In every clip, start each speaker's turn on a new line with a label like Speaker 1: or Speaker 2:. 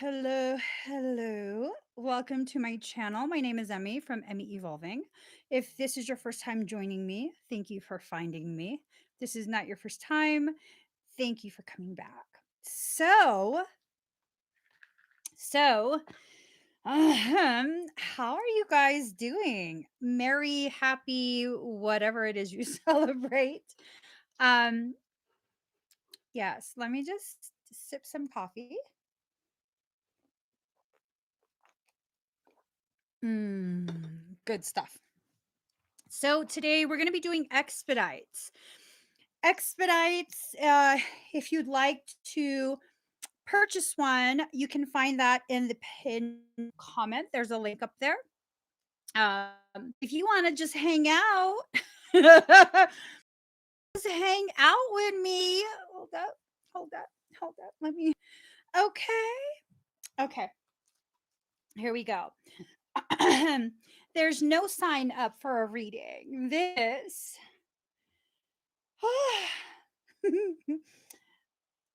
Speaker 1: Hello, hello. Welcome to my channel. My name is Emmie from Emmie Evolving. If this is your first time joining me, thank you for finding me. If this is not your first time, thank you for coming back. So, how are you guys doing? Merry, happy, whatever it is you celebrate. Um, yes, let me just sip some coffee. Good stuff. So today we're going to be doing expedites. Expedites, if you'd like to purchase one, you can find that in the pinned comment. There's a link up there. If you want to just hang out, just hang out with me. Hold up, hold up, hold up. Let me. Okay. Here we go. There's no sign up for a reading. This.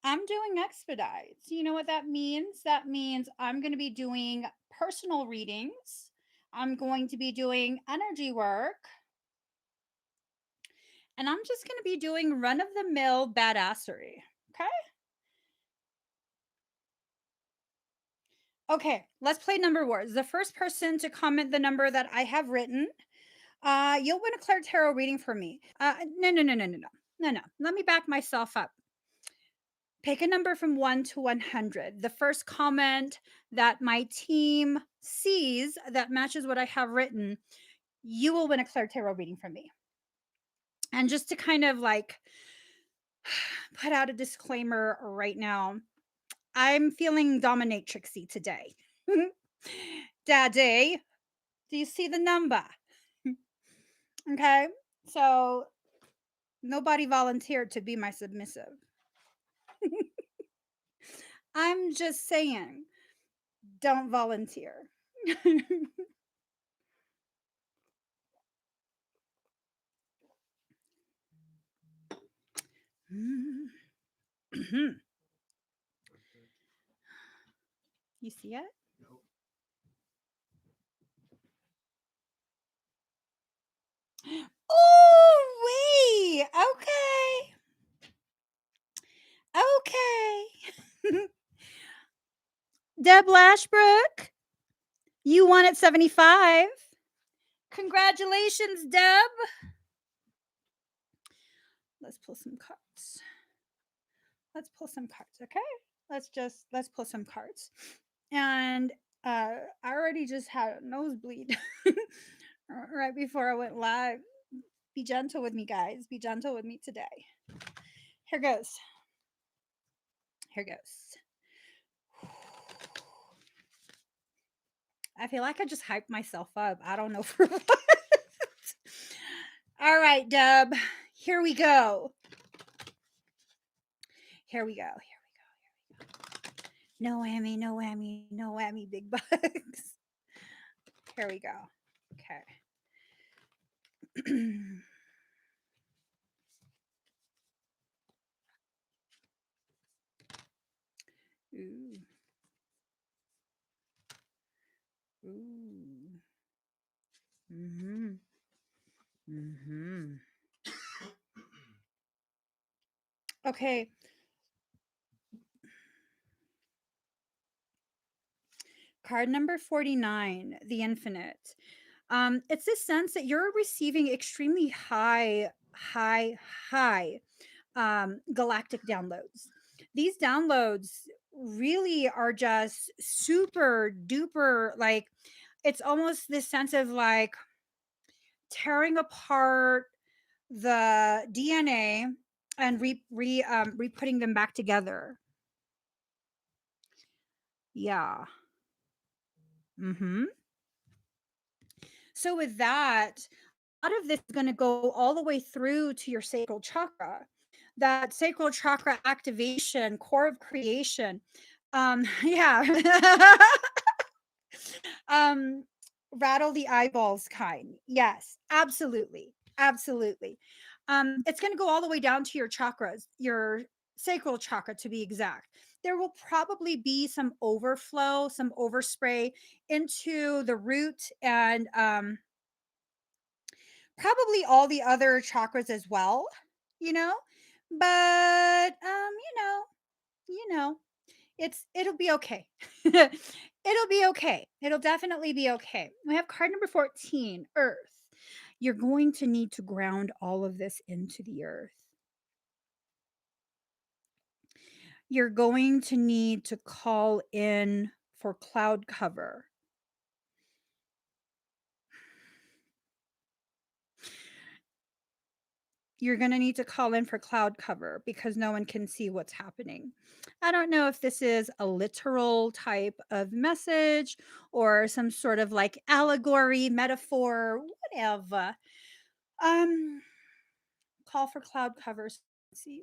Speaker 1: I'm doing expedites. You know what that means? That means I'm going to be doing personal readings. I'm going to be doing energy work. And I'm just going to be doing run of the mill badassery. Okay. Okay. Let's play number words. The first person to comment the number that I have written, you'll win a Claire Tarot reading for me. No. Let me back myself up. Pick a number from 1 to 100. The first comment that my team sees that matches what I have written, you will win a Claire Tarot reading from me. And just to kind of like put out a disclaimer right now, I'm feeling dominatrixy today. Daddy, do you see the number? Okay, so nobody volunteered to be my submissive. I'm just saying, don't volunteer. You see it? Oh, wait. Okay. Deb Lashbrook, you won at 75. Congratulations, Deb. Let's pull some cards. Okay? Let's pull some cards. And I already just had a nosebleed right before I went live. Be gentle with me, guys. Be gentle with me today. Here goes. I feel like I just hyped myself up. I don't know for what. All right, Deb. Here we go. No whammy, big bugs. Here we go. Okay. Ooh. Mm-hmm. Okay. Card number 49, the infinite. It's this sense that you're receiving extremely high galactic downloads. These downloads really are just super duper, like, it's almost this sense of like tearing apart the DNA and re-putting them back together. Yeah. So with that, a lot of this is going to go all the way through to your sacral chakra. That sacral chakra activation, core of creation. Yeah. Rattle the eyeballs kind. Yes, absolutely. It's going to go all the way down to your chakras, your sacral chakra to be exact. there will probably be some overflow, some overspray into the root and probably all the other chakras as well, you know? But you know, it'll be okay. It'll be okay. It'll definitely be okay. We have card number 14, Earth. You're going to need to ground all of this into the earth. You're going to need to call in for cloud cover. You're going to need to call in for cloud cover because no one can see what's happening. I don't know if this is a literal type of message or some sort of like allegory, metaphor, whatever. Um, call for cloud covers. See,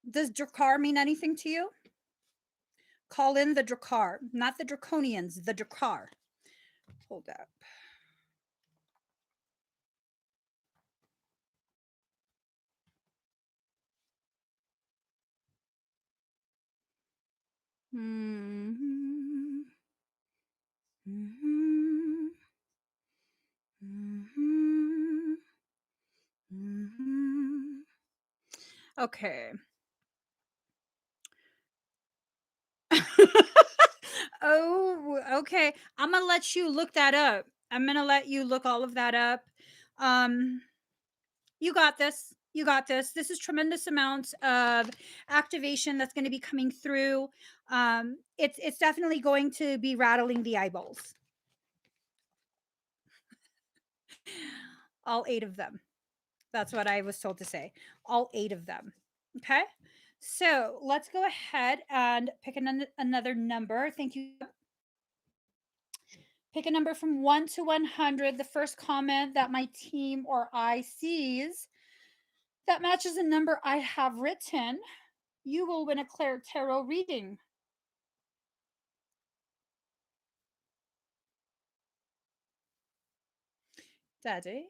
Speaker 1: does Drakkar mean anything to you? Call in the Drakkar, not the Draconians, the Drakkar. Hold up. Mm-hmm. Mm-hmm. Mm-hmm. Mm-hmm. Okay. Oh, okay. I'm gonna let you look that up. I'm gonna let you look all of that up. Um, you got this. You got this. This is tremendous amounts of activation that's going to be coming through. It's definitely going to be rattling the eyeballs. All 8 of them. That's what I was told to say. All 8 of them. Okay. So let's go ahead and pick another number. Thank you. Pick a number from 1 to 100. The first comment that my team or I sees that matches a number I have written, you will win a Claire Tarot reading. Daddy.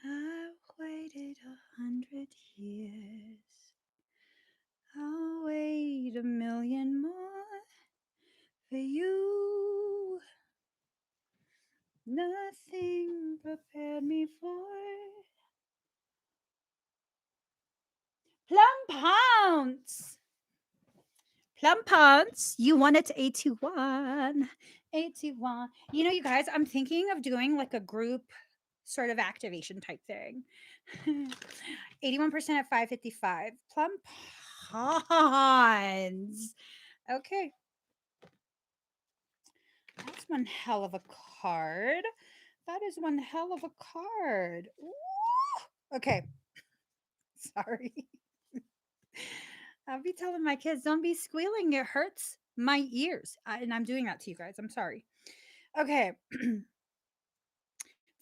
Speaker 1: I've waited 100 years. I'll wait a million more for you. Nothing prepared me for plum pounds. Plum pounds. You won it 81. 81. You know, you guys, I'm thinking of doing like a group sort of activation type thing. 81% at 555. Plum ponds. Okay. That's one hell of a card. That is one hell of a card. Ooh. Okay. Sorry. I'll be telling my kids, don't be squealing. It hurts my ears. And I'm doing that to you guys. I'm sorry. Okay.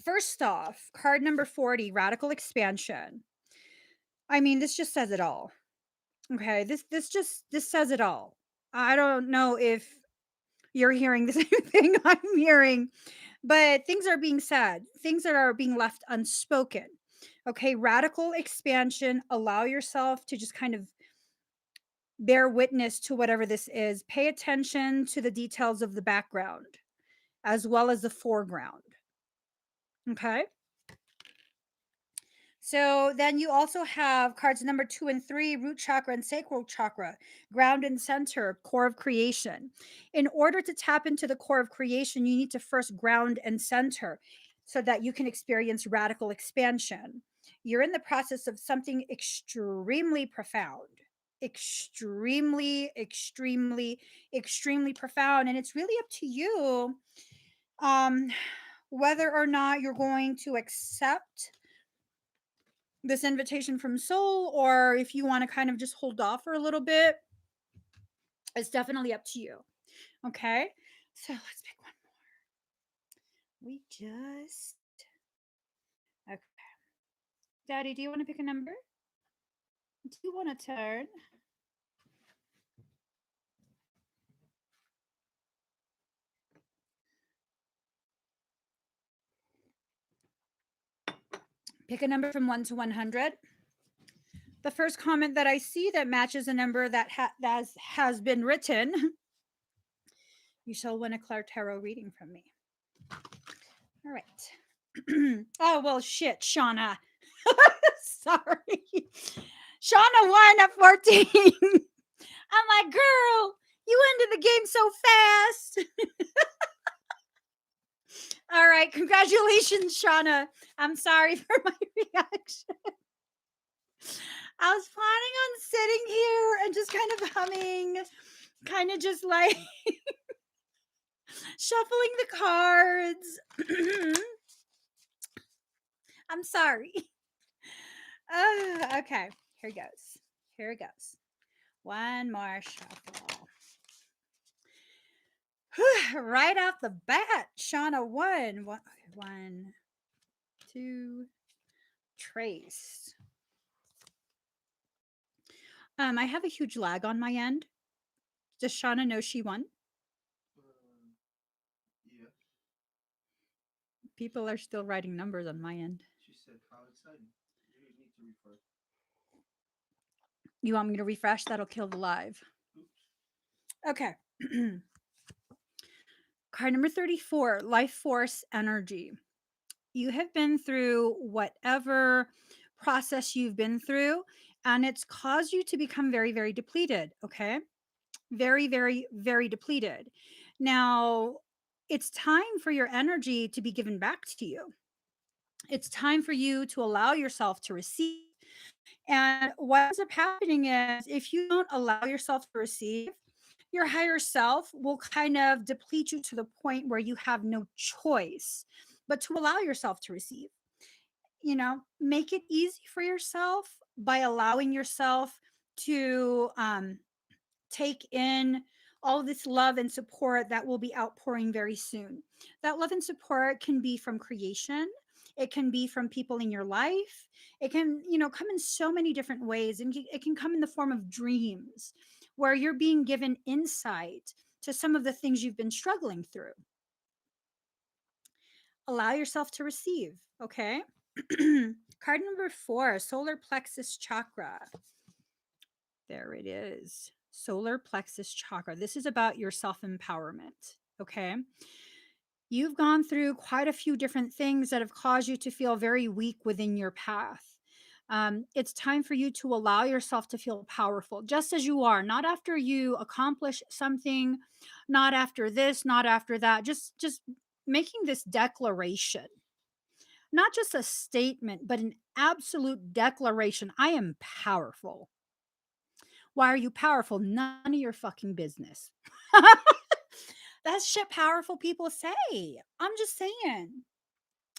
Speaker 1: First off, card number 40, radical expansion. I mean, this just says it all. Okay. This says it all. I don't know if you're hearing the same thing I'm hearing, but things are being said, things that are being left unspoken. Okay. Radical expansion. Allow yourself to just kind of bear witness to whatever this is. Pay attention to the details of the background as well as the foreground. Okay. So then you also have cards number 2 and 3, root chakra and sacral chakra, ground and center, core of creation. In order to tap into the core of creation, you need to first ground and center so that you can experience radical expansion. You're in the process of something extremely profound, extremely profound. And it's really up to you um, whether or not you're going to accept this invitation from soul or if you want to kind of just hold off for a little bit. It's definitely up to you. Okay. So let's pick one more. We just. Okay. Daddy, do you want to pick a number? Do you want to turn? Pick a number from 1 to 100. The first comment that I see that matches a number that has been written, you shall win a Claire Tarot reading from me. All right. Oh, well, shit, Shauna. Sorry. Shauna won at 14. I'm like, girl, you ended the game so fast. All right. Congratulations, Shauna. I'm sorry for my reaction. I was planning on sitting here and just kind of humming, kind of just like shuffling the cards. I'm sorry. Okay. Here goes. Here it goes. One more shuffle. Right off the bat, Shauna won. One, two, trace. I have a huge lag on my end. Does Shauna know she won?
Speaker 2: Yeah.
Speaker 1: People are still writing numbers on my end.
Speaker 2: She said, how exciting. You need to refresh.
Speaker 1: You want me to refresh? That'll kill the live.
Speaker 2: Oops.
Speaker 1: Okay. Card number 34, life force energy. You have been through whatever process you've been through, and it's caused you to become very, very depleted. Okay. Very, very, very depleted. Now, it's time for your energy to be given back to you. It's time for you to allow yourself to receive. And what ends up happening is if you don't allow yourself to receive, your higher self will kind of deplete you to the point where you have no choice but to allow yourself to receive. Make it easy for yourself by allowing yourself to take in all this love and support that will be outpouring very soon. That love and support can be from creation. It can be from people in your life. It can, come in so many different ways. And it can come in the form of dreams where you're being given insight to some of the things you've been struggling through. Allow yourself to receive, okay? Card number 4, solar plexus chakra. There it is. Solar plexus chakra. This is about your self empowerment. Okay. You've gone through quite a few different things that have caused you to feel very weak within your path. It's time for you to allow yourself to feel powerful just as you are, not after you accomplish something, not after this, not after that. Just making this declaration, not just a statement, but an absolute declaration. I am powerful. Why are you powerful? None of your fucking business. That's shit powerful people say. I'm just saying.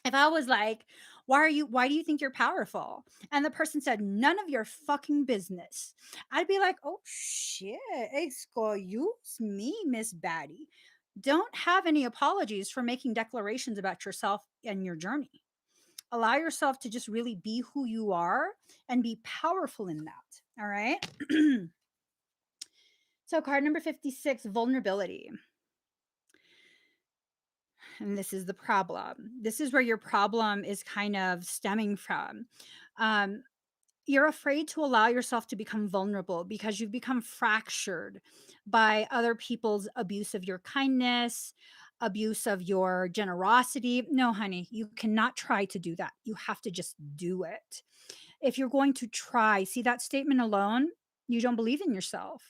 Speaker 1: If I was like, why do you think you're powerful? And the person said, none of your fucking business. I'd be like, oh shit, excuse me, Miss Batty. Don't have any apologies for making declarations about yourself and your journey. Allow yourself to just really be who you are and be powerful in that. All right. So, card number 56, vulnerability. And this is the problem. This is where your problem is kind of stemming from. Um, you're afraid to allow yourself to become vulnerable because you've become fractured by other people's abuse of your kindness, abuse of your generosity. No, honey, you cannot try to do that. You have to just do it. If you're going to try, see that statement alone, you don't believe in yourself.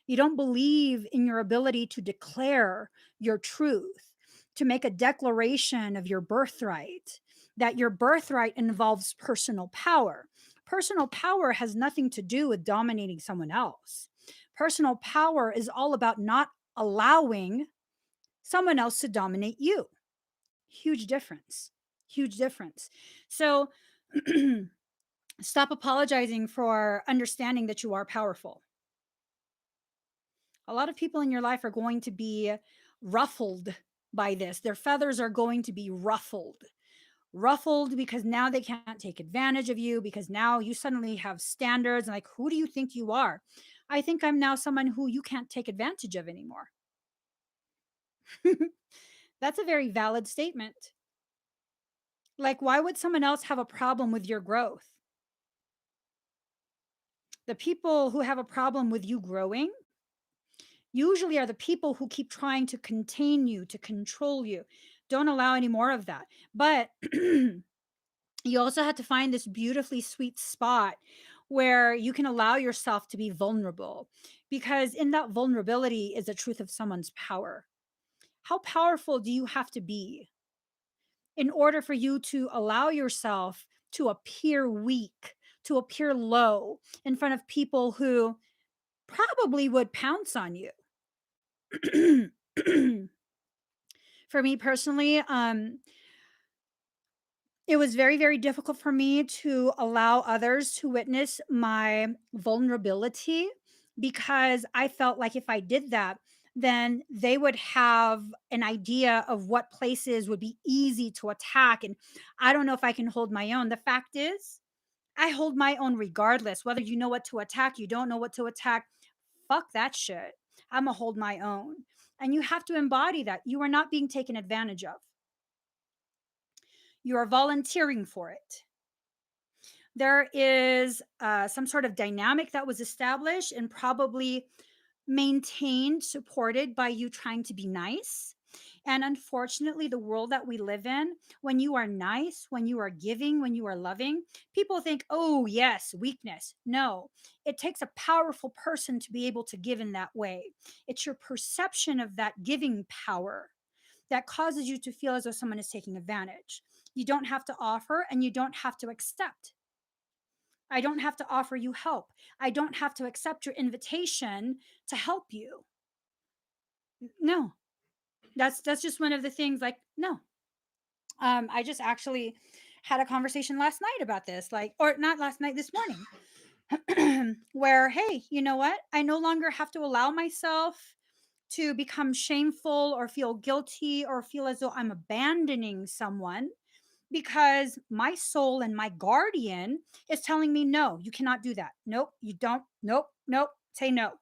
Speaker 1: You don't believe in your ability to declare your truth, to make a declaration of your birthright, that your birthright involves personal power. Personal power has nothing to do with dominating someone else. Personal power is all about not allowing someone else to dominate you. Huge difference. Huge difference. So stop apologizing for understanding that you are powerful. A lot of people in your life are going to be ruffled by this. Their feathers are going to be ruffled. Ruffled because now they can't take advantage of you, because now you suddenly have standards and like, who do you think you are? I think I'm now someone who you can't take advantage of anymore. That's a very valid statement. Like, why would someone else have a problem with your growth? The people who have a problem with you growing usually are the people who keep trying to contain you, to control you. Don't allow any more of that. But you also have to find this beautifully sweet spot where you can allow yourself to be vulnerable, because in that vulnerability is the truth of someone's power. How powerful do you have to be in order for you to allow yourself to appear weak, to appear low in front of people who probably would pounce on you? For me personally, it was very, very difficult for me to allow others to witness my vulnerability, because I felt like if I did that, then they would have an idea of what places would be easy to attack. And I don't know if I can hold my own. The fact is, I hold my own regardless. Whether you know what to attack, you don't know what to attack, fuck that shit. I'm going to hold my own. And you have to embody that. You are not being taken advantage of, you are volunteering for it. There is some sort of dynamic that was established and probably maintained, supported by you trying to be nice. And unfortunately, the world that we live in, when you are nice, when you are giving, when you are loving, people think, oh, yes, weakness. No, it takes a powerful person to be able to give in that way. It's your perception of that giving power that causes you to feel as though someone is taking advantage. You don't have to offer and you don't have to accept. I don't have to offer you help. I don't have to accept your invitation to help you. No, that's just one of the things. Like, no. I just actually had a conversation last night about this, like, or not last night, this morning, where, hey, you know what? I no longer have to allow myself to become shameful or feel guilty or feel as though I'm abandoning someone, because my soul and my guardian is telling me, no, you cannot do that. Nope, you don't. Nope, nope, say no.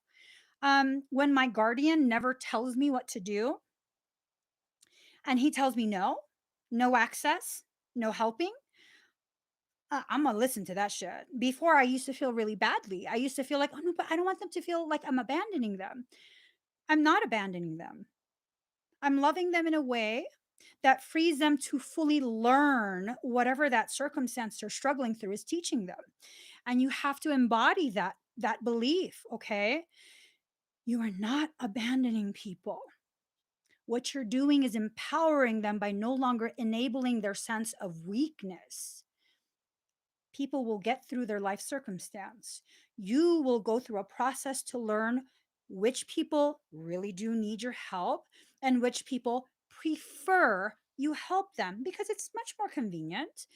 Speaker 1: When my guardian never tells me what to do and he tells me no, no access, no helping, I'm gonna listen to that shit. Before, I used to feel really badly. I used to feel like, oh no, but I don't want them to feel like I'm abandoning them. I'm not abandoning them. I'm loving them in a way that frees them to fully learn whatever that circumstance they're struggling through is teaching them. And you have to embody that belief, okay? You are not abandoning people. What you're doing is empowering them by no longer enabling their sense of weakness. People will get through their life circumstance. You will go through a process to learn which people really do need your help and which people prefer you help them because it's much more convenient.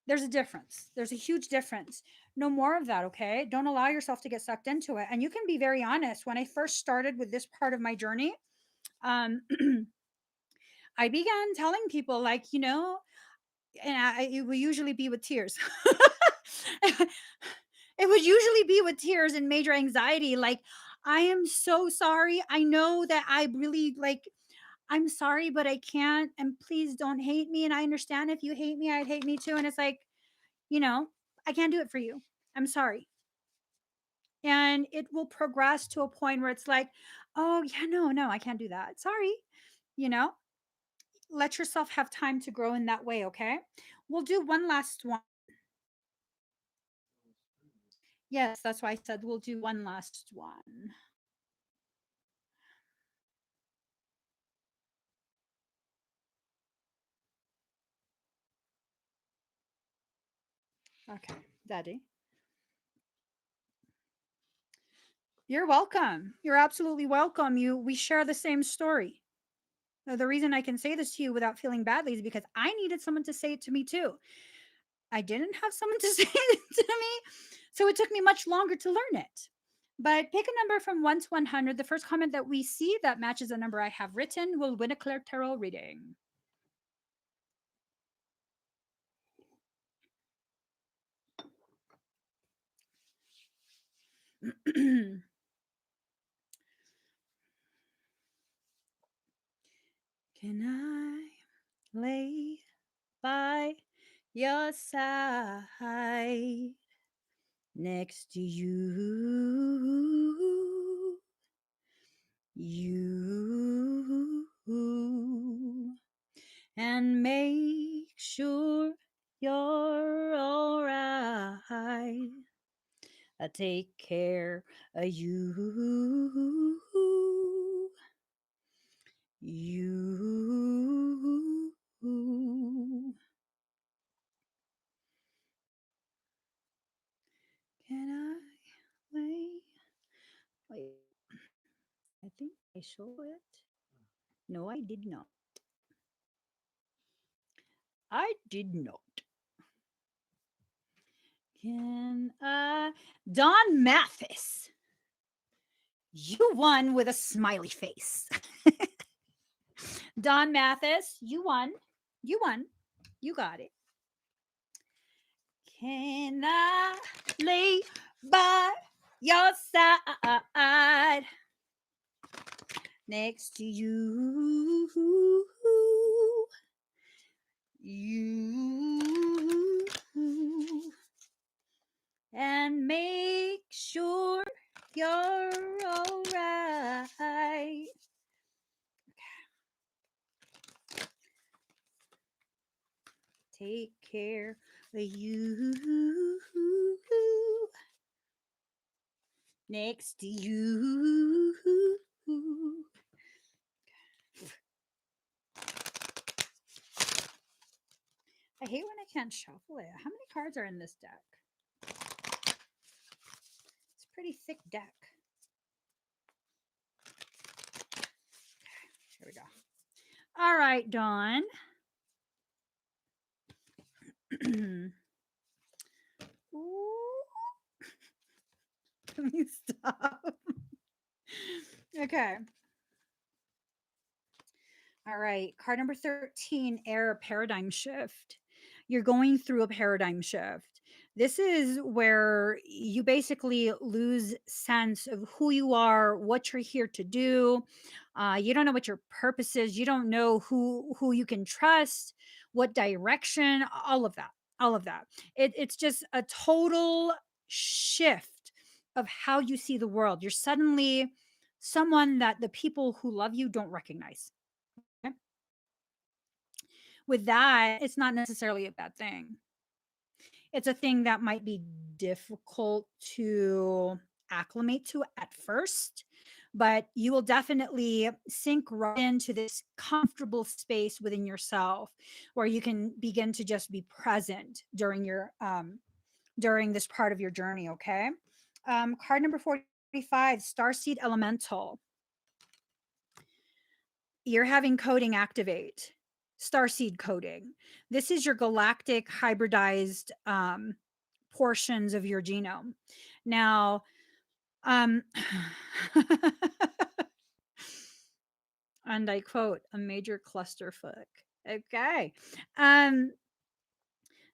Speaker 1: There's a difference. There's a huge difference. No more of that, okay? Don't allow yourself to get sucked into it. And you can be very honest. When I first started with this part of my journey, um, I began telling people, like, and it would usually be with tears. It would usually be with tears and major anxiety. Like, I am so sorry. I know that I really like, I'm sorry, but I can't. And please don't hate me. And I understand if you hate me, I'd hate me too. And it's like, you know, I can't do it for you. I'm sorry. And it will progress to a point where it's like, oh, yeah, no, no, I can't do that. Sorry. You know, let yourself have time to grow in that way. Okay. We'll do one last one. Yes, that's why I said we'll do one last one. Okay, Daddy. You're welcome. You're absolutely welcome. We share the same story. The reason I can say this to you without feeling badly is because I needed someone to say it to me too. I didn't have someone to say it to me, so it took me much longer to learn it. But pick a number from 1 to 100. The first comment that we see that matches the number I have written will win a clear tarot reading. Can I lay by your side, next to you, you, and make sure you're all right. I take care of you, you. Can I wait? Wait, I think I showed it. No, I did not. I did not. Can I? Don Mathis, you won with a smiley face. Don Mathis, you won. You won. You got it. Can I lay by your side next to you? You and make sure you're all right. Take care of you next to you. I hate when I can't shuffle it. How many cards are in this deck? It's a pretty thick deck. Here we go. All right, Dawn. Let me stop. Okay. All right. Card number 13, air paradigm shift. You're going through a paradigm shift. This is where you basically lose sense of who you are, what you're here to do. You don't know what your purpose is. You don't know who you can trust, what direction, all of that. All of that. It's just a total shift of how you see the world. You're suddenly someone that the people who love you don't recognize. Okay? With that, it's not necessarily a bad thing. It's a thing that might be difficult to acclimate to at first, but you will definitely sink right into this comfortable space within yourself where you can begin to just be present during your during this part of your journey. Okay. Card number 45, Starseed Elemental. You're having coding activate, starseed coding. This is your galactic hybridized portions of your genome. Now, um, and I quote, a major clusterfuck. Okay. Um,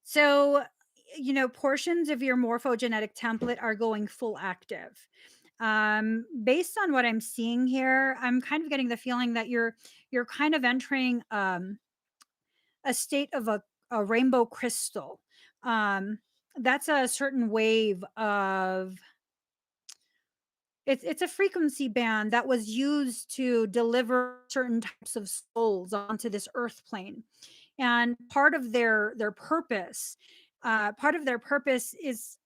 Speaker 1: so, portions of your morphogenetic template are going full active. Based on what I'm seeing here, I'm kind of getting the feeling that you're kind of entering a state of a rainbow crystal. Um, that's a certain wave of it's a frequency band that was used to deliver certain types of souls onto this earth plane. And part of their purpose is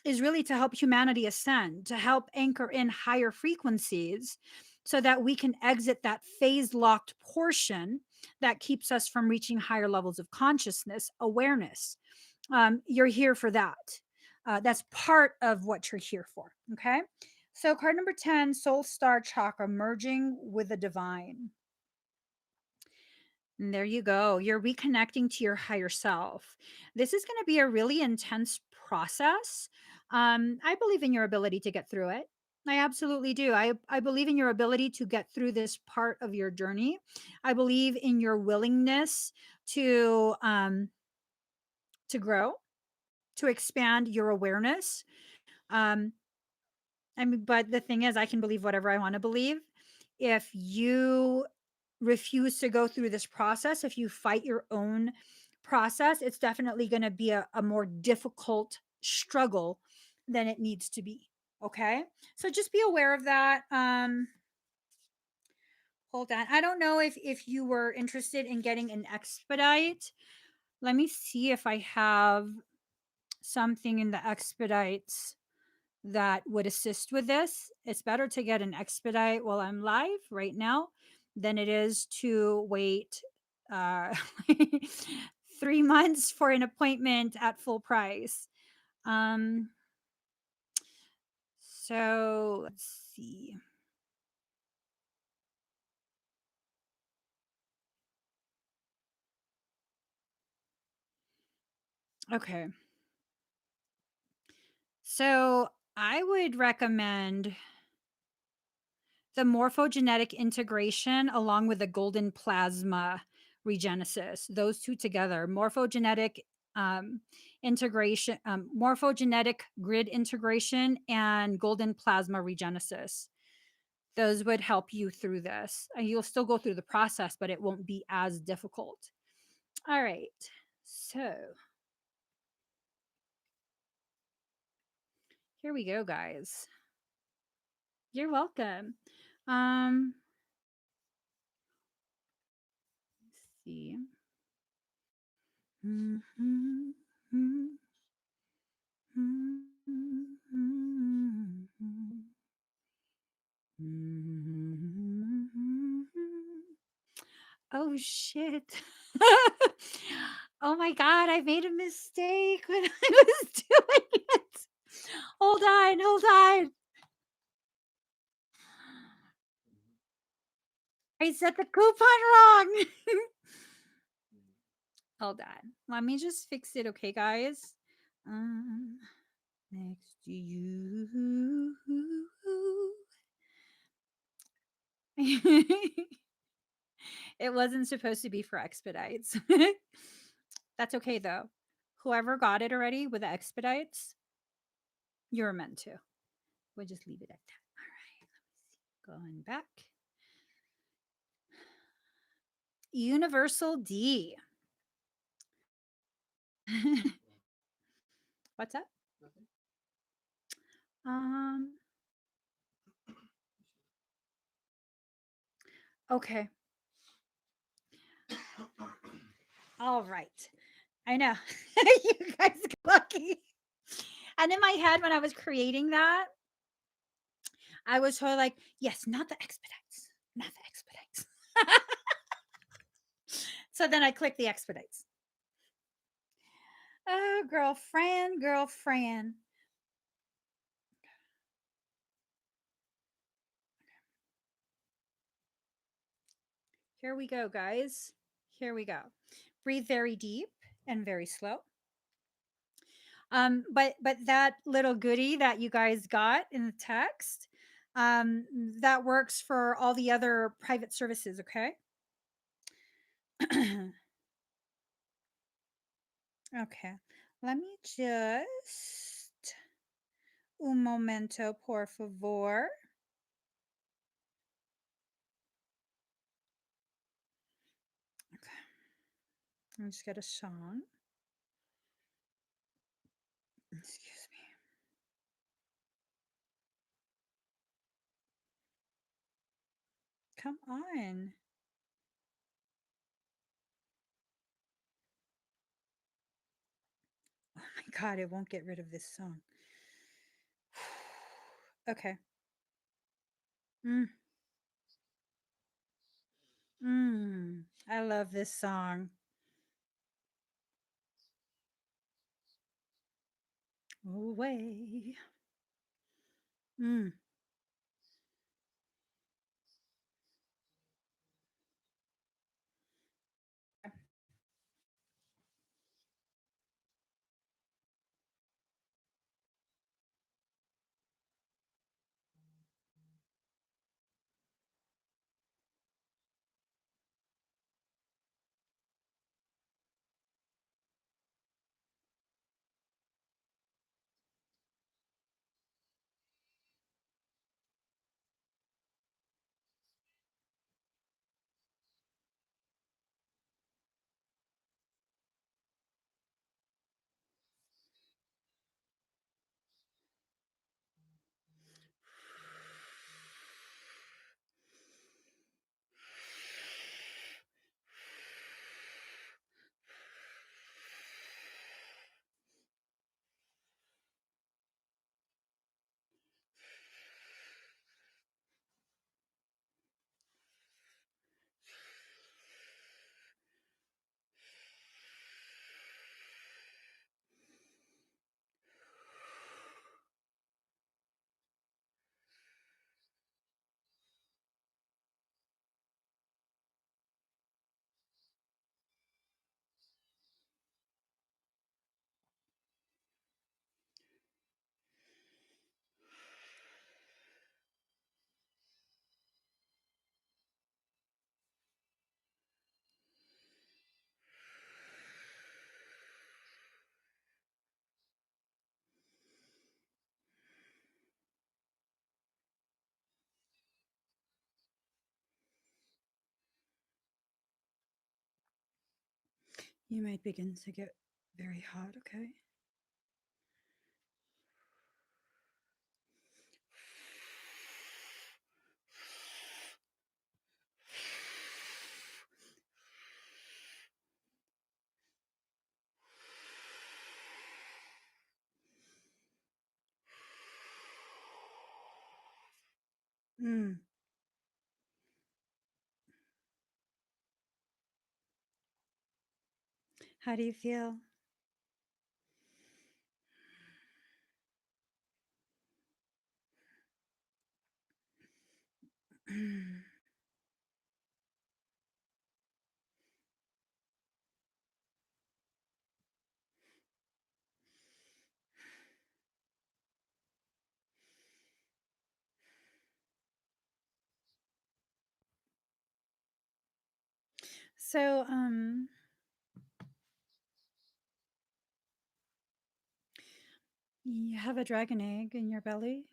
Speaker 1: really to help humanity ascend, to help anchor in higher frequencies so that we can exit that phase locked portion that keeps us from reaching higher levels of consciousness, awareness. You're here for that. That's part of what you're here for. Okay. So, card number 10, Soul Star Chakra, merging with the divine. And there you go. You're reconnecting to your higher self. This is going to be a really intense process. I believe in your ability to get through it. I absolutely do. I believe in your ability to get through this part of your journey. I believe in your willingness to grow, to expand your awareness. Um, but the thing is, I can believe whatever I want to believe. If you refuse to go through this process, if you fight your own process, it's definitely going to be a more difficult struggle than it needs to be. Okay. So just be aware of that. Hold on. I don't know if you were interested in getting an expedite. Let me see if I have something in the expedites that would assist with this. It's better to get an expedite while I'm live right now than it is to wait uh 3 months for an appointment at full price. Um so let's see. Okay. So I would recommend the morphogenetic integration along with the golden plasma regenesis. Those two together, morphogenetic integration, morphogenetic grid integration, and golden plasma regenesis. Those would help you through this. And you'll still go through the process, but it won't be as difficult. All right. So here we go, guys. You're welcome. Let's see. Mhm, mhm, mhm, mhm. Oh shit. Oh my god, I made a mistake when I was doing it. Hold on, hold on. I set the coupon wrong. Hold on. Let me just fix it, okay, guys? Um, next to you. It wasn't supposed to be for expedites. That's okay though. Whoever got it already with the expedites, you're meant to. We'll just leave it at that. All right, let me see. Going back. Universal D. What's up?
Speaker 2: Nothing.
Speaker 1: Um, okay. All right. I know. You guys got lucky. And in my head, when I was creating that, I was totally like, yes, not the expedites. Not the expedites. So then I clicked the expedites. Oh, girlfriend, girlfriend. Here we go, guys. Here we go. Breathe very deep and very slow. But that little goodie that you guys got in the text, um, that works for all the other private services, okay? Okay. Let me just un momento, por favor. Okay. Let me just get a song. Excuse me. Come on. Oh my god, it won't get rid of this song. Okay. Mm, I love this song. Away. Mm. You might begin to get very hot, okay? Mm. How do you feel? So, you have a dragon egg in your belly.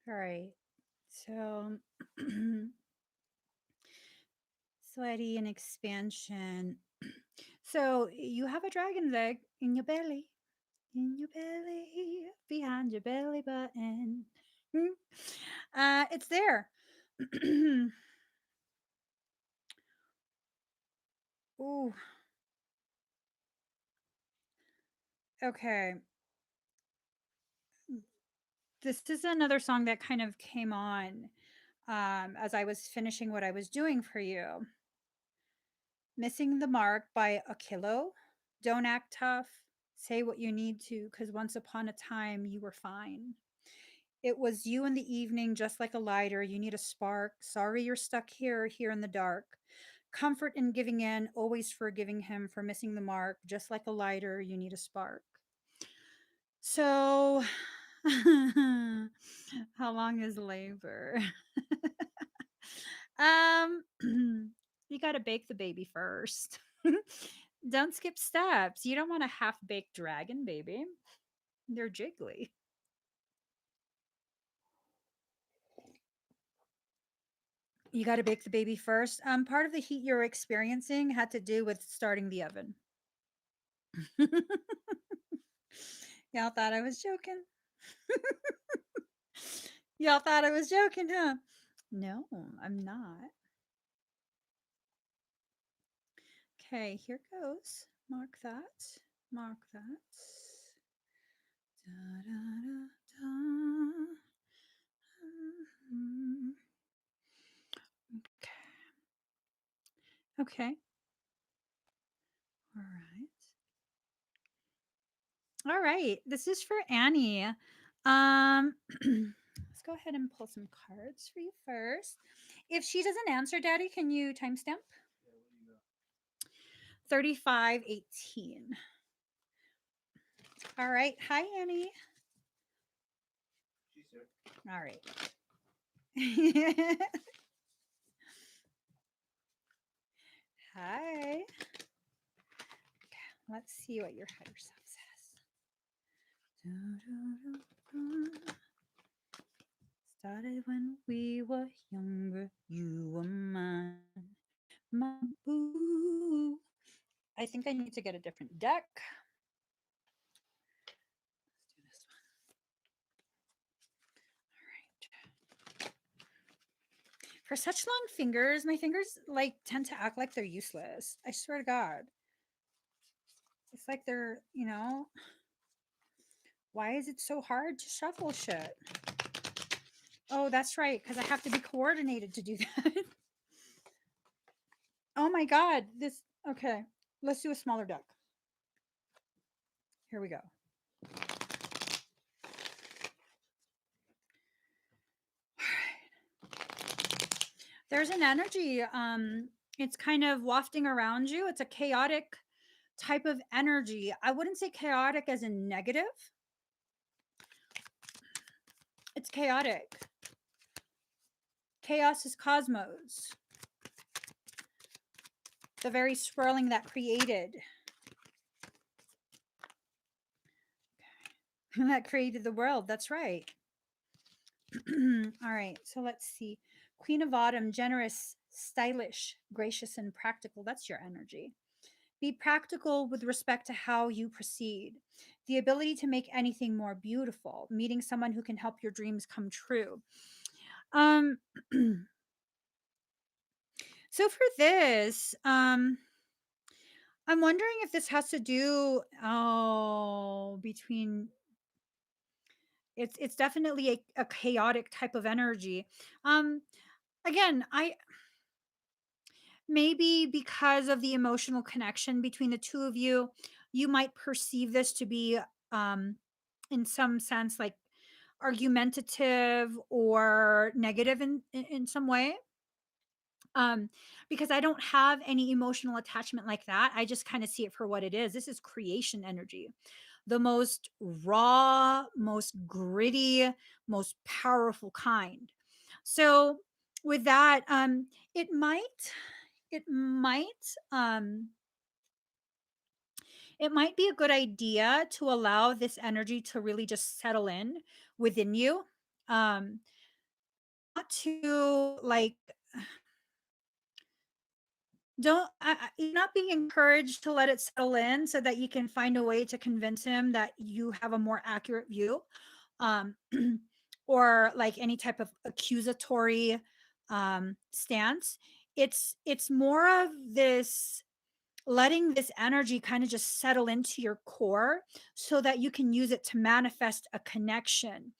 Speaker 1: All right. So, sweaty and expansion. So, you have a dragon's egg in your belly. In your belly, behind your belly button. It's there. Ooh, okay. This is another song that kind of came on as I was finishing what I was doing for you. Missing the Mark by Akilo. Don't act tough. Say what you need to, because once upon a time you were fine. It was you in the evening, just like a lighter. You need a spark. Sorry you're stuck here in the dark. Comfort in giving in, always forgiving him for missing the mark. Just like a lighter, you need a spark. So, how long is labor? um, you got to bake the baby first. Don't skip steps. You don't want a half baked dragon baby. They're jiggly. You got to bake the baby first. Part of the heat you're experiencing had to do with starting the oven. Y'all thought I was joking. Y'all thought I was joking, huh? No, I'm not. Okay, here goes. Mark that. Mark that. Da, da, da, da. Mhm. Okay. All right. All right. This is for Annie. Let's go ahead and pull some cards for you first. If she doesn't answer, Daddy, can you timestamp?
Speaker 2: Yeah, what do you got?
Speaker 1: 3518. All right. Hi, Annie.
Speaker 2: She's here.
Speaker 1: All right. Hi. Okay, let's see what your higher self says. Started when we were younger. You were mine. My boo. I think I need to get a different deck. Let's do this one. All right. For such long fingers, my fingers like tend to act like they're useless. I swear to God. It's like they're, why is it so hard to shuffle shit? Oh, that's right, because I have to be coordinated to do that. Oh my God. Okay. Let's do a smaller deck. Here we go. There's an energy. It's kind of wafting around you. It's a chaotic type of energy. I wouldn't say chaotic as in negative. It's chaotic. Chaos is cosmos. The very swirling that created. That created the world. That's right. All right. So let's see. Queen of Autumn, generous, stylish, gracious, and practical. That's your energy. Be practical with respect to how you proceed. The ability to make anything more beautiful. Meeting someone who can help your dreams come true. Um, so for this, I'm wondering if this has to do between it's definitely a chaotic type of energy. Um Again, I maybe because of the emotional connection between the two of you, you might perceive this to be um in some sense like argumentative or negative in some way. um because I don't have any emotional attachment like that. I just kind of see it for what it is. This is creation energy, the most raw, most gritty, most powerful kind. So with that, it might it might um it might be a good idea to allow this energy to really just settle in within you. um Not to like don't you're not being encouraged to let it settle in so that you can find a way to convince him that you have a more accurate view, um or like any type of accusatory stance. It's more of this letting this energy kind of just settle into your core so that you can use it to manifest a connection.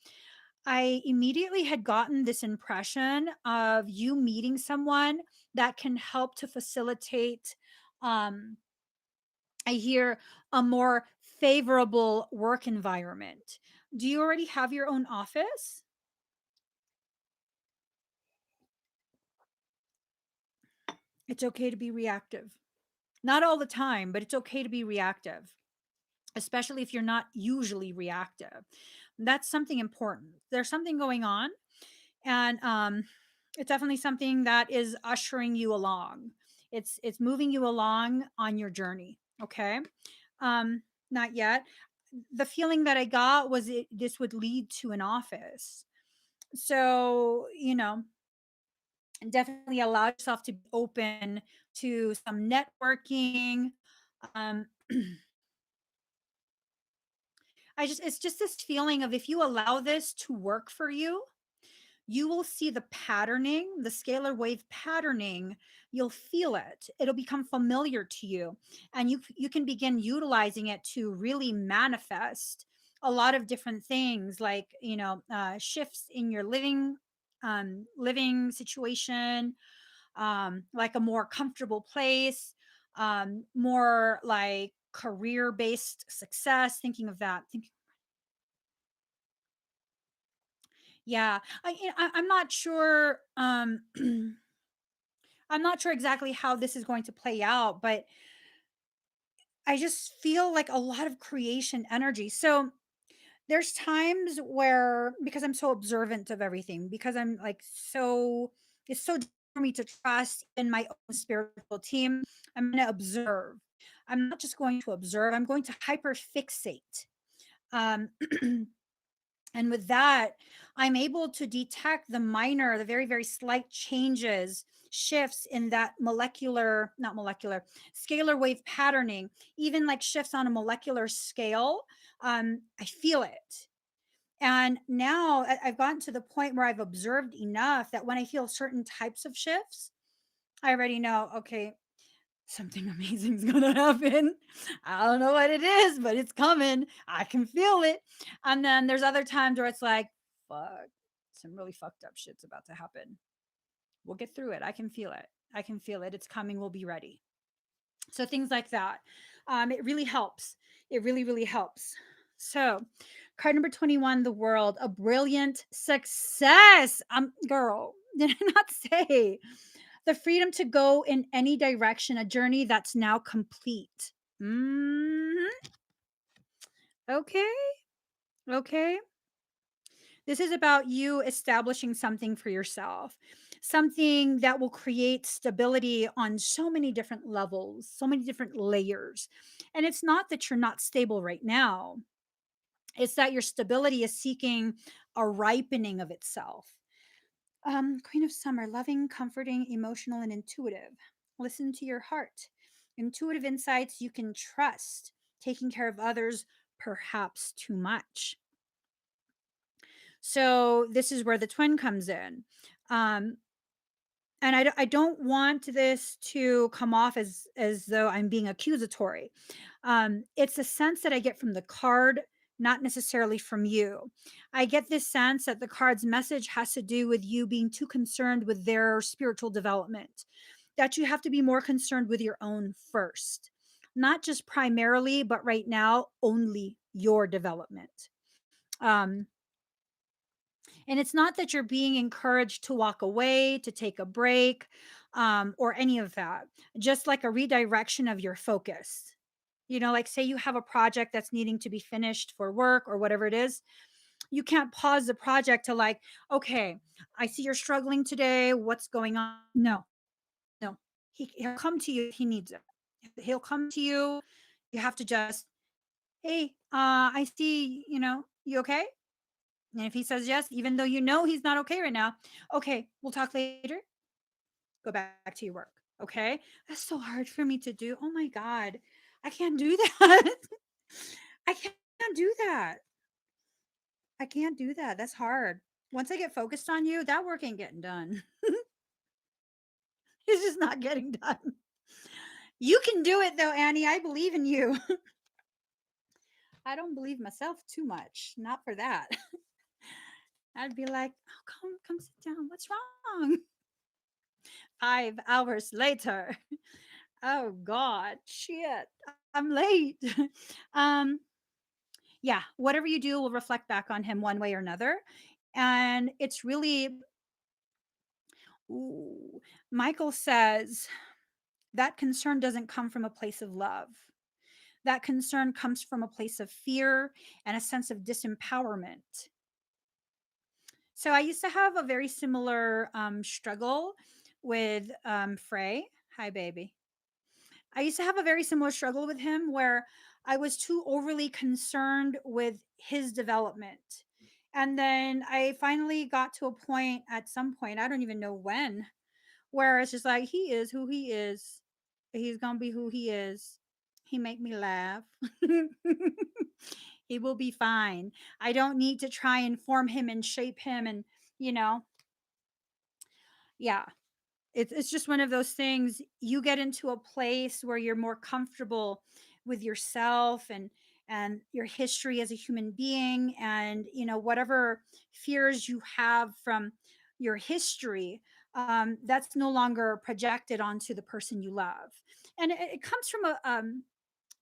Speaker 1: I immediately had gotten this impression of you meeting someone that can help to facilitate, um, I hear, a more favorable work environment. Do you already have your own office? It's okay to be reactive. Not all the time, but it's okay to be reactive, especially if you're not usually reactive. That's something important. There's something going on, and it's definitely something that is ushering you along. It's moving you along on your journey. Okay. um Not yet. The feeling that I got was this would lead to an office. So definitely allow yourself to be open to some networking. um it's just this feeling of, if you allow this to work for you, you will see the patterning, the scalar wave patterning. You'll feel it. It'll become familiar to you, and you can begin utilizing it to really manifest a lot of different things, like shifts in your living situation, like a more comfortable place, more like career based success. Thinking of that, yeah. I'm not sure. I'm not sure exactly how this is going to play out, but I just feel like a lot of creation energy. So there's times where, because I'm so observant of everything, because I'm like it's so difficult for me to trust in my own spiritual team. I'm going to observe. I'm not just going to observe, I'm going to hyper fixate. Um, And with that, I'm able to detect the very, very slight changes, shifts in that not molecular, scalar wave patterning, even like shifts on a molecular scale. I feel it. And now I've gotten to the point where I've observed enough that when I feel certain types of shifts, I already know, okay, something amazing's gonna happen. I don't know what it is, but it's coming. I can feel it. And then there's other times where it's like, fuck, some really fucked up shit's about to happen. We'll get through it. I can feel it. I can feel it. It's coming. We'll be ready. So things like that. It really helps. It really, really helps. So card number 21, the world, a brilliant success. Girl, Did I not say the freedom to go in any direction, a journey that's now complete? Mhm. Okay. Okay. This is about you establishing something for yourself, something that will create stability on so many different levels, so many different layers. And it's not that you're not stable right now, it's that your stability is seeking a ripening of itself. Queen of Summer, loving, comforting, emotional, and intuitive. Listen to your heart. Intuitive insights you can trust. Taking care of others, perhaps too much. So this is where the twin comes in. Um, and I don't want this to come off as though I'm being accusatory. It's a sense that I get from the card, not necessarily from you. I get this sense that the card's message has to do with you being too concerned with their spiritual development, that you have to be more concerned with your own first, not just primarily, but right now, only your development. Um, and it's not that you're being encouraged to walk away, to take a break, or any of that. Just like a redirection of your focus. You know, like say you have a project that's needing to be finished for work or whatever it is. You can't pause the project to like, okay, I see you're struggling today. What's going on? No, no. He'll come to you if he needs it. He'll come to you. You have to just, hey, I see, you okay? And if he says yes, even though you know he's not okay right now, okay, we'll talk later. Go back to your work. Okay. That's so hard for me to do. Oh my God. I can't do that. I can't do that. I can't do that. That's hard. Once I get focused on you, that work ain't getting done. It's just not getting done. You can do it though, Annie. I believe in you. I don't believe myself too much. Not for that. I'd be like, oh, come sit down. What's wrong? 5 hours later. Oh God, shit. I'm late. um, yeah, whatever you do will reflect back on him one way or another. And it's really, ooh, Michael says that concern doesn't come from a place of love. That concern comes from a place of fear and a sense of disempowerment. So I used to have a very similar struggle with Frey. Hi, baby. I used to have a very similar struggle with him where I was too overly concerned with his development. And then I finally got to a point at some point, I don't even know when, where it's just like he is who he is. He's going to be who he is. He make me laugh. He will be fine. I don't need to try and form him and shape him and, you know, yeah, it's just one of those things. You get into a place where you're more comfortable with yourself and your history as a human being, and whatever fears you have from your history, that's no longer projected onto the person you love. And it comes from an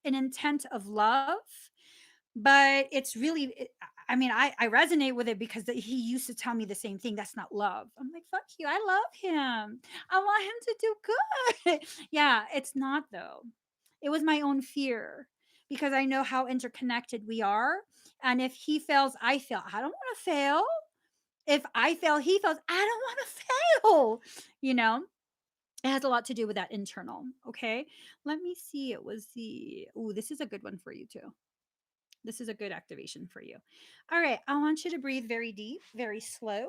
Speaker 1: intent of love, but it's really I mean, I resonate with it because he used to tell me the same thing. That's not love. I'm like, fuck you, I love him, I want him to do good. Yeah, it's not though. It was my own fear, because I know how interconnected we are. And if he fails, I fail. I don't want to fail. If I fail, he fails. I don't want to fail. you know it has a lot to do with that internal. Okay, let me see. It was the oh, this is a good one for you too. This is a good activation for you. All right. I want you to breathe very deep, very slow.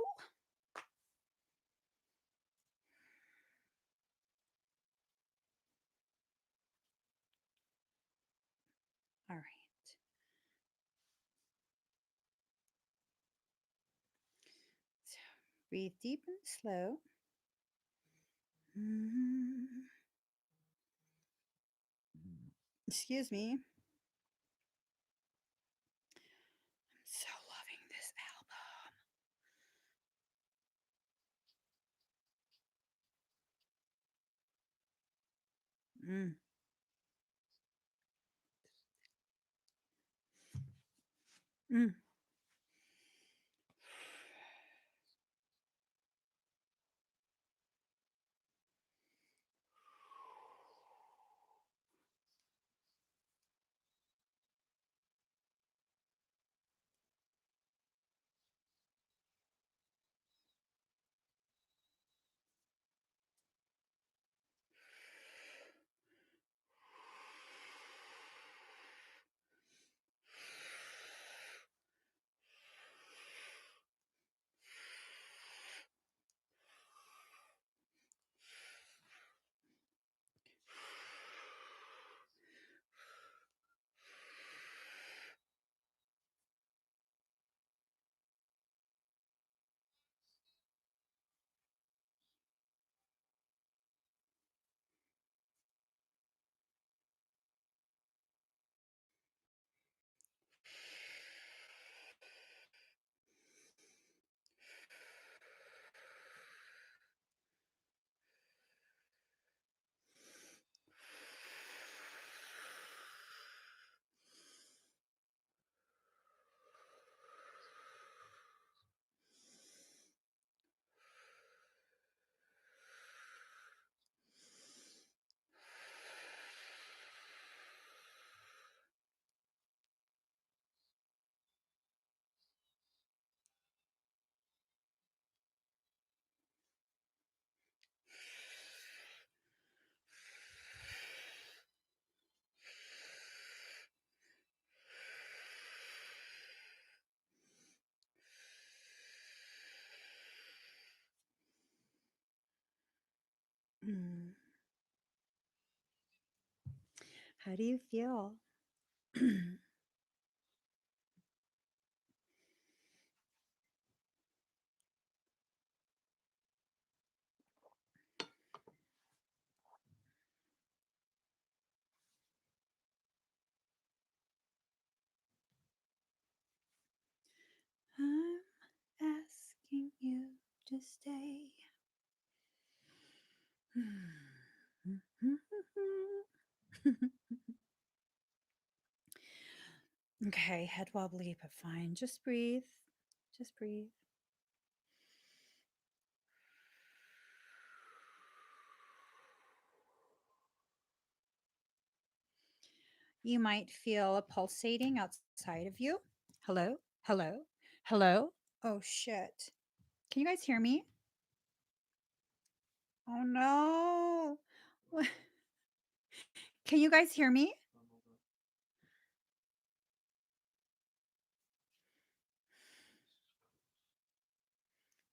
Speaker 1: All right. So breathe deep and slow. Mm. Excuse me. I'm so loving this album. Mm. Mm. How do you feel? I'm asking you to stay. Okay, head wobbly, but fine. Just breathe. Just breathe. You might feel a pulsating outside of you. Hello? Hello? Hello? Oh, shit. Can you guys hear me? Oh, no. What- Can you guys hear me?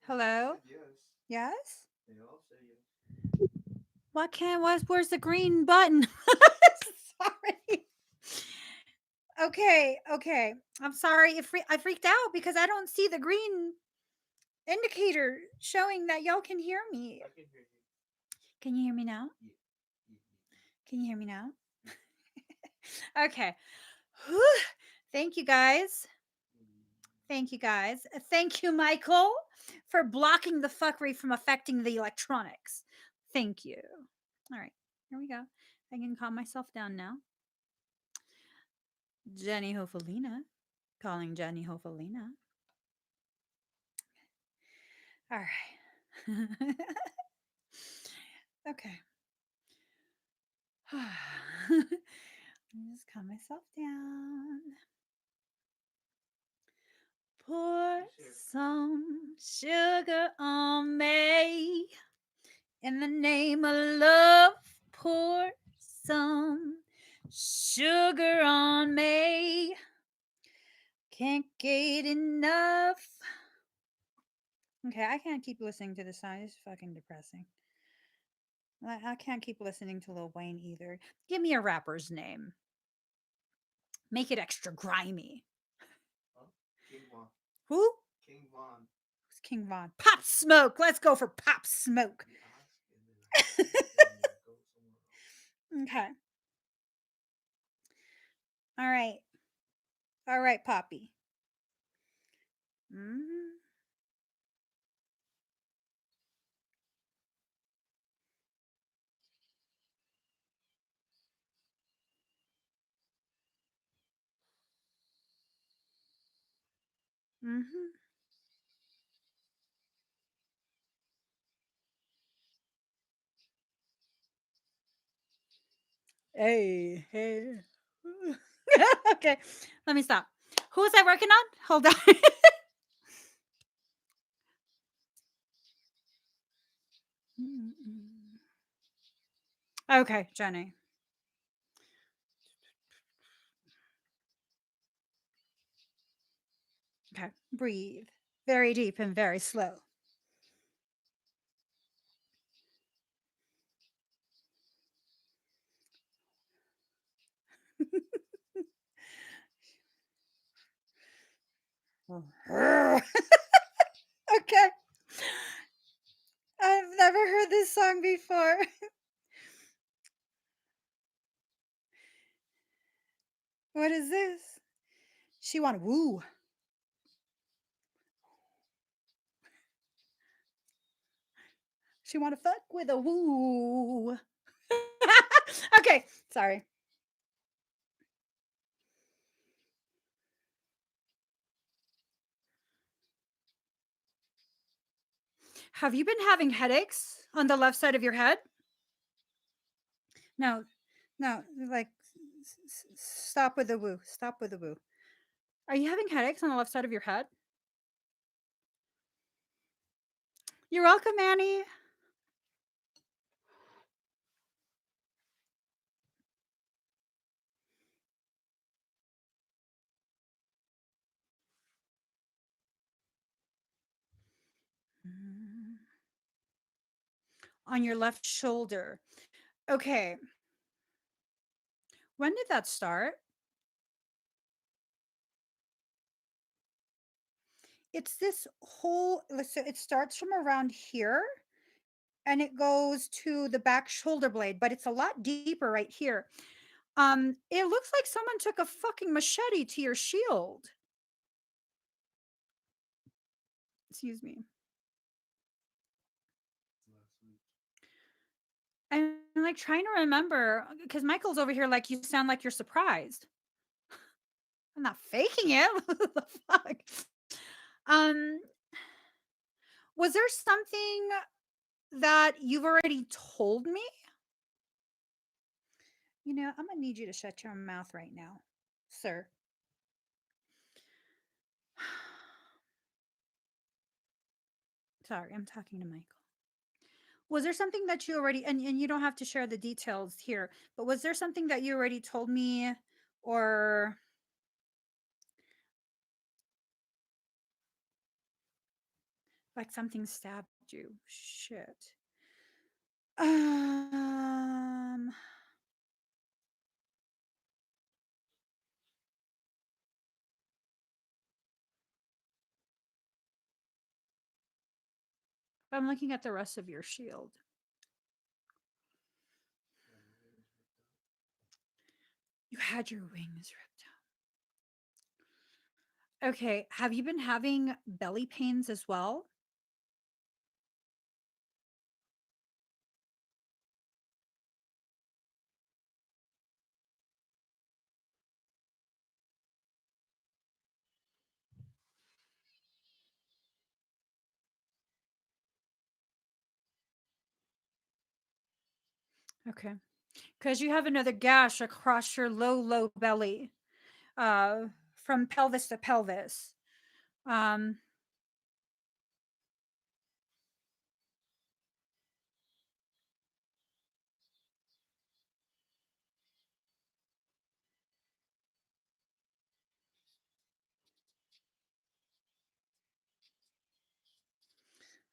Speaker 1: Hello?
Speaker 2: Yes.
Speaker 1: Yes?
Speaker 2: They all say yes.
Speaker 1: Where's the green button? Sorry. Okay. I'm sorry. I freaked out because I don't see the green indicator showing that y'all can hear me.
Speaker 2: I can hear you.
Speaker 1: Can you hear me now?
Speaker 2: Yeah.
Speaker 1: Can you hear me now? Okay. Whew. Thank you guys. Thank you guys. Thank you, Michael, for blocking the fuckery from affecting the electronics. Thank you. All right. Here we go. I can calm myself down now. Jenny Hofalina. Calling Jenny Hofalina. All right. Okay. Let me just calm myself down. Pour some sugar on me. In the name of love, pour some sugar on me. Can't get enough. Okay, I can't keep listening to this song. It's fucking depressing. I can't keep listening to Lil Wayne either. Give me a rapper's name. Make it extra grimy.
Speaker 2: Huh? King Von.
Speaker 1: Who?
Speaker 2: King Von.
Speaker 1: Who's King Von? Pop Smoke. Let's go for Pop Smoke.
Speaker 2: You ask and then I go somewhere else.
Speaker 1: Okay. All right. All right, Poppy. Mm-hmm. Mm-hmm. Hey. Okay, let me stop. Who was I working on? Hold on. Okay, Jenny. Okay, breathe very deep and very slow. Okay. I've never heard this song before. What is this? She want to woo. She want to fuck with a woo. Okay, sorry. Have you been having headaches on the left side of your head? No, no, like stop with the woo. Stop with the woo. Are you having headaches on the left side of your head? You're welcome, Annie. on your left shoulder. Okay. When did that start? It's this whole, so it starts from around here and it goes to the back shoulder blade, but it's a lot deeper right here. It looks like someone took a fucking machete to your shield. Excuse me.
Speaker 2: last week.
Speaker 1: I'm like trying to remember because Michael's over here like you sound like you're surprised. I'm not faking it. What the fuck? Um, was there something that you've already told me? You know, I'm gonna need you to shut your mouth right now, sir. Sorry, I'm talking to Michael. Was there something that you already, and you don't have to share the details here, but was there something that you already told me or like something stabbed you? Shit. Um, I'm looking at the rest of your shield. You had your wings ripped out. Okay, have you been having belly pains as well? Okay. Because you have another gash across your low belly, uh, from pelvis to pelvis. Um,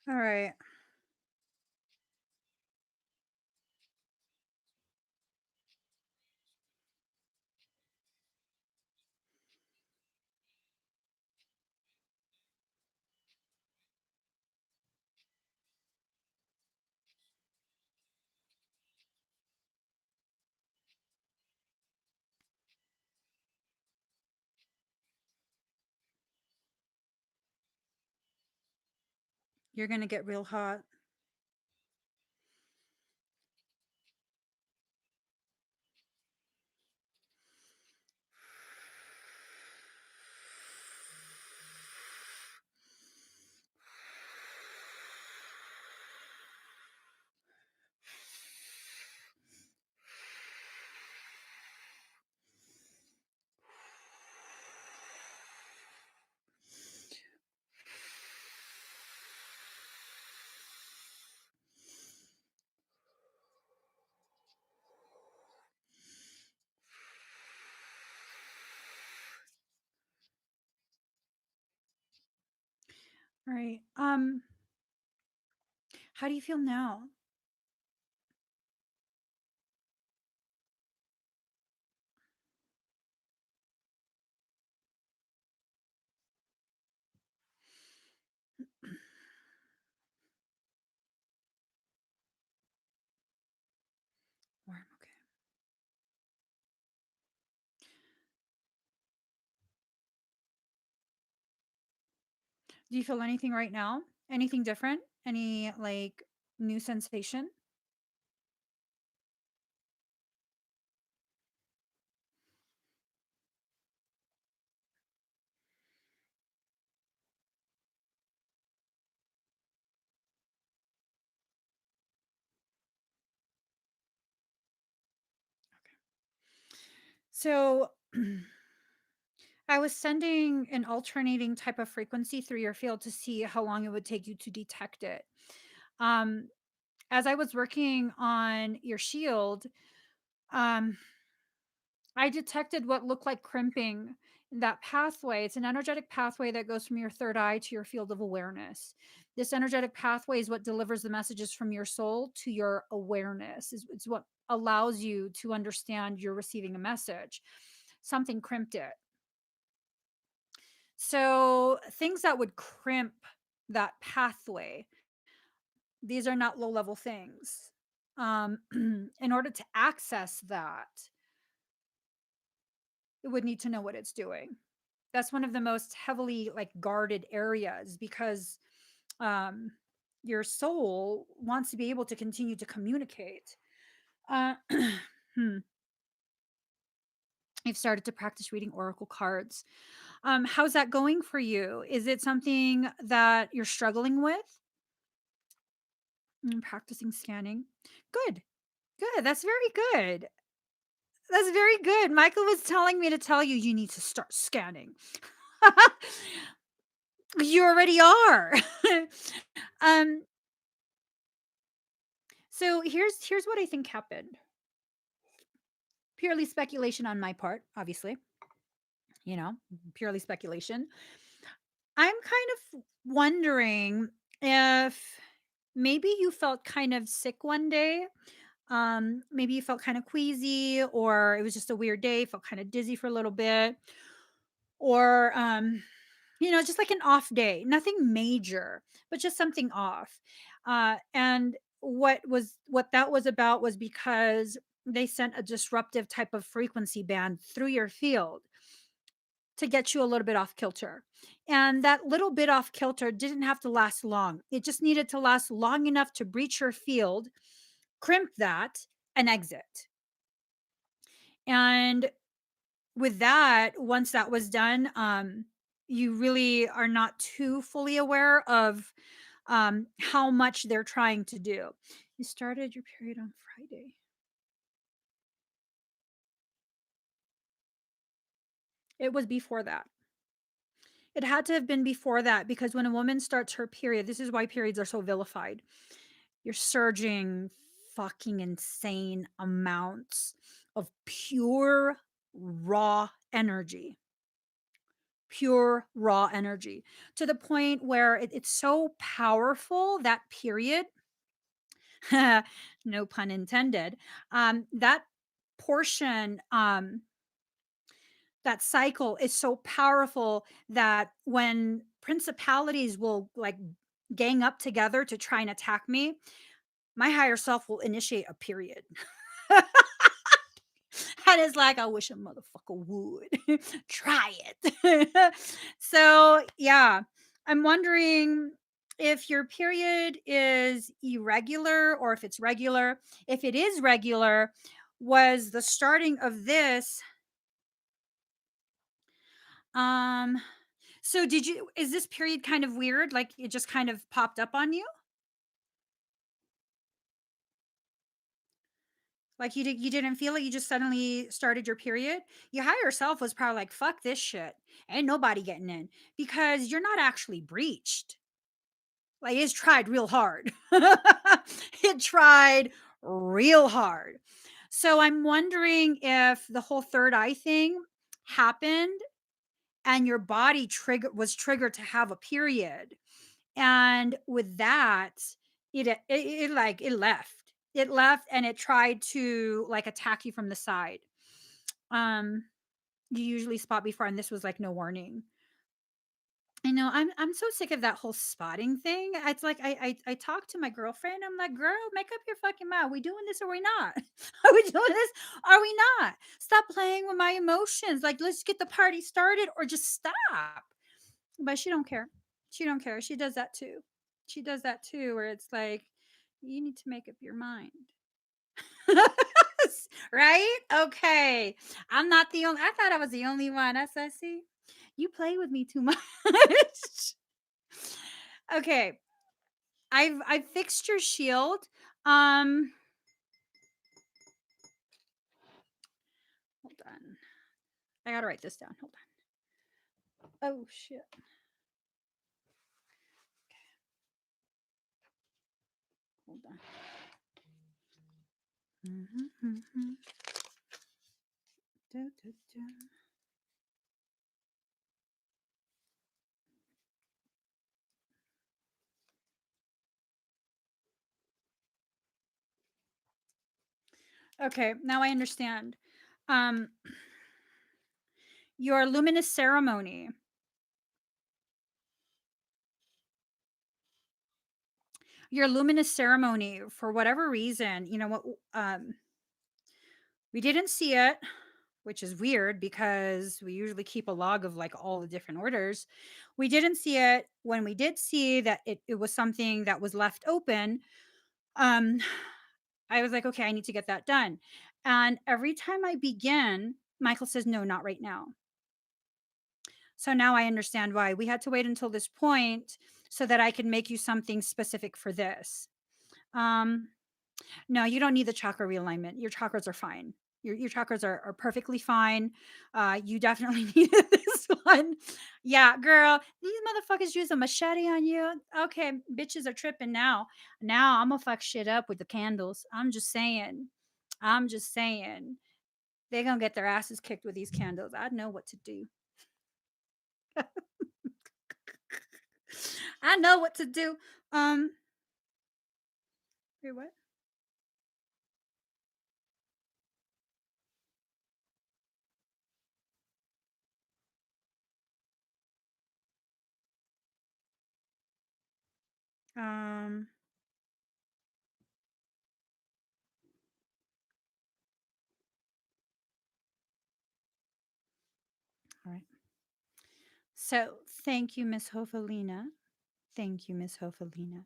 Speaker 1: all right. You're going to get real hot. All right. How do you feel now? Warm. Okay. Do you feel anything right now? Anything different? Any like new sensation? So I was sending an alternating type of frequency through your field to see how long it would take you to detect it. Um, as I was working on your shield, um, I detected what looked like crimping in that pathway. It's an energetic pathway that goes from your third eye to your field of awareness. This energetic pathway is what delivers the messages from your soul to your awareness. It's what allows you to understand you're receiving a message. Something crimped it. So things that would crimp that pathway, these are not low level things. In order to access that, it would need to know what it's doing. That's one of the most heavily like guarded areas because um, your soul wants to be able to continue to communicate. Hmm. You've started to practice reading oracle cards. How's that going for you? Is it something that you're struggling with? Practicing scanning. Good, good. That's very good. That's very good. Michael was telling me to tell you you need to start scanning. You already are. um, so here's what I think happened. Purely speculation on my part, obviously. You know, purely speculation. I'm kind of wondering if maybe you felt kind of sick one day. Maybe you felt kind of queasy, or it was just a weird day, felt kind of dizzy for a little bit, or just like an off day, nothing major, but just something off. And what that was about was because they sent a disruptive type of frequency band through your field to get you a little bit off kilter. And that little bit off kilter didn't have to last long. It just needed to last long enough to breach your field, crimp that, and exit. And with that, once that was done, you really are not too fully aware of how much they're trying to do. You started your period on Friday. It was before that. It had to have been before that because when a woman starts her period, this is why periods are so vilified. You're surging fucking insane amounts of pure raw energy. Pure raw energy to the point where it's so powerful that period, no pun intended, that portion, that cycle is so powerful that when principalities will like gang up together to try and attack me, my higher self will initiate a period. And it's like, I wish a motherfucker would try it. So, yeah, I'm wondering if your period is irregular or if it's regular. If it is regular, was the starting of this um so did you is this period kind of weird, like it just kind of popped up on you? Like you didn't feel it, you just suddenly started your period? Your higher self was probably like, "Fuck this shit. Ain't nobody getting in." Because you're not actually breached. Like it's tried real hard. It tried real hard. So I'm wondering if the whole third eye thing happened and your body triggered to have a period. And with that, it left. It left and it tried to like attack you from the side. Um, you usually spot before, and this was like no warning. I know I'm so sick of that whole spotting thing. It's like I talk to my girlfriend. I'm like, girl, make up your fucking mind. We doing this or we not? Are we doing this? Are we not? Stop playing with my emotions. Like, let's get the party started or just stop. But she don't care. She don't care. She does that too. She does that too, where it's like, you need to make up your mind. Right? Okay. I'm not the only I thought I was the only one. I said, see, you play with me too much. Okay. I've fixed your shield. Um Hold on. I gotta write this down. Hold on. Oh shit. Hold on. Mhm, mhm. Da, da, da. Okay, now I understand. Um, your luminous ceremony. Your luminous ceremony, for whatever reason, you know what? We didn't see it, which is weird because we usually keep a log of like all the different orders. We didn't see it. When we did see that it was something that was left open, um, I was like, okay, I need to get that done. And every time I begin, Michael says, no, not right now. So now I understand why we had to wait until this point so that I could make you something specific for this. Um, no, you don't need the chakra realignment. Your chakras are fine. Your chakras are perfectly fine. You definitely needed this one. Yeah, girl, these motherfuckers use a machete on you. Okay, bitches are tripping now. Now I'm gonna fuck shit up with the candles. I'm just saying. I'm just saying. They're gonna get their asses kicked with these candles. I know what to do. I know what to do. Um, wait, what? Um, all right. So thank you, Miss Hofelina. Thank you, Miss Hofelina.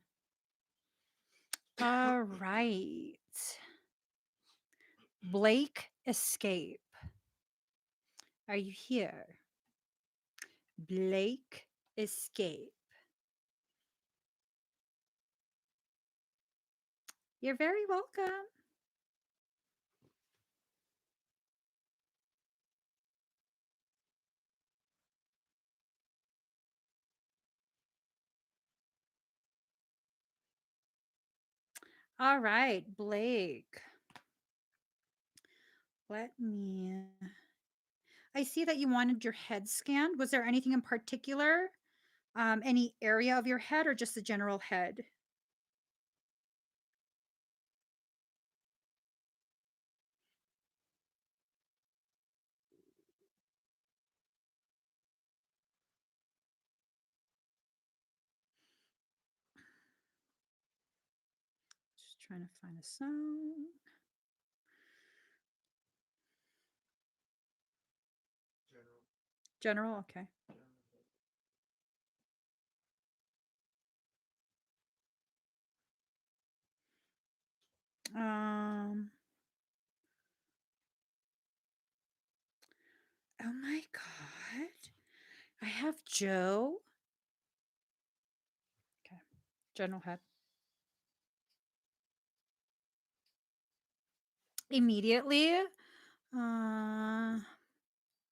Speaker 1: All right. Blake Escape. Are you here? Blake Escape. You're very welcome. All right, Blake. Let me. I see that you wanted your head scanned. Was there anything in particular? Any area of your head or just the general head? Just trying to find a song.
Speaker 2: General.
Speaker 1: General, okay. Um, oh my God. I have Joe. Okay. General head. Immediately. Uh,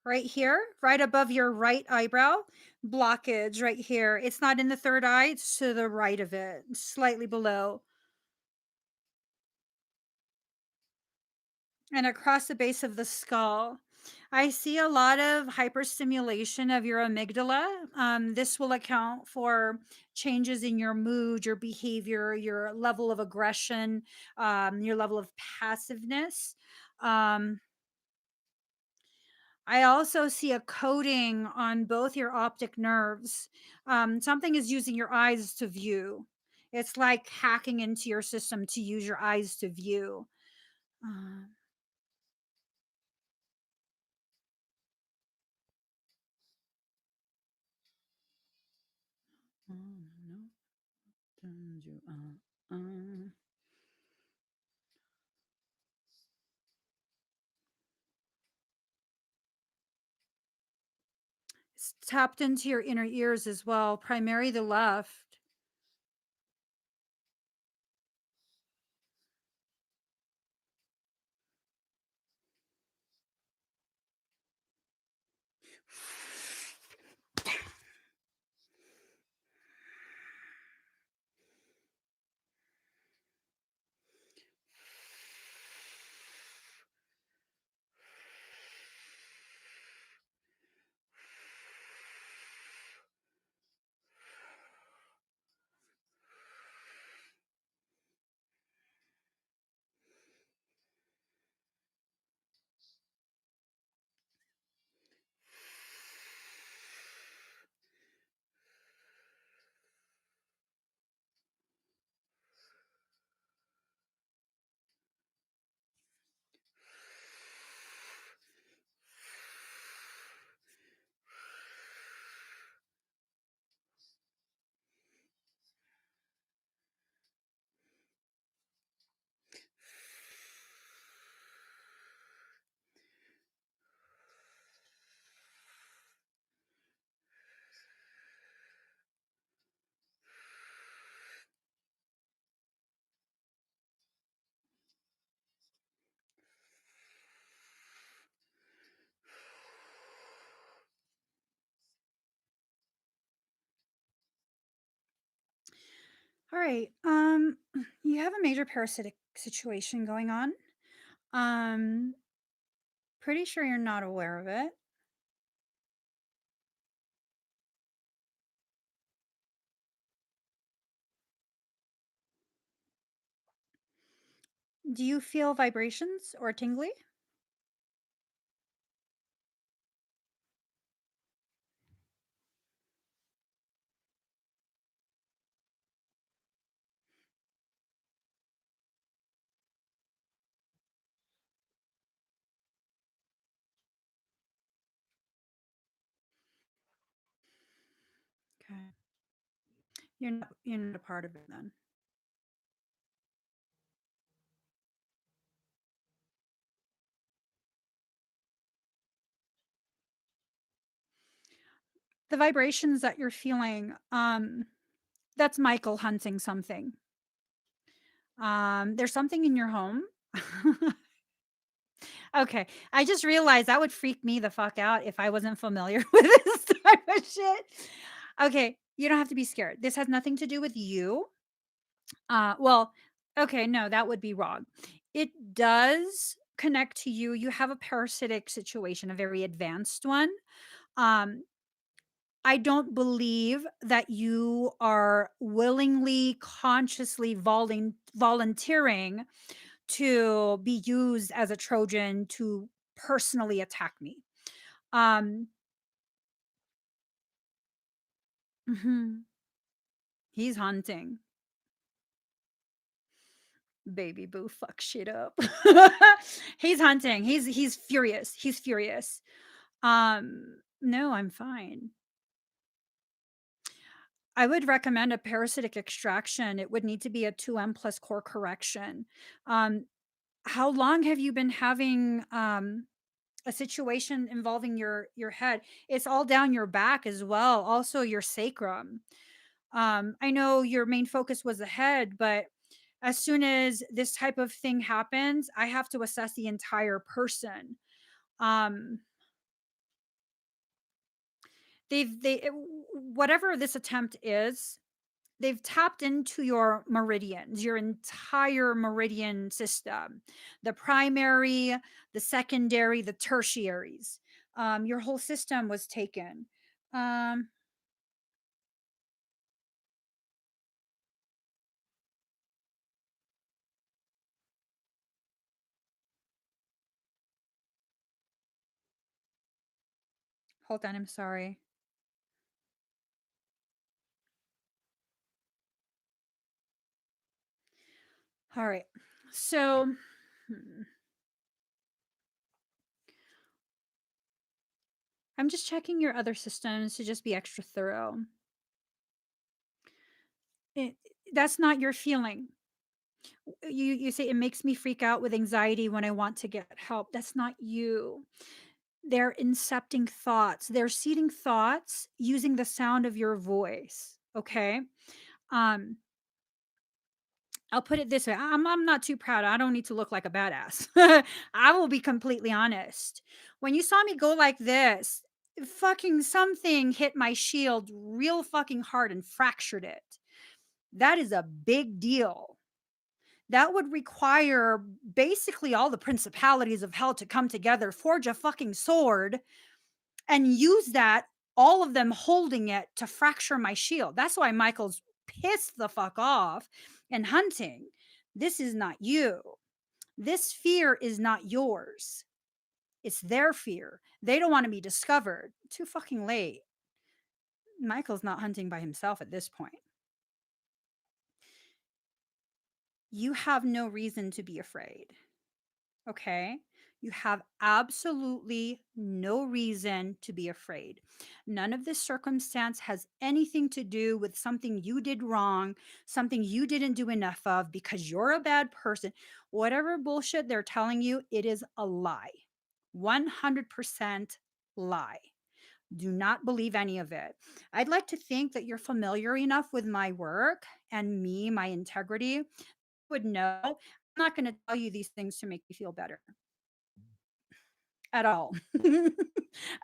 Speaker 1: right here, right above your right eyebrow. Blockage right here. It's not in the third eye, it's to the right of it, slightly below. And across the base of the skull. I see a lot of hyperstimulation of your amygdala. This will account for changes in your mood, your behavior, your level of aggression, your level of passiveness. Um, I also see a coating on both your optic nerves. Something is using your eyes to view. It's like hacking into your system to use your eyes to view. Uh, oh, no. Don't you, It's tapped into your inner ears as well, primarily the left. All right. You have a major parasitic situation going on. Um, Pretty sure you're not aware of it. Do you feel vibrations or tingly? Okay. You're not a part of it then. The vibrations that you're feeling, that's Michael hunting something. There's something in your home. Okay. I just realized that would freak me the fuck out if I wasn't familiar with this type of shit. Okay. You don't have to be scared. This has nothing to do with you. Well, okay, no, that would be wrong. It does connect to you. You have a parasitic situation, a very advanced one. Um, I don't believe that you are willingly, consciously volunteering to be used as a Trojan to personally attack me. Um, mhm, he's hunting. Baby boo fuck shit up. He's hunting. He's furious. He's furious. No, I'm fine. I would recommend a parasitic extraction. It would need to be a 2M plus core correction. Um, how long have you been having a situation involving your head? It's all down your back as well, also your sacrum. I know your main focus was the head, but as soon as this type of thing happens, I have to assess the entire person. Um, whatever this attempt is, they've tapped into your meridians, your entire meridian system, the primary, the secondary, the tertiaries. Your whole system was taken. Um, Hold on, I'm sorry. All right. So, I'm just checking your other systems to just be extra thorough. It, that's not your feeling. You say it makes me freak out with anxiety when I want to get help. That's not you. They're incepting thoughts. They're seeding thoughts using the sound of your voice. Okay. Um, I'll put it this way. I'm not too proud. I don't need to look like a badass. I will be completely honest. When you saw me go like this, fucking something hit my shield real fucking hard and fractured it. That is a big deal. That would require basically all the principalities of hell to come together, forge a fucking sword, and use that, all of them holding it to fracture my shield. That's why Michael's pissed the fuck off and hunting. This is not you. This fear is not yours. It's their fear. They don't want to be discovered. Too fucking late. Michael's not hunting by himself at this point. You have no reason to be afraid. Okay? You have absolutely no reason to be afraid. None of this circumstance has anything to do with something you did wrong, something you didn't do enough of because you're a bad person. Whatever bullshit they're telling you, it is a lie. 100% lie. Do not believe any of it. I'd like to think that you're familiar enough with my work and me, my integrity, would know. I'm not going to tell you these things to make you feel better at all.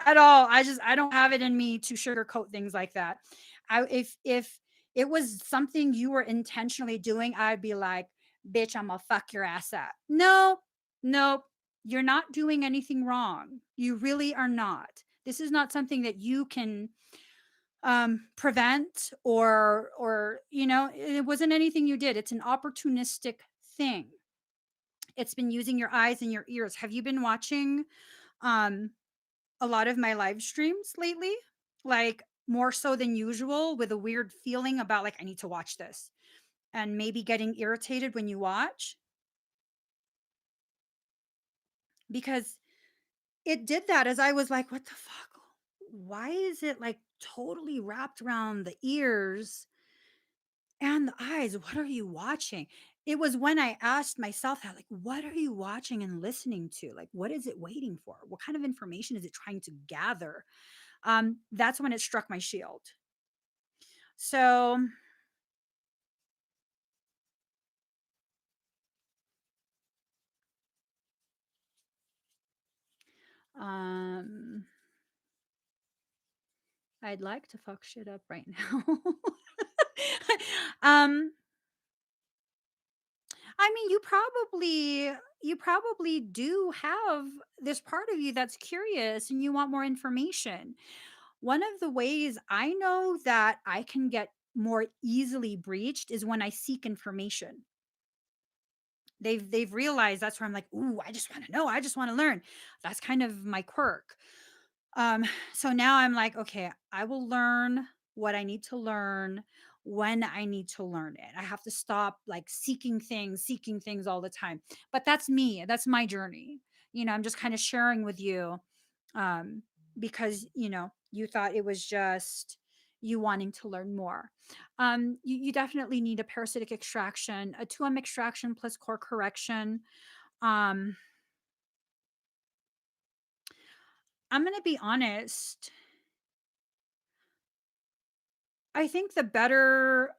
Speaker 1: At all. I don't have it in me to sugarcoat things like that. I if it was something you were intentionally doing, I'd be like, bitch, I'm gonna fuck your ass up. No, nope. You're not doing anything wrong. You really are not. This is not something that you can prevent, or it wasn't anything you did. It's an opportunistic thing. It's been using your eyes and your ears. Have you been watching um a lot of my live streams lately? Like, more so than usual, with a weird feeling about, like, I need to watch this, and maybe getting irritated when you watch, because it did that, as I was like, what the fuck? Why is it like totally wrapped around the ears and the eyes? What are you watching? It was when I asked myself that, like, what are you watching and listening to? Like, what is it waiting for? What kind of information is it trying to gather? That's when it struck my shield. So, um, I'd like to fuck shit up right now. um, I mean, you probably do have this part of you that's curious and you want more information. One of the ways I know that I can get more easily breached is when I seek information. They've realized that's where I'm like, "Ooh, I just want to know. I just want to learn." That's kind of my quirk. Um, so now I'm like, okay, I will learn what I need to learn when I need to learn it. I have to stop like seeking things all the time. But that's me. That's my journey. I'm just kind of sharing with you, um, because you thought it was just you wanting to learn more. You definitely need a parasitic extraction, a 2M extraction plus core correction. Um, I'm gonna be honest. I think the better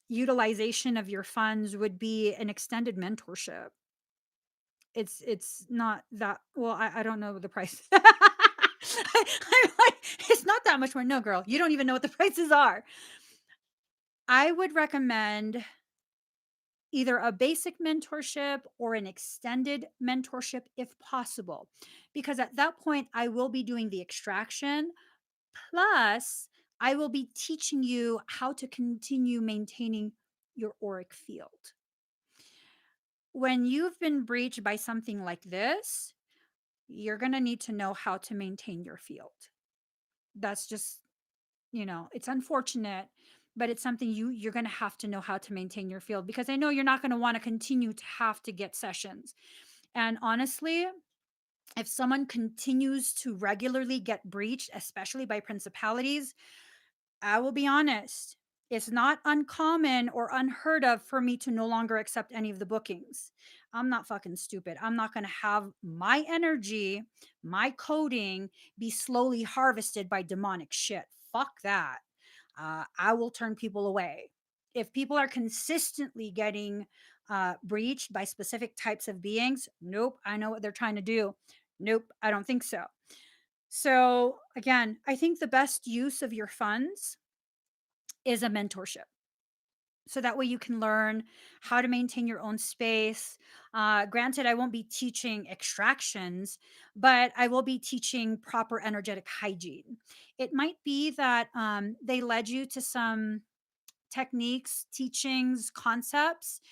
Speaker 1: utilization of your funds would be an extended mentorship. It's not that well, I don't know the price. I'm like, it's not that much more. No, girl, you don't even know what the prices are. I would recommend either a basic mentorship or an extended mentorship if possible, because at that point I will be doing the extraction. Plus, I will be teaching you how to continue maintaining your auric field. When you've been breached by something like this, you're going to need to know how to maintain your field. That's just, it's unfortunate, but it's something you're going to have to know how to maintain your field, because I know you're not going to want to continue to have to get sessions. And honestly, if someone continues to regularly get breached, especially by principalities, I will be honest, it's not uncommon or unheard of for me to no longer accept any of the bookings. I'm not fucking stupid. I'm not going to have my energy, my coding be slowly harvested by demonic shit. Fuck that. I will turn people away. If people are consistently getting breached by specific types of beings, nope, I know what they're trying to do. Nope, I don't think so. So, again, I think the best use of your funds is a mentorship. So that way you can learn how to maintain your own space. Granted, I won't be teaching extractions, but I will be teaching proper energetic hygiene. It might be that they led you to some techniques, teachings, concepts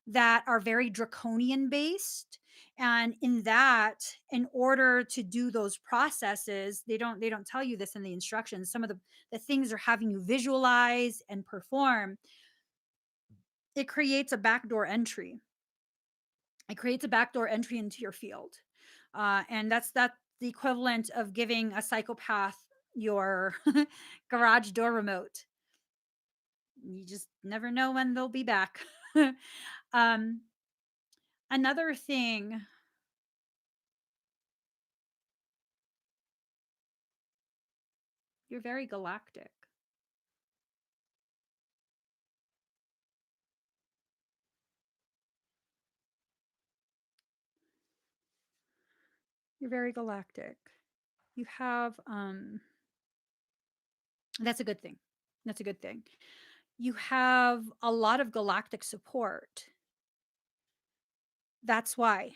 Speaker 1: that are very draconian based. And in that, in order to do those processes, they don't tell you this in the instructions. Some of the things they're having you visualize and perform, it creates a backdoor entry. It creates a backdoor entry into your field. And that's the equivalent of giving a psychopath your garage door remote. You just never know when they'll be back. um, Another thing, you're very galactic. You're very galactic. You have that's a good thing. That's a good thing. You have a lot of galactic support. That's why.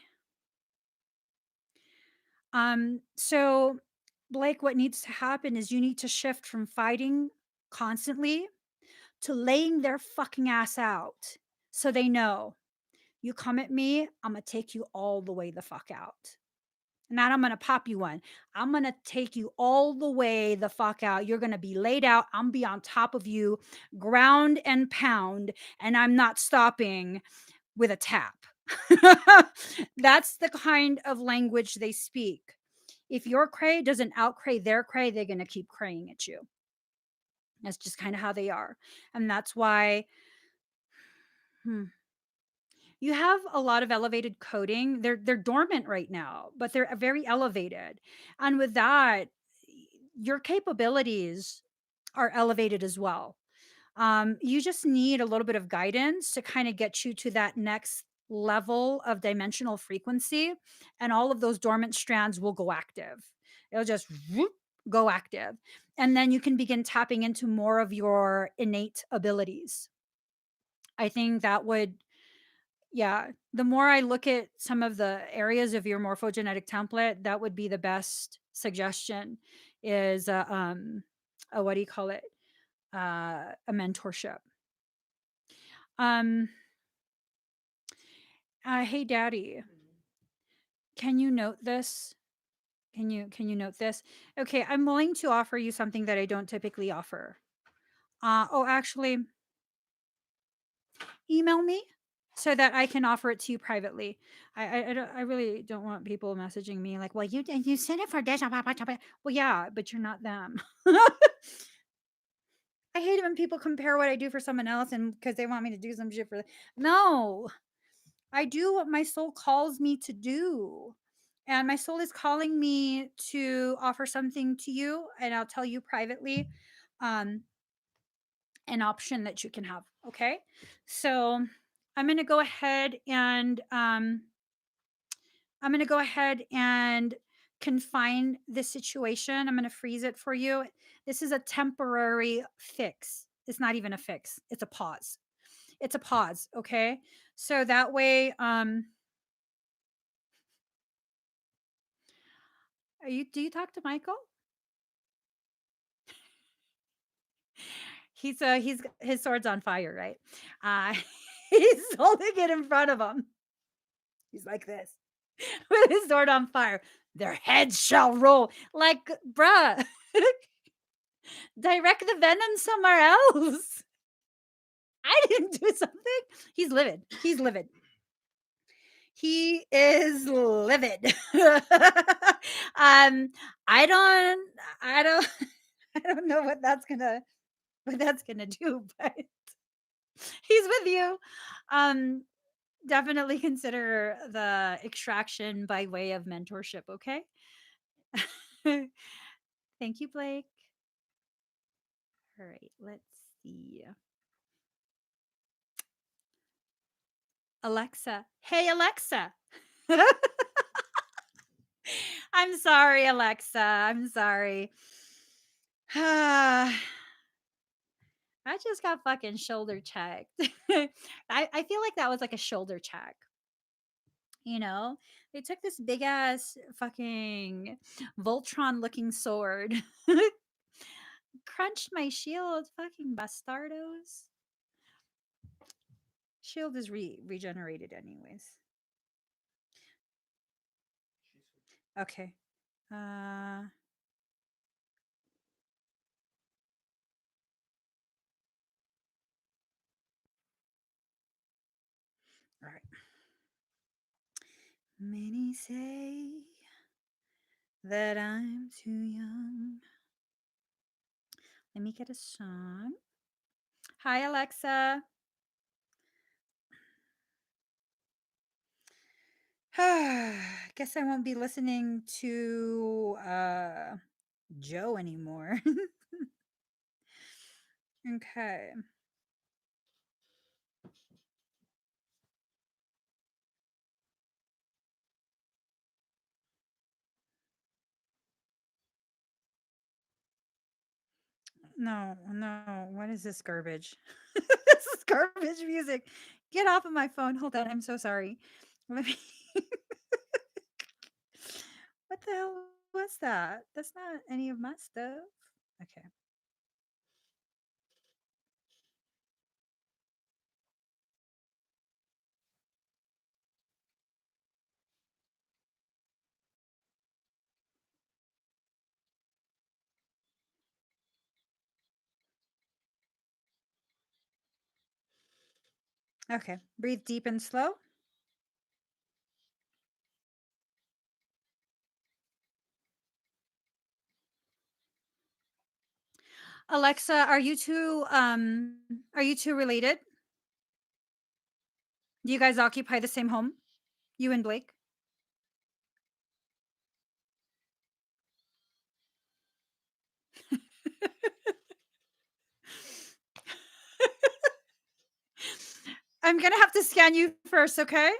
Speaker 1: So Blake, what needs to happen is you need to shift from fighting constantly to laying their fucking ass out so they know you come at me, I'm gonna take you all the way the fuck out. Not I'm gonna pop you one. I'm gonna take you all the way the fuck out. You're gonna be laid out. I'm be on top of you, ground and pound, and I'm not stopping with a tap. That's the kind of language they speak. If your cray doesn't outcray their cray, they're gonna keep craying at you. That's just kind of how they are. And that's why you have a lot of elevated coding. They're dormant right now, but they're very elevated. And with that, your capabilities are elevated as well. You just need a little bit of guidance to kind of get you to that next level of dimensional frequency, and all of those dormant strands will go active. It'll just whoop, go active. And then you can begin tapping into more of your innate abilities. I think that would, yeah, the more I look at some of the areas of your morphogenetic template, that would be the best suggestion is what do you call it? A mentorship. Um hey daddy, can you note this? Can you note this? Okay, I'm willing to offer you something that I don't typically offer. Oh, actually, email me so that I can offer it to you privately. I really don't want people messaging me like, well, you sent it for this. Well, yeah, but you're not them. I hate it when people compare what I do for someone else and because they want me to do some shit for them. No, I do what my soul calls me to do. And my soul is calling me to offer something to you, and I'll tell you privately. Um, an option that you can have. Okay. So I'm going to go ahead and I'm going to go ahead and confine this situation. I'm going to freeze it for you. This is a temporary fix. It's not even a fix. It's a pause. It's a pause. Okay. So that way, do you talk to Michael? He's his sword's on fire, right? Uh, he's holding it in front of him. He's like this with his sword on fire. Their heads shall roll. Like, bruh, direct the venom somewhere else. I didn't do something. He's livid. He's livid. He is livid. I don't, I don't, I don't know what that's gonna do, but he's with you. Um, Definitely consider the extraction by way of mentorship, okay? Thank you, Blake. All right, let's see. Alexa. Hey, Alexa. I'm sorry, Alexa. I'm sorry. I just got fucking shoulder checked. I feel like that was like a shoulder check. You know, they took this big ass fucking Voltron looking sword, crunched my shield, fucking bastardos. Shield is regenerated anyways. Okay. All right. Many say that I'm too young. Let me get a song. Hi, Alexa. Guess I won't be listening to Joe anymore. Okay. No, no. What is this garbage? This is garbage music. Get off of my phone. Hold on. I'm so sorry. Let me. What the hell was that? That's not any of my stuff. Okay. Okay. Breathe deep and slow. Alexa, are you two related? Do you guys occupy the same home? You and Blake? I'm gonna have to scan you first, okay?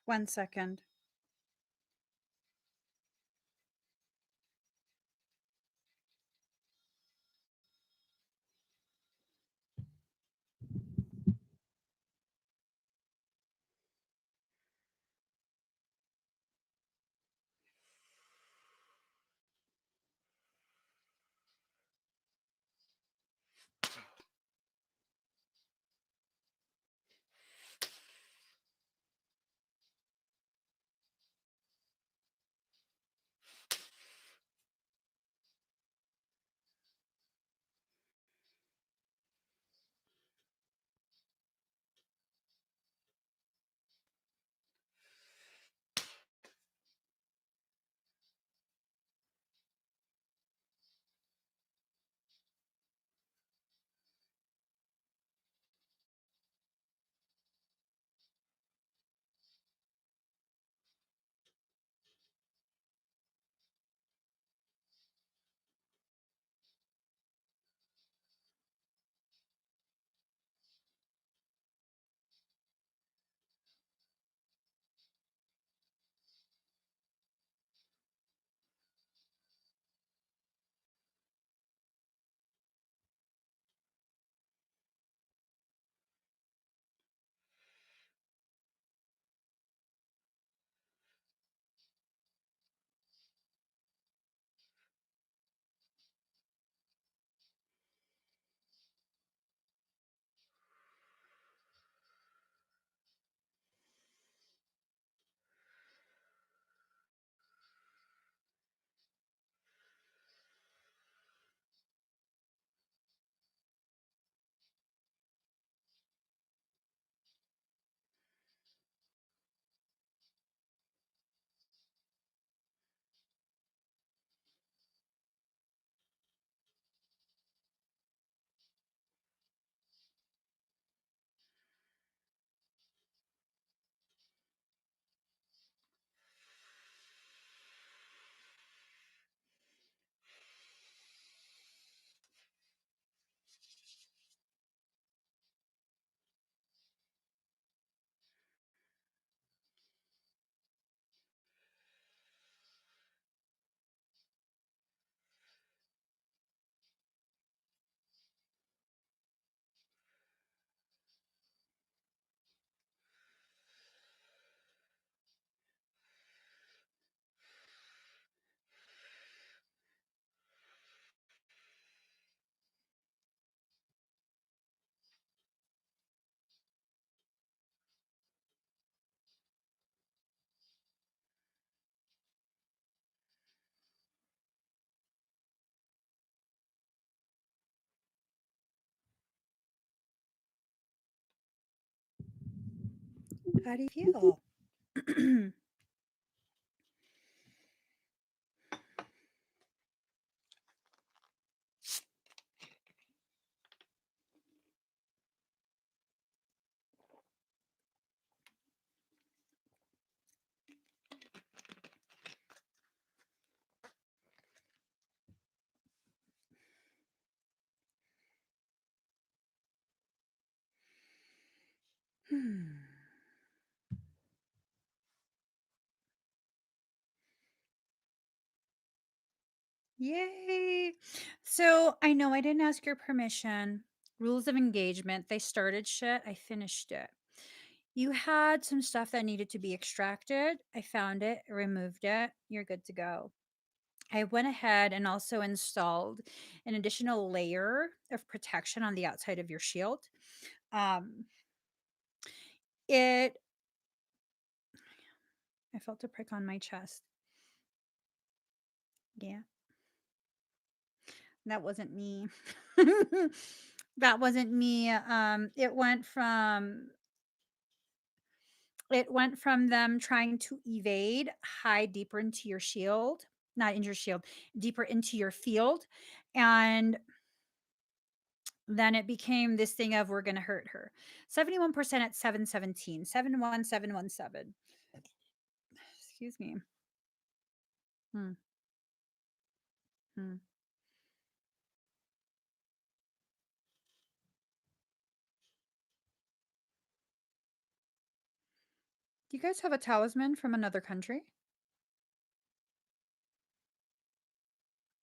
Speaker 1: One second. How do you feel? Yay. So I know I didn't ask your permission. Rules of engagement. They started shit. I finished it. You had some stuff that needed to be extracted. I found it, removed it. You're good to go. I went ahead and also installed an additional layer of protection on the outside of your shield. Um, it, I felt a prick on my chest. Yeah, that wasn't me. That wasn't me. It went from them trying to evade, hide deeper into your shield, not in your shield, deeper into your field. And then it became this thing of we're going to hurt her. 71% at 717, 71717. Excuse me. Hmm. Hmm. Do you guys have a talisman from another country?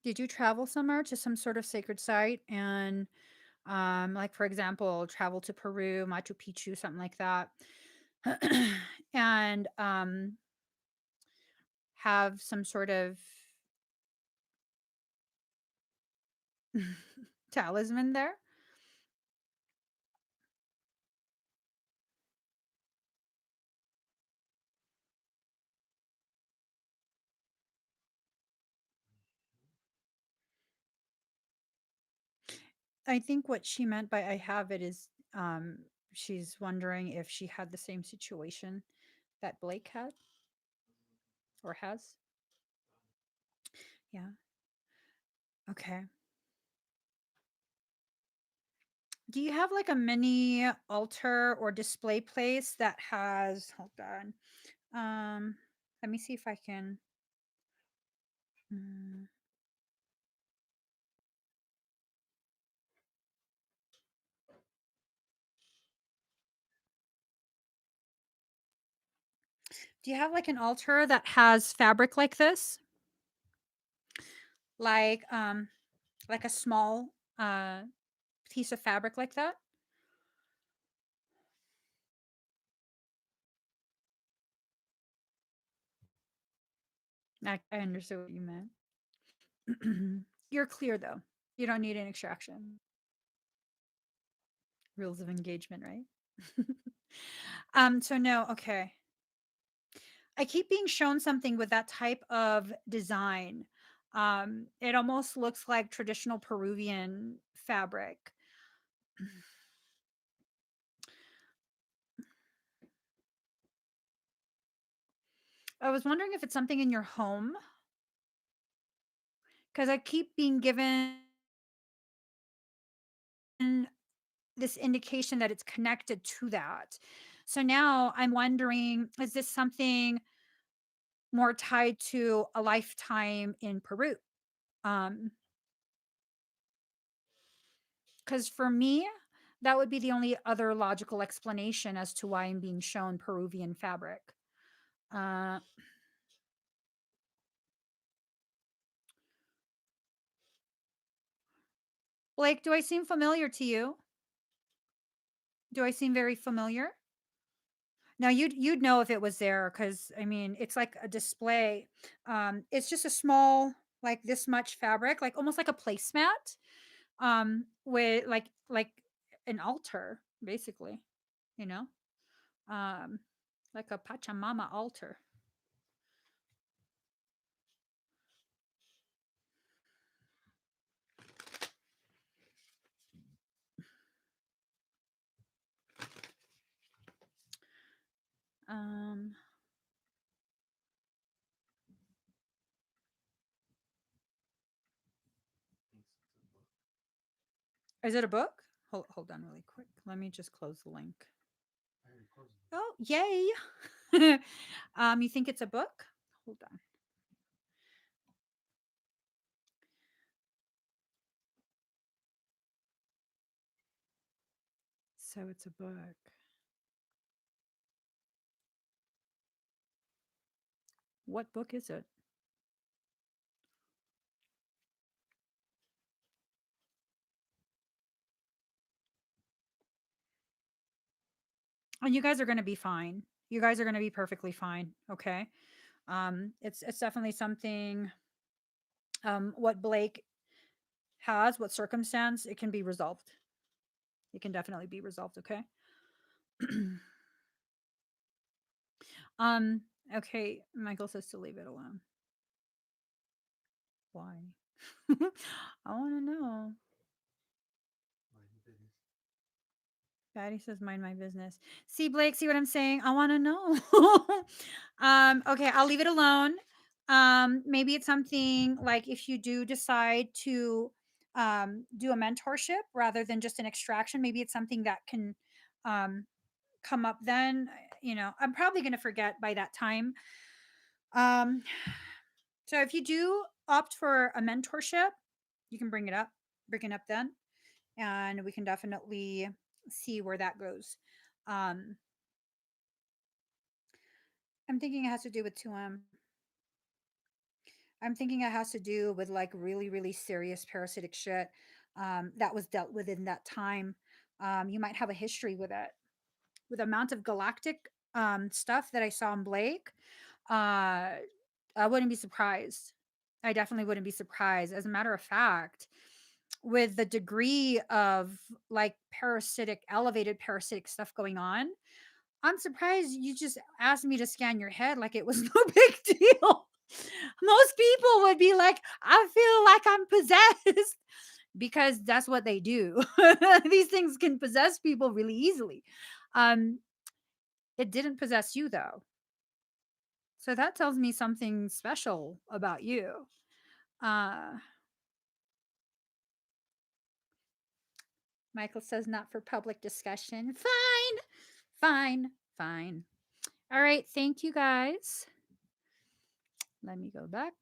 Speaker 1: Did you travel somewhere to some sort of sacred site and like for example, travel to Peru, Machu Picchu, something like that? And have some sort of talisman there? I think what she meant by I have it is she's wondering if she had the same situation that Blake had or has. Yeah. Okay. Do you have like a mini altar or display place that has, hold on. Let me see if I can. mm, Do you have like an altar that has fabric like this? Like like a small uh piece of fabric like that? I understood what you meant. You're clear though. You don't need an extraction. Rules of engagement, right? So no, okay. I keep being shown something with that type of design. It almost looks like traditional Peruvian fabric. I was wondering if it's something in your home because I keep being given this indication that it's connected to that. So now I'm wondering, is this something more tied to a lifetime in Peru? Um, because for me, that would be the only other logical explanation as to why I'm being shown Peruvian fabric. Uh, Blake, do I seem familiar to you? Do I seem very familiar? Now you'd know if it was there because I mean it's like a display. It's just a small like this much fabric, like almost like a placemat, with like an altar, basically, you know, um, like a Pachamama altar. Um, is it a book? Hold on really quick. Let me just close the link. Oh, yay! You think it's a book? Hold on. So it's a book. What book is it? And you guys are going to be fine. You guys are going to be perfectly fine. Okay. It's definitely something. What Blake has, what circumstance, it can be resolved. It can definitely be resolved. Okay. um. Okay. Michael says to leave it alone. Why? I want to know. Patty says, mind my business. See, Blake, see what I'm saying? I want to know. Okay, I'll leave it alone. Maybe it's something like if you do decide to do a mentorship rather than just an extraction, maybe it's something that can um, come up then. I'm probably going to forget by that time. Um, so if you do opt for a mentorship, you can bring it up then, and we can definitely see where that goes. Um, I'm thinking it has to do with 2M. I'm thinking it has to do with like really, really serious parasitic shit that was dealt with in that time. You might have a history with it. With the amount of galactic stuff that I saw in Blake, uh, I wouldn't be surprised. I definitely wouldn't be surprised. As a matter of fact, with the degree of like elevated parasitic stuff going on, I'm surprised you just asked me to scan your head like it was no big deal. Most people would be like, I feel like I'm possessed because that's what they do. These things can possess people really easily. Um, it didn't possess you though. So that tells me something special about you. Uh, Michael says, not for public discussion. Fine, fine, fine. All right. Thank you guys. Let me go back.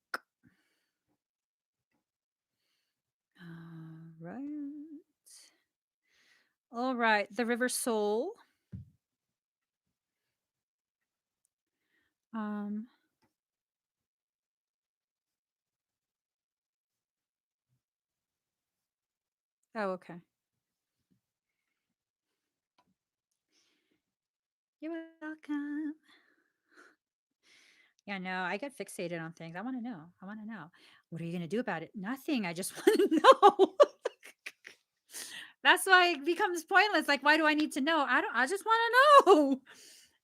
Speaker 1: All right. All right. The River Soul. Um, oh, okay. You're welcome. Yeah, no, I get fixated on things. I want to know. I want to know. What are you going to do about it? Nothing. I just want to know. That's why it becomes pointless. Like, why do I need to know? I just want to know.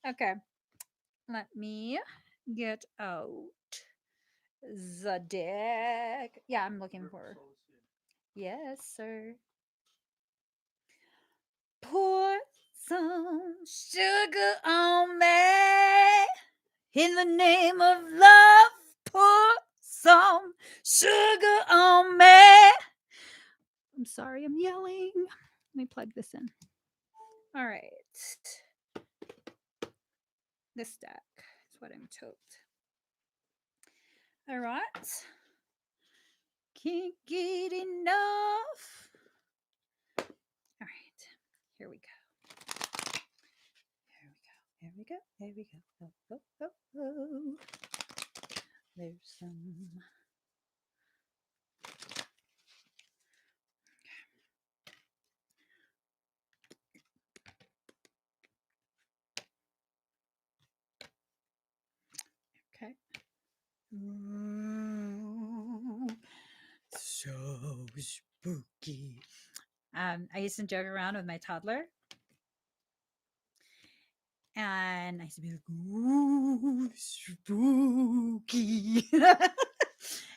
Speaker 1: Okay. Let me get out the deck. Yeah, I'm looking for. Yes, sir. Pour some sugar on me. In the name of love, pour some sugar on me. I'm sorry, I'm yelling. Let me plug this in. All right. This deck is what I'm told. All right. Can't get enough. All right. Here we go. Here we go. Here we go. Oh, oh, oh, oh. There's some. Okay. Ooh, so spooky. I used to joke around with my toddler, and I used to be like, "Ooh, spooky,"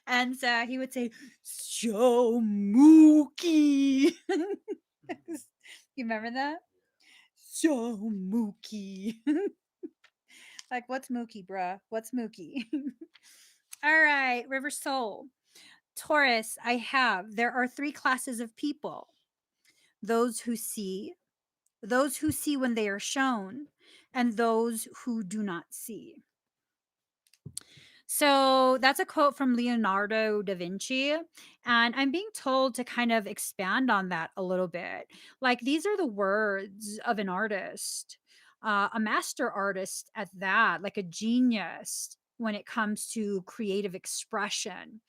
Speaker 1: and so he would say, "So mooky." You remember that? So mooky. Like, what's mooky, bruh? What's mooky? All right, River Soul. Taurus, there are 3 classes of people: those who see, those who see when they are shown, and those who do not see. So that's a quote from Leonardo da Vinci. And I'm being told to kind of expand on that a little bit. Like, these are the words of an artist, a master artist at that, like a genius. when it comes to creative expression.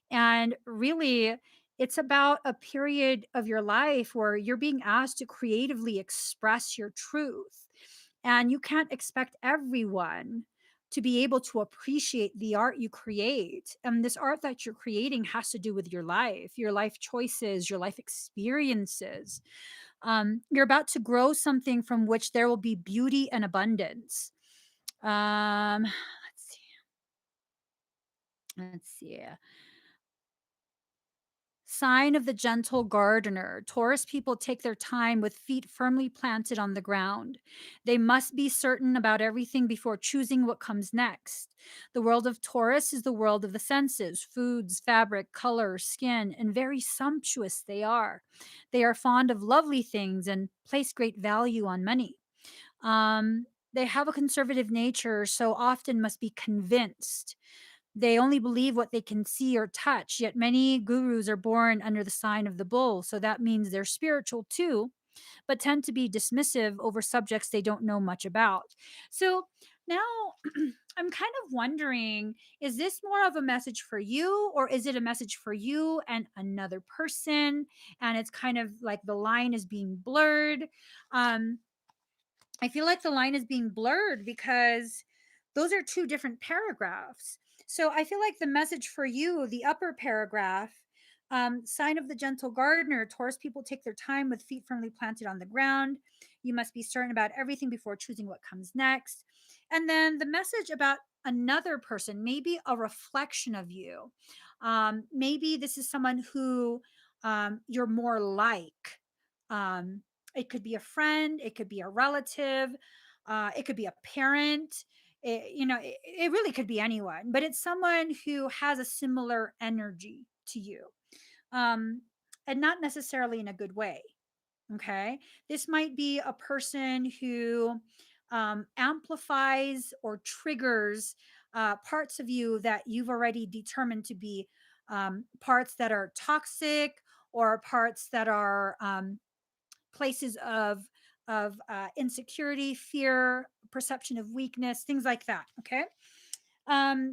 Speaker 1: And really, it's about a period of your life where you're being asked to creatively express your truth. And you can't expect everyone to be able to appreciate the art you create. And this art that you're creating has to do with your life choices, your life experiences. You're about to grow something from which there will be beauty and abundance. Let's see. Let's see. Sign of the gentle gardener. Taurus people take their time with feet firmly planted on the ground. They must be certain about everything before choosing what comes next. The world of Taurus is the world of the senses, foods, fabric, color, skin, and very sumptuous they are. They are fond of lovely things and place great value on money. They have a conservative nature, so often must be convinced. They only believe what they can see or touch, yet many gurus are born under the sign of the bull, so that means they're spiritual too, but tend to be dismissive over subjects they don't know much about. So now I'm kind of wondering, is this more of a message for you, or is it a message for you and another person? And it's kind of like the line is being blurred. Um, I feel like the line is being blurred because those are two different paragraphs. So I feel like the message for you, the upper paragraph, sign of the gentle gardener, Taurus people take their time with feet firmly planted on the ground. You must be certain about everything before choosing what comes next. And then the message about another person, maybe a reflection of you. Maybe this is someone who you're more like. Um, it could be a friend, it could be a relative, it could be a parent. It really could be anyone, but it's someone who has a similar energy to you, um, and not necessarily in a good way. Okay. This might be a person who amplifies or triggers parts of you that you've already determined to be parts that are toxic, or parts that are places of insecurity, fear, perception of weakness, things like that. Okay.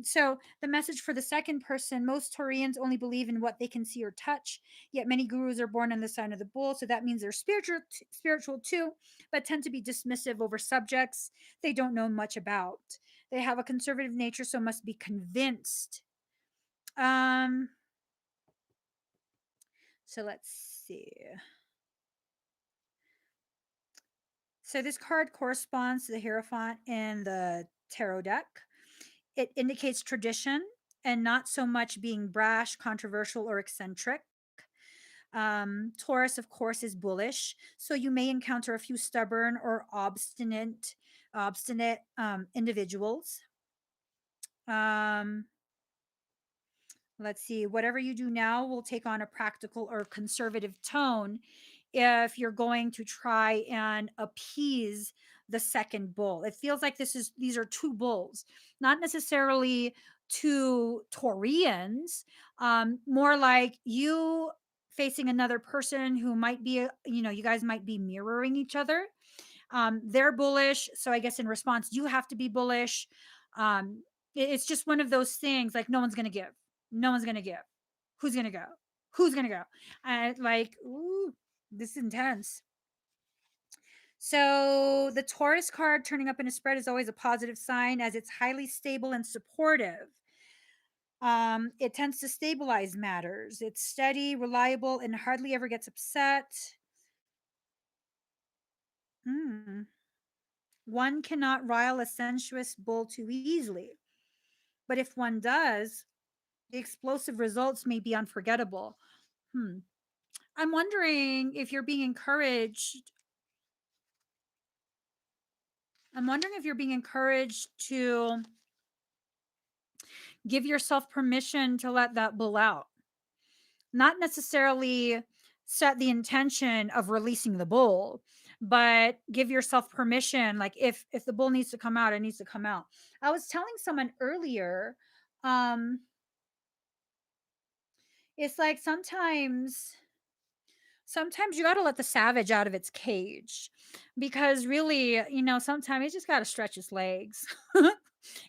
Speaker 1: So the message for the second person: most Taurians only believe in what they can see or touch, yet many gurus are born on the sign of the bull, so that means they're spiritual too, but tend to be dismissive over subjects they don't know much about. They have a conservative nature, so must be convinced. Um, so let's see. So this card corresponds to the Hierophant in the tarot deck. It indicates tradition and not so much being brash, controversial, or eccentric. Taurus, of course, is bullish, so you may encounter a few stubborn or obstinate individuals. Um, let's see. Whatever you do now will take on a practical or conservative tone if you're going to try and appease the second bull. It feels like these are two bulls, not necessarily two Taurians, more like you facing another person who might be, you guys might be mirroring each other. They're bullish, so I guess in response, you have to be bullish. It's just one of those things, like no one's gonna give, no one's gonna give. Who's gonna go? Who's gonna go? And like, ooh, this is intense. So the Taurus card turning up in a spread is always a positive sign, as it's highly stable and supportive. It tends to stabilize matters. It's steady, reliable, and hardly ever gets upset. Hmm. One cannot rile a sensuous bull too easily, but if one does, the explosive results may be unforgettable. Hmm. I'm wondering if you're being encouraged. I'm wondering if you're being encouraged to give yourself permission to let that bull out. Not necessarily set the intention of releasing the bull, but give yourself permission. Like if the bull needs to come out, it needs to come out. I was telling someone earlier, um, it's like sometimes you got to let the savage out of its cage, because really, sometimes you just got to stretch its legs.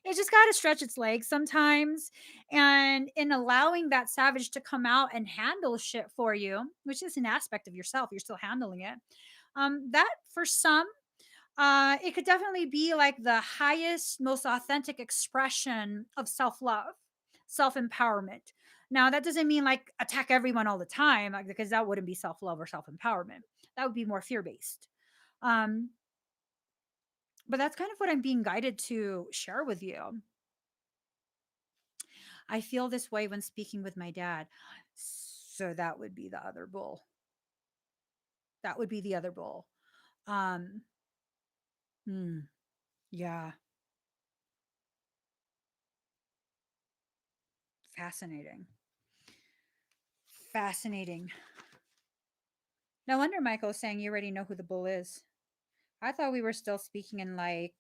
Speaker 1: It just got to stretch its legs sometimes. And in allowing that savage to come out and handle shit for you, which is an aspect of yourself, you're still handling it. That for some, it could definitely be like the highest, most authentic expression of self love, self empowerment. Now, that doesn't mean like attack everyone all the time, like, because that wouldn't be self love or self empowerment. That would be more fear based. Um, but that's kind of what I'm being guided to share with you. I feel this way when speaking with my dad. So that would be the other bull. That would be the other bull. Um, hmm, yeah, fascinating. Fascinating. No wonder Michael's saying you already know who the bull is. I thought we were still speaking in like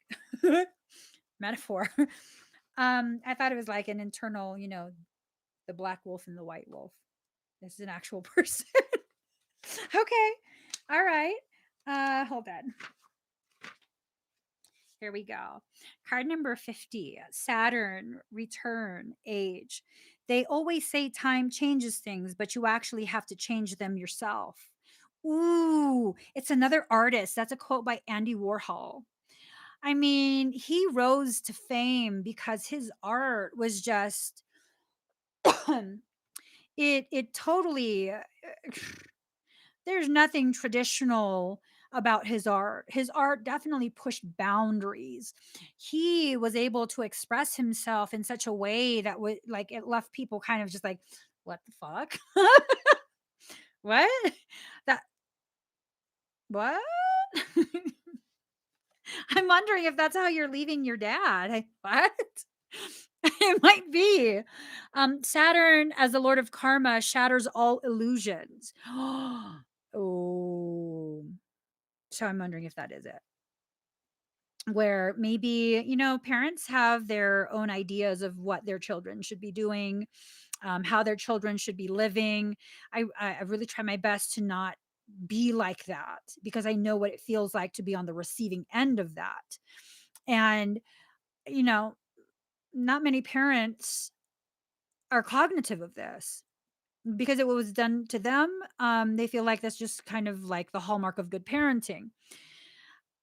Speaker 1: metaphor. I thought it was like an internal, the black wolf and the white wolf. This is an actual person. Okay. All right. Hold on. Here we go. Card number 50, Saturn, return, age. They always say time changes things, but you actually have to change them yourself. Ooh, it's another artist. That's a quote by Andy Warhol. I mean, he rose to fame because his art was just it totally there's nothing traditional about his art. His art definitely pushed boundaries. He was able to express himself in such a way that would like it left people kind of just like, what the fuck? What? That what? I'm wondering if that's how you're leaving your dad. What? It might be. Saturn, as the Lord of Karma, shatters all illusions. Oh, so I'm wondering if that is it. Where maybe, parents have their own ideas of what their children should be doing, how their children should be living. I really try my best to not be like that because I know what it feels like to be on the receiving end of that. And, you know, not many parents are cognitive of this because it was done to them. They feel like that's just kind of like the hallmark of good parenting.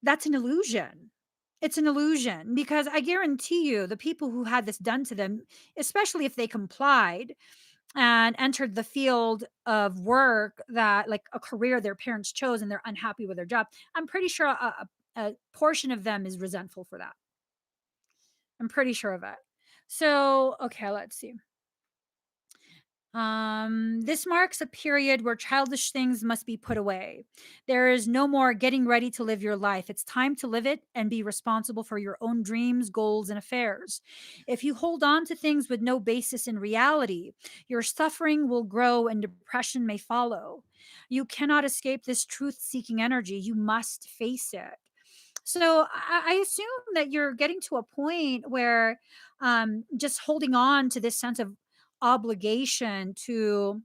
Speaker 1: That's an illusion. It's an illusion because I guarantee you the people who had this done to them, especially if they complied and entered the field of work that like a career their parents chose and they're unhappy with their job, I'm pretty sure a portion of them is resentful for that. I'm pretty sure of it. So, okay, let's see. This marks a period where childish things must be put away. There is no more getting ready to live your life. It's time to live it and be responsible for your own dreams, goals, and affairs. If you hold on to things with no basis in reality, your suffering will grow and depression may follow. You cannot escape this truth seeking energy. You must face it. So I assume that you're getting to a point where just holding on to this sense of obligation to,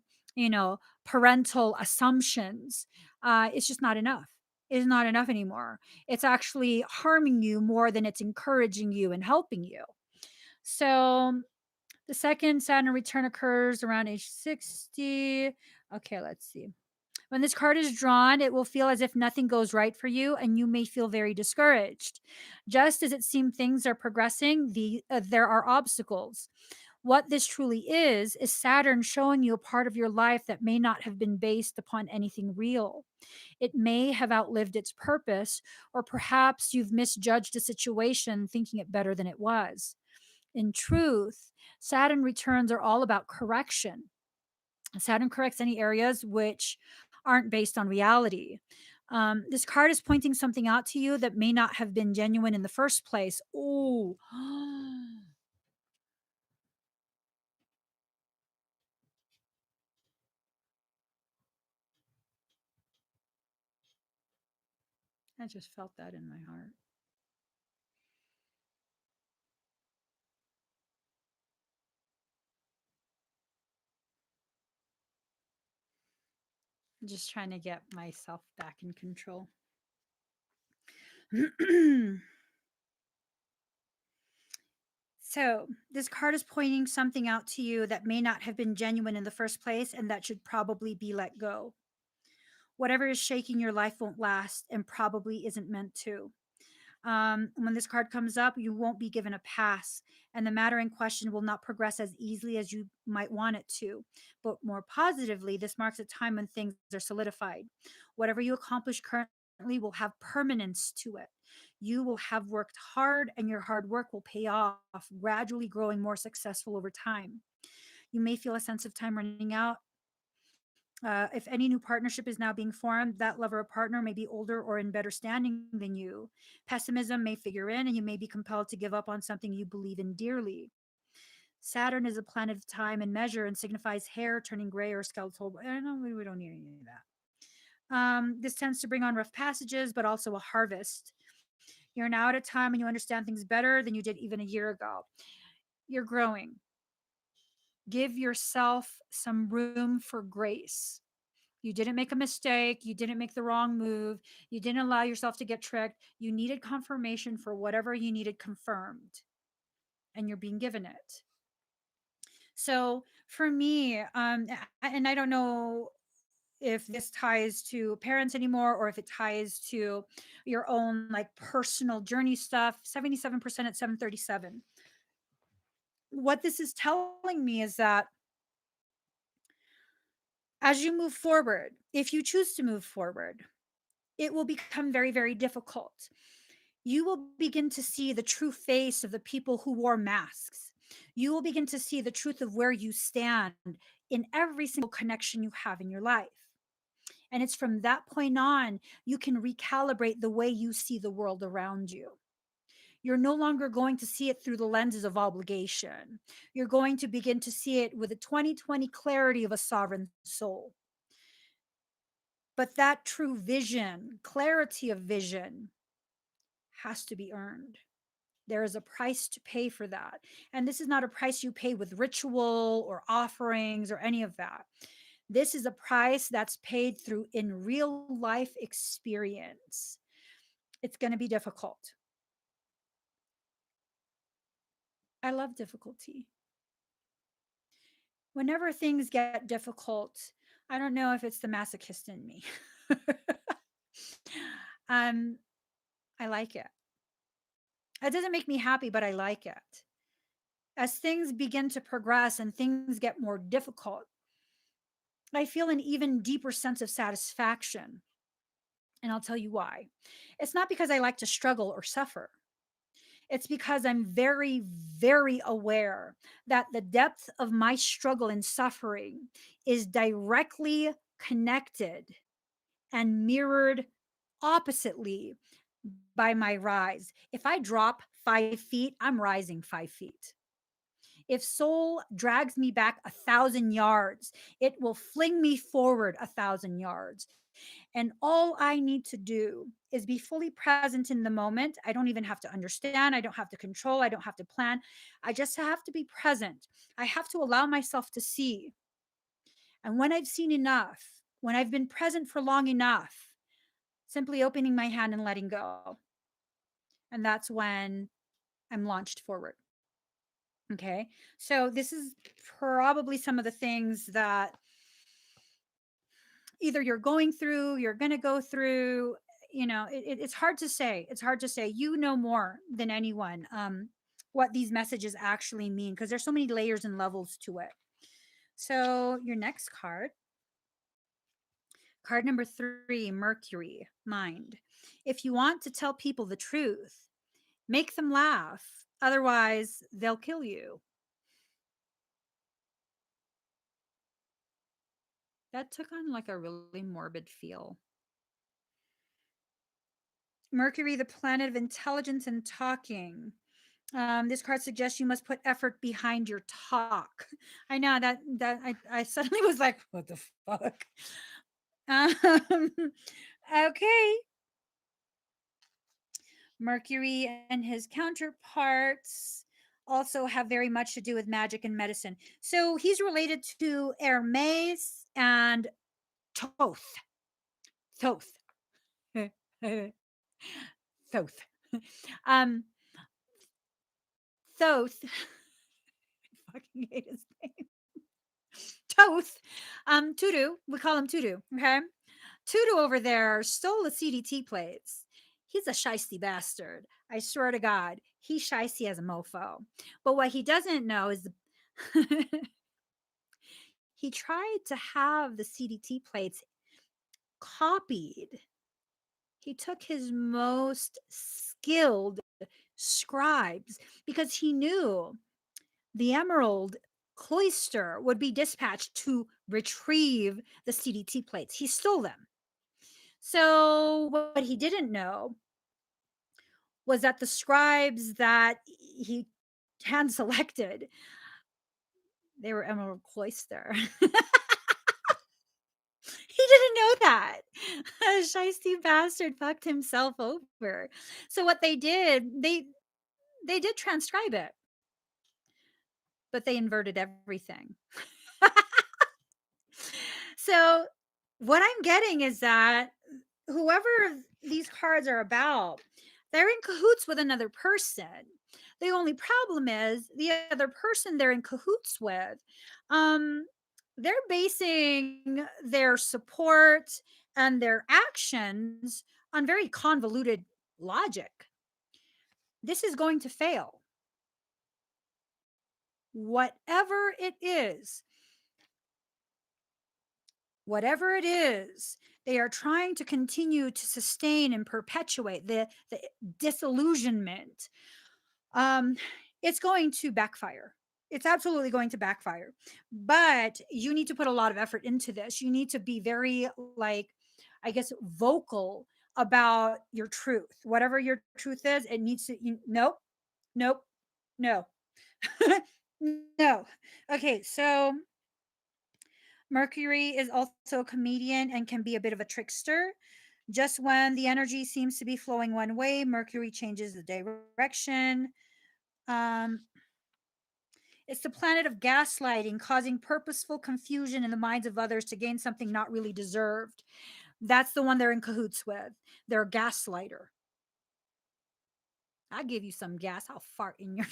Speaker 1: parental assumptions, it's just not enough. It's not enough anymore. It's actually harming you more than it's encouraging you and helping you. So the second Saturn return occurs around age 60. Okay, let's see. When this card is drawn, it will feel as if nothing goes right for you and you may feel very discouraged. Just as it seems things are progressing, there are obstacles. What this truly is Saturn showing you a part of your life that may not have been based upon anything real. It may have outlived its purpose, or perhaps you've misjudged a situation thinking it better than it was. In truth, Saturn returns are all about correction. Saturn corrects any areas which aren't based on reality. This card is pointing something out to you that may not have been genuine in the first place. Ooh. I just felt that in my heart. I'm just trying to get myself back in control. So, this card is pointing something out to you that may not have been genuine in the first place and that should probably be let go. Whatever is shaking your life won't last and probably isn't meant to. When this card comes up, you won't be given a pass, and the matter in question will not progress as easily as you might want it to. But more positively, this marks a time when things are solidified. Whatever you accomplish currently will have permanence to it. You will have worked hard, and your hard work will pay off, gradually growing more successful over time. You may feel a sense of time running out. If any new partnership is now being formed, that lover or partner may be older or in better standing than you. Pessimism may figure in, and you may be compelled to give up on something you believe in dearly. Saturn is a planet of time and measure and signifies hair turning gray or skeletal. No, we don't need any of that. This tends to bring on rough passages, but also a harvest. You're now at a time when you understand things better than you did even a year ago. You're growing. Give yourself some room for grace. You didn't make a mistake. You didn't make the wrong move. You didn't allow yourself to get tricked. You needed confirmation for whatever you needed confirmed, and you're being given it. So for me, and I don't know if this ties to parents anymore or if it ties to your own like personal journey stuff. 77% at 737. What this is telling me is that as you move forward, if you choose to move forward, it will become very, very difficult. You will begin to see the true face of the people who wore masks. You will begin to see the truth of where you stand in every single connection you have in your life. And it's from that point on, you can recalibrate the way you see the world around you. You're no longer going to see it through the lenses of obligation. You're going to begin to see it with the 2020 clarity of a sovereign soul. But that true vision, clarity of vision, has to be earned. There is a price to pay for that. And this is not a price you pay with ritual or offerings or any of that. This is a price that's paid through in real life experience. It's going to be difficult. I love difficulty. Whenever things get difficult, I don't know if it's the masochist in me. um, I like it. It doesn't make me happy, but I like it. As things begin to progress and things get more difficult, I feel an even deeper sense of satisfaction. And I'll tell you why. It's not because I like to struggle or suffer. It's because I'm very, very aware that the depth of my struggle and suffering is directly connected and mirrored oppositely by my rise. If I drop 5 feet, I'm rising 5 feet. If soul drags me back 1,000 yards, it will fling me forward 1,000 yards. And all I need to do is be fully present in the moment. I don't even have to understand. I don't have to control. I don't have to plan. I just have to be present. I have to allow myself to see. And when I've seen enough, when I've been present for long enough, simply opening my hand and letting go. And that's when I'm launched forward. Okay. So this is probably some of the things that either you're going through, you're going to go through. It's hard to say. It's hard to say. You know more than anyone what these messages actually mean because there's so many layers and levels to it. So your next card number 3, Mercury, mind. If you want to tell people the truth, make them laugh. Otherwise, they'll kill you. That took on like a really morbid feel. Mercury, the planet of intelligence and talking. This card suggests you must put effort behind your talk. I know that I suddenly was like, what the fuck? Um, okay. Mercury and his counterparts also have very much to do with magic and medicine. So he's related to Hermes and Thoth. Thoth. Thoth. Um, Thoth, I fucking hate his name. Toth, Tudu, we call him Tudu, okay? Tudu over there stole the CDT plates. He's a shisty bastard. I swear to God, he's shisty as a mofo. But what he doesn't know is he tried to have the CDT plates copied. He took his most skilled scribes because he knew the Emerald Cloister would be dispatched to retrieve the CDT plates. He stole them. So, what he didn't know was that the scribes that he hand selected, they were Emerald Cloister. He didn't know that. A shisty bastard fucked himself over. So what they did transcribe it, but they inverted everything. So what I'm getting is that whoever these cards are about, they're in cahoots with another person. The only problem is the other person they're in cahoots with, um, they're basing their support and their actions on very convoluted logic. This is going to fail. Whatever it is, whatever it is, they are trying to continue to sustain and perpetuate the disillusionment. It's going to backfire. It's absolutely going to backfire. But you need to put a lot of effort into this. You need to be very, like, I guess, vocal about your truth. Whatever your truth is, it needs to, nope, nope, no, no. Okay, so Mercury is also a comedian and can be a bit of a trickster. Just when the energy seems to be flowing one way, Mercury changes the direction. Um, it's the planet of gaslighting, causing purposeful confusion in the minds of others to gain something not really deserved. That's the one they're in cahoots with. They're a gaslighter. I'll give you some gas. I'll fart in your.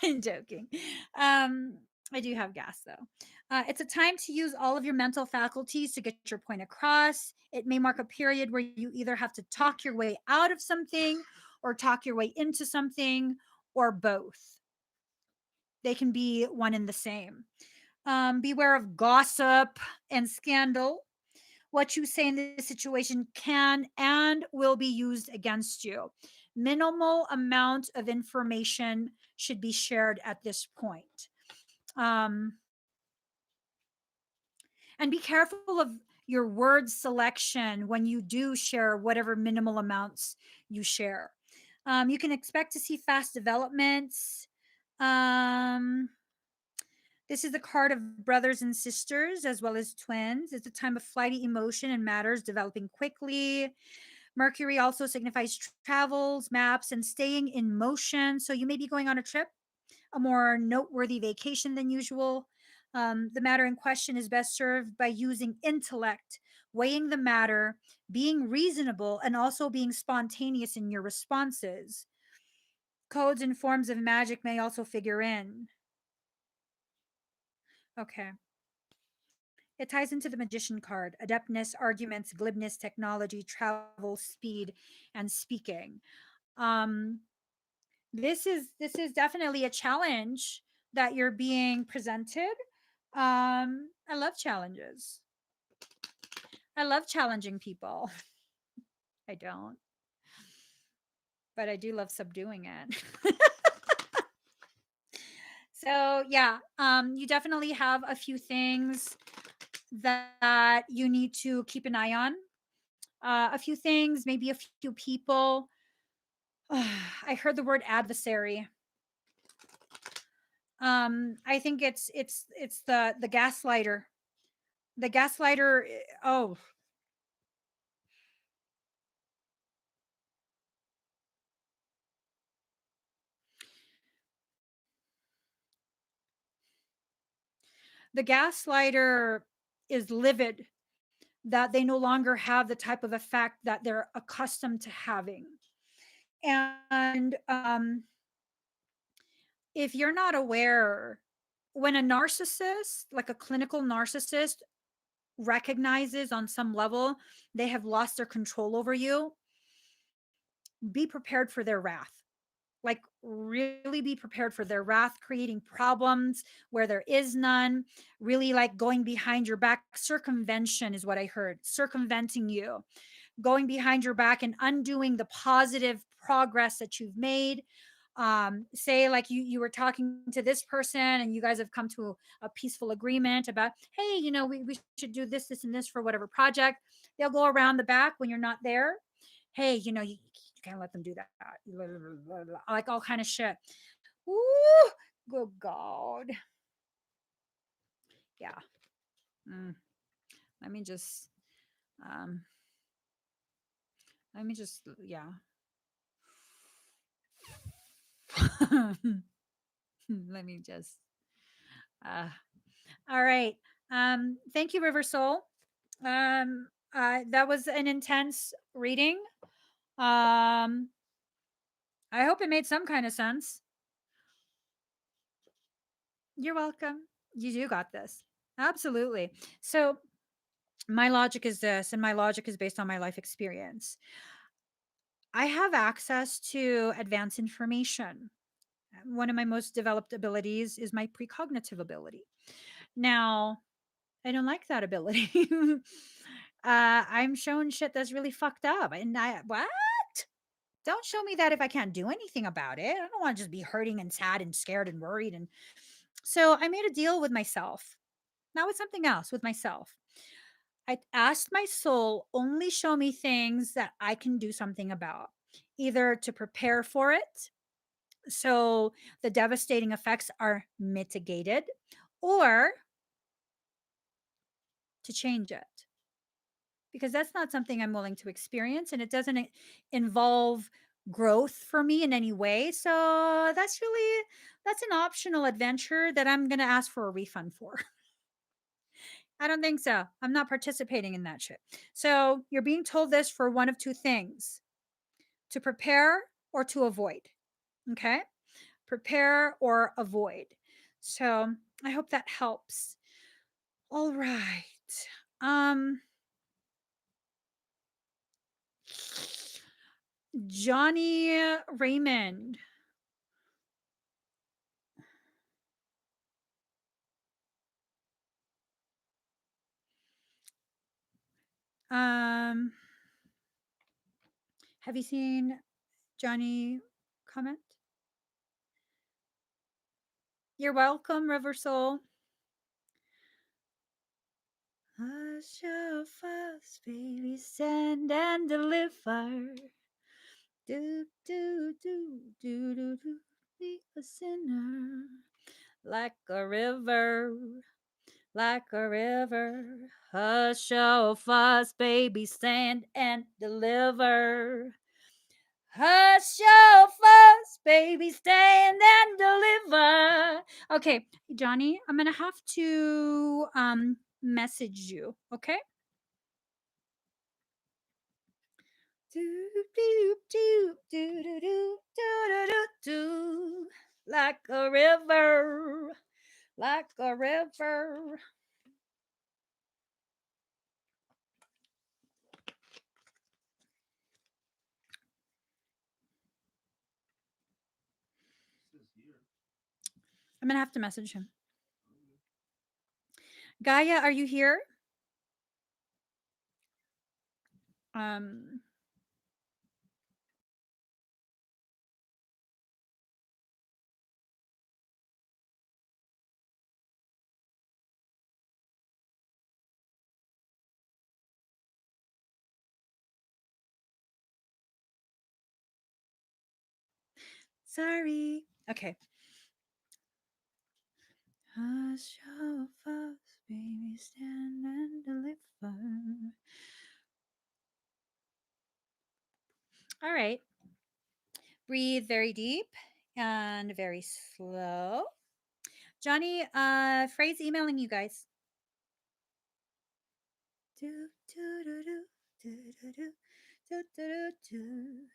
Speaker 1: I'm joking. I do have gas though. It's a time to use all of your mental faculties to get your point across. It may mark a period where you either have to talk your way out of something or talk your way into something or both. They can be one and the same. Beware of gossip and scandal. What you say in this situation can and will be used against you. Minimal amount of information should be shared at this point. Um, and be careful of your word selection when you do share whatever minimal amounts you share. You can expect to see fast developments. This is the card of brothers and sisters as well as twins. It's a time of flighty emotion and matters developing quickly. Mercury also signifies travels, maps, and staying in motion. So you may be going on a trip, a more noteworthy vacation than usual. The matter in question is best served by using intellect, weighing the matter, being reasonable, and also being spontaneous in your responses. Codes and forms of magic may also figure in. Okay. It ties into the magician card: adeptness, arguments, glibness, technology, travel, speed, and speaking. Um, this is definitely a challenge that you're being presented. I love challenges. I love challenging people. I don't, but I do love subduing it. So yeah, you definitely have a few things that you need to keep an eye on. A few things, maybe a few people. I heard the word adversary. I think it's the gaslighter. The gaslighter. Oh, the gaslighter is livid that they no longer have the type of effect that they're accustomed to having, and if you're not aware, when a narcissist, like a clinical narcissist, recognizes on some level they have lost their control over you, be prepared for their wrath. Like, really be prepared for their wrath, creating problems where there is none, really like going behind your back. Circumvention is what I heard, circumventing you, going behind your back and undoing the positive progress that you've made. Say like you were talking to this person and you guys have come to a peaceful agreement about, hey, we should do this and this for whatever project. They'll go around the back when you're not there. Hey, you can't let them do that. Like all kind of shit. Ooh, good God. Yeah. Mm. Let me just um yeah. Let me just uh all right. Thank you, River Soul. That was an intense reading. I hope it made some kind of sense. You're welcome. You do got this. Absolutely. So my logic is this, and my logic is based on my life experience. I have access to advanced information. One of my most developed abilities is my precognitive ability. Now, I don't like that ability. I'm shown shit that's really fucked up. And what? Don't show me that if I can't do anything about it. I don't want to just be hurting and sad and scared and worried. And so I made a deal with myself, not with something else, with myself. I asked my soul only show me things that I can do something about, either to prepare for it so the devastating effects are mitigated, or to change it, because that's not something I'm willing to experience and it doesn't involve growth for me in any way. So that's an optional adventure that I'm going to ask for a refund for. I don't think so. I'm not participating in that shit. So you're being told this for one of two things: to prepare or to avoid. Okay? Prepare or avoid. So I hope that helps. All right. Um, Johnny Raymond. Um, have you seen Johnny comment? You're welcome, River Soul. Hush your fuss, baby, stand and deliver. Do, do, do, do, do, do, be a sinner. Like a river, like a river. Hush your fuss, baby, stand and deliver. Hush your fuss, baby, stand and deliver. Okay, Johnny, I'm gonna have to message you, okay? Do do do do do do do do do, like a river, like a river. I'm gonna have to message him. Gaia, are you here? Um, sorry. Okay. Hush your fuss, baby, stand and deliver. All right. Breathe very deep and very slow. Johnny, Frey's emailing you guys. Do, do, do, do, do, do, do, do, do, do.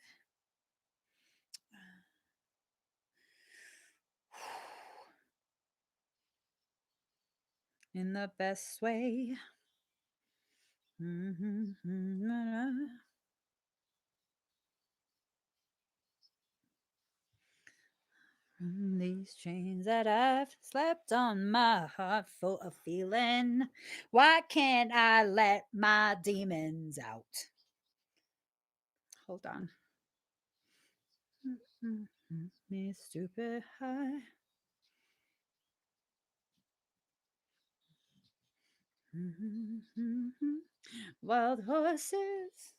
Speaker 1: in the best way. From these chains that I've slept on, my heart full of feeling. Why can't I let my demons out? Hold on. Me stupid high. Wild horses.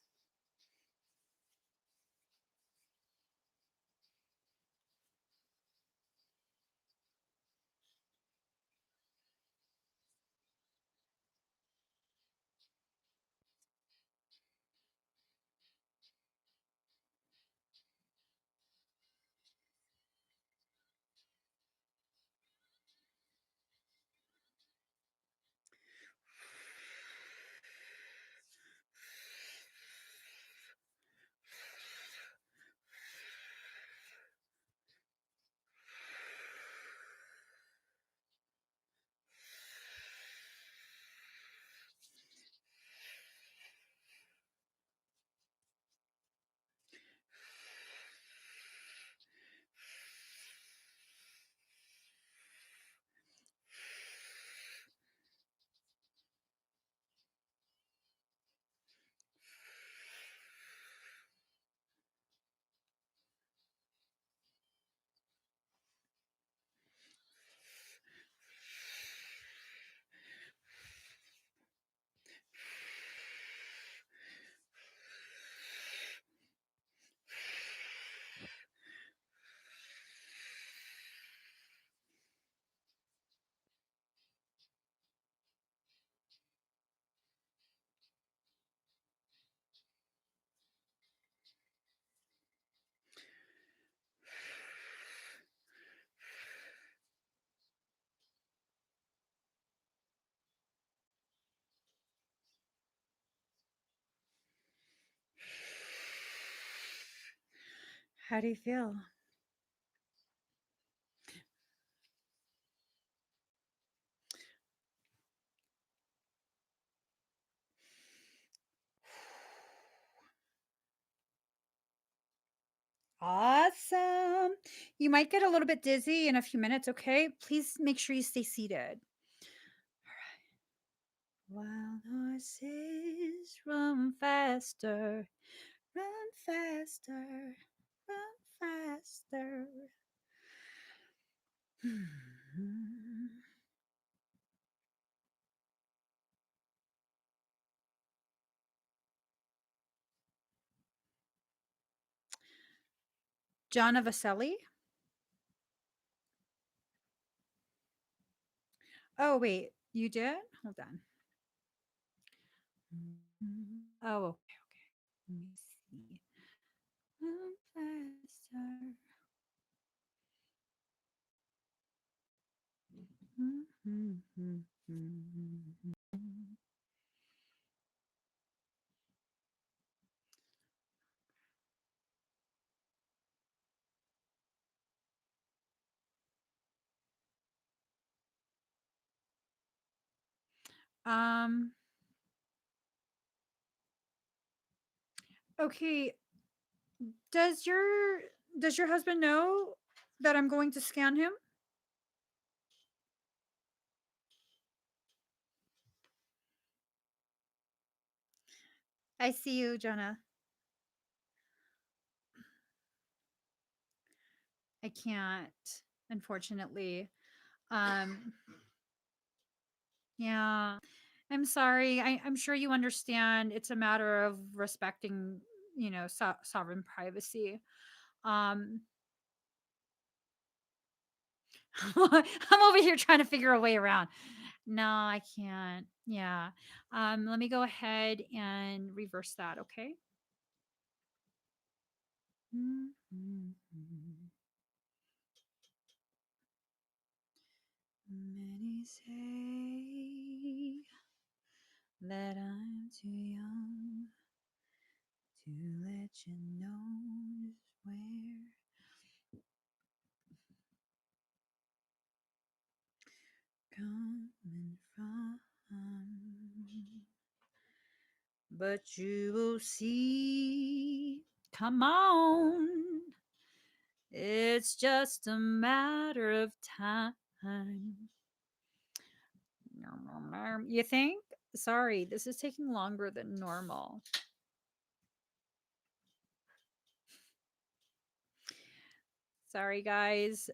Speaker 1: How do you feel? Awesome. You might get a little bit dizzy in a few minutes, okay? Please make sure you stay seated. Wild horses run faster, run faster, run faster. John Vaselli. Oh, wait, you did? Hold on. Oh, okay, okay. Let me see. Run faster. Um, okay. Does your husband know that I'm going to scan him? I see you, Jonah. I can't, unfortunately. Um, yeah. I'm sorry. I'm sure you understand. It's a matter of respecting, sovereign privacy. Um, I'm over here trying to figure a way around. No, I can't. Yeah. Let me go ahead and reverse that, okay? Many say that I'm too young to let you know just where coming from. but you will see. Come on. It's just a matter of time. You think? Sorry, this is taking longer than normal. Sorry, guys.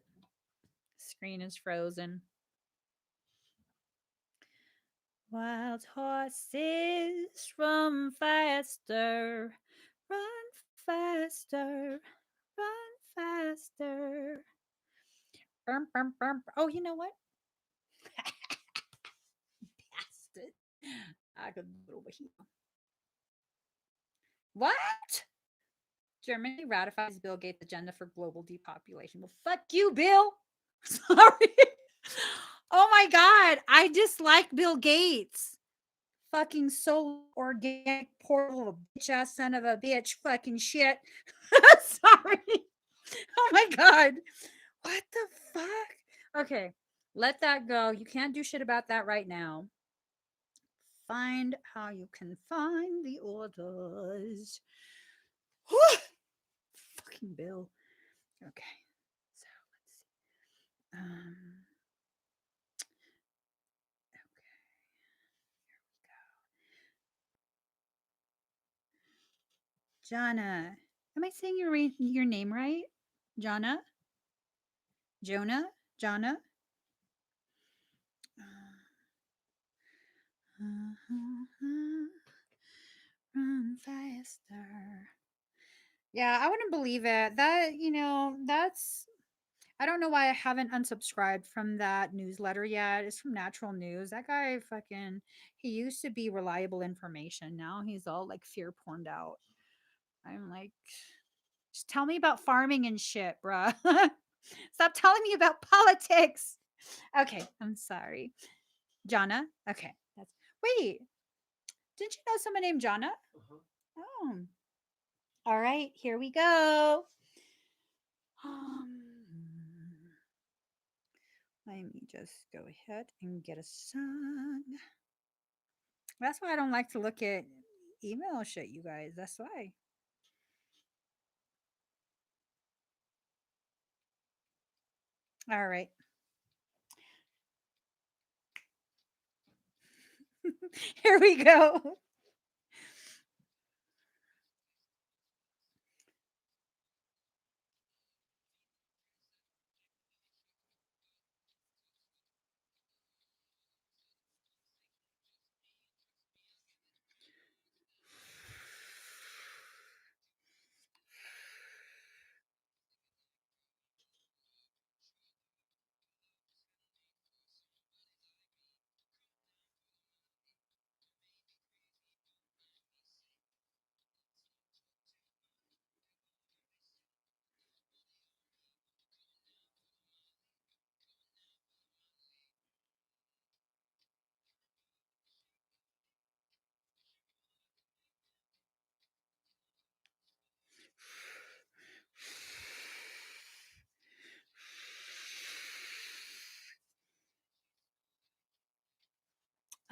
Speaker 1: Screen is frozen. Wild horses run faster, run faster, run faster. Oh, you know what? Bastard. I could do it over here. What? Germany ratifies Bill Gates' agenda for global depopulation. Well, fuck you, Bill. Sorry. Oh my God. I dislike Bill Gates. Fucking so organic, poor little bitch ass son of a bitch. Fucking shit. Sorry. Oh my God. What the fuck? Okay. Let that go. You can't do shit about that right now. Find how you can find the orders. Fucking Bill. Okay. So let's see. Okay. Jana. Am I saying your name right? Jana? Jonah? Jana? Run faster. Yeah, I wouldn't believe it. That's. I don't know why I haven't unsubscribed from that newsletter yet. It's from Natural News. That guy fucking. He used to be reliable information. Now he's all like fear porned out. I'm like, just tell me about farming and shit, bruh. Stop telling me about politics. Okay, I'm sorry. Jana? Okay. Wait. Didn't you know someone named Jana?
Speaker 2: Uh-huh.
Speaker 1: Oh. All right, here we go. Um, let me just go ahead and get a song. That's why I don't like to look at email shit, you guys. That's why. All right. Here we go.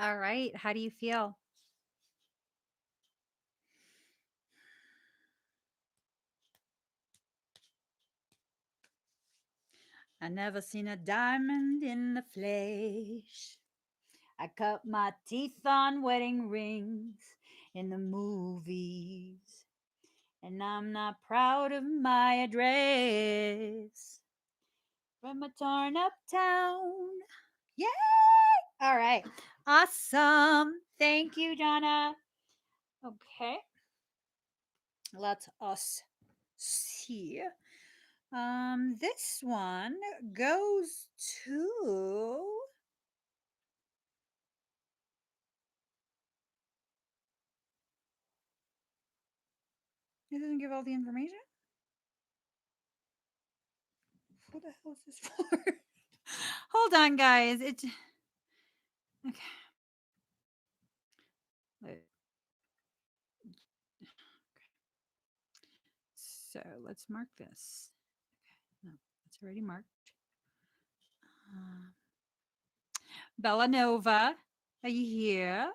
Speaker 1: All right. How do you feel? I never seen a diamond in the flesh. I cut my teeth on wedding rings in the movies. And I'm not proud of my address from a torn up town. Yay! All right. Awesome. Thank you, Donna. Okay. Let us see. This one goes to. It doesn't give all the information. What the hell is this for? Hold on, guys. It. Okay. Wait. So let's mark this. Okay. No, it's already marked. Uh, Bellanova, are you here?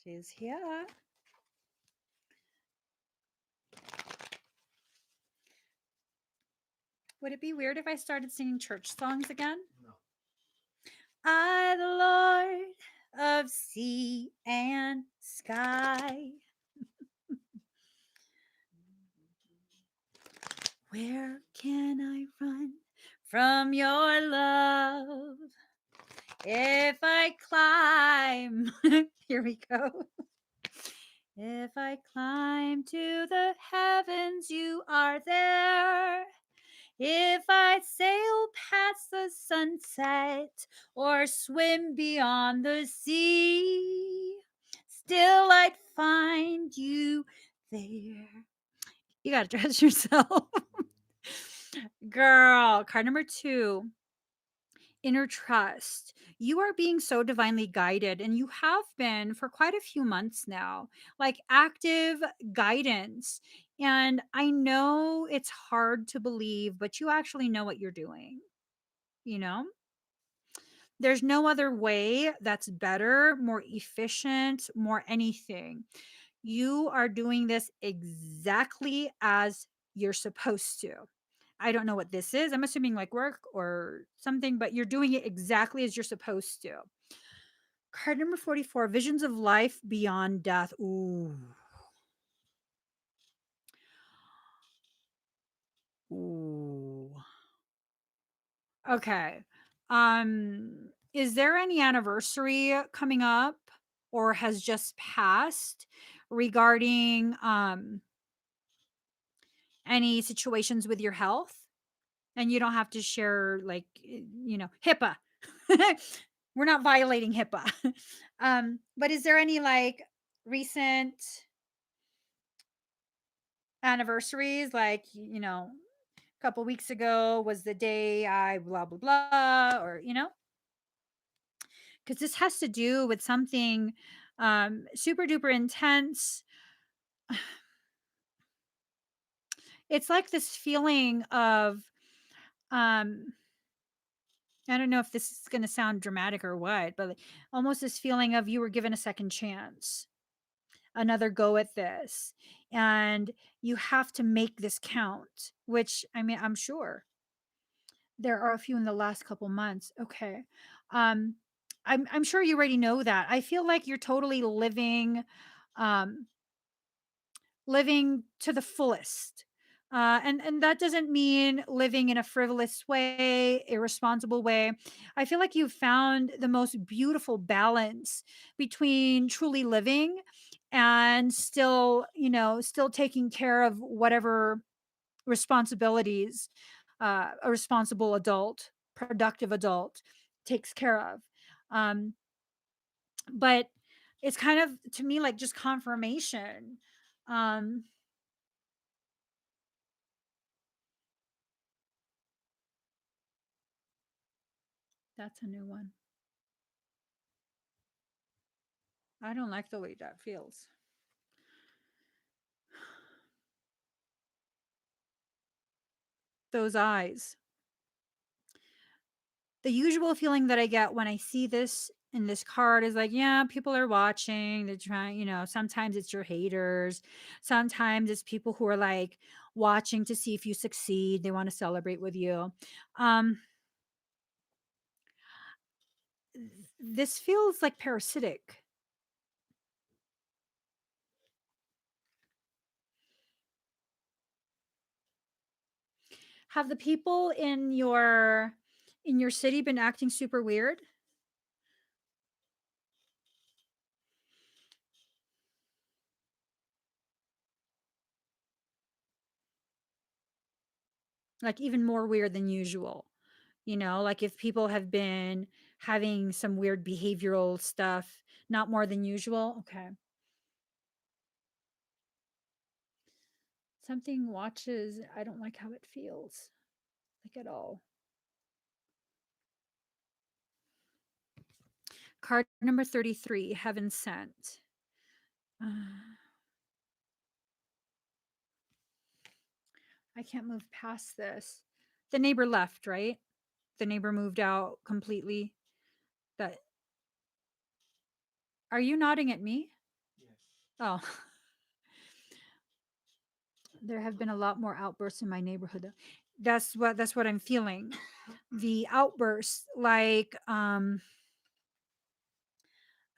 Speaker 1: She's here. Would it be weird if I started singing church songs again?
Speaker 2: No.
Speaker 1: I, the Lord of sea and sky, where can I run from your love? If I climb, here we go. If I climb to the heavens, you are there. If I sail past the sunset or swim beyond the sea, still I'd find you there. You got to dress yourself. Girl, card number 2, inner trust. You are being so divinely guided, and you have been for quite a few months now, like active guidance. And I know it's hard to believe, but you actually know what you're doing. You know, there's no other way that's better, more efficient, more anything. You are doing this exactly as you're supposed to. I don't know what this is. I'm assuming like work or something, but you're doing it exactly as you're supposed to. Card number 44, visions of life beyond death. Ooh. Ooh. Okay. Is there any anniversary coming up or has just passed regarding any situations with your health? And you don't have to share like HIPAA. We're not violating HIPAA. But is there any like recent anniversaries, like a couple weeks ago was the day I blah blah blah, or because this has to do with something super duper intense. It's like this feeling of um I don't know if this is going to sound dramatic or what, but like, almost this feeling of you were given a second chance, another go at this, and you have to make this count, which I mean, I'm sure there are a few in the last couple months. Okay. Um I'm sure you already know that. I feel like you're totally um living to the fullest. And that doesn't mean living in a frivolous way, irresponsible way. I feel like you've found the most beautiful balance between truly living and still, still taking care of whatever responsibilities a responsible adult, productive adult takes care of. Um, but it's kind of to me like just confirmation. Um, that's a new one. I don't like the way that feels. Those eyes. The usual feeling that I get when I see this in this card is like, yeah, people are watching. They're trying, sometimes it's your haters. Sometimes it's people who are like watching to see if you succeed. They want to celebrate with you. Um, this feels like parasitic. Have the people in your city been acting super weird? Like even more weird than usual? Like if people have been having some weird behavioral stuff, not more than usual. Okay. Something watches, I don't like how it feels, like at all. Card number 33, Heaven Sent. Uh, I can't move past this. The neighbor left, right? The neighbor moved out completely. That Are you nodding at me?
Speaker 2: Yes.
Speaker 1: Oh, there have been a lot more outbursts in my neighborhood. That's what I'm feeling. The outbursts, like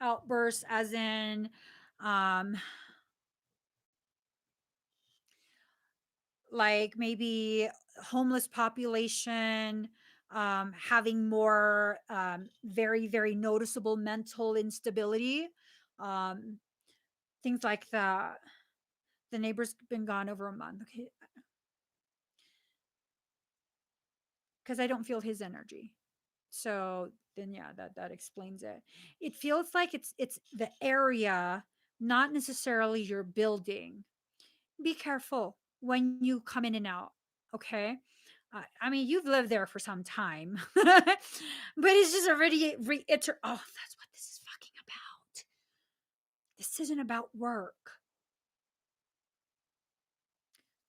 Speaker 1: outbursts as in um like maybe homeless population, having more very, very noticeable mental instability, um, things like that. The neighbor's been gone over a month. Okay, because I don't feel his energy. So then, yeah, that explains it. It feels like it's the area, not necessarily your building. Be careful when you come in and out. Okay. I mean, you've lived there for some time, but it's just already reiter. Oh, that's what this is fucking about. This isn't about work.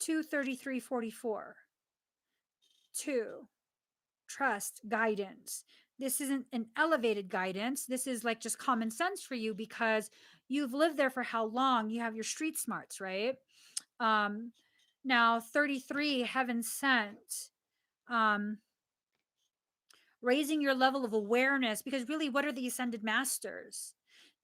Speaker 1: 23344. Two, trust, guidance. This isn't an elevated guidance. This is like just common sense for you because you've lived there for how long? You have your street smarts, right? Um, Now, 33, heaven sent. Um, Raising your level of awareness, because really, what are the ascended masters?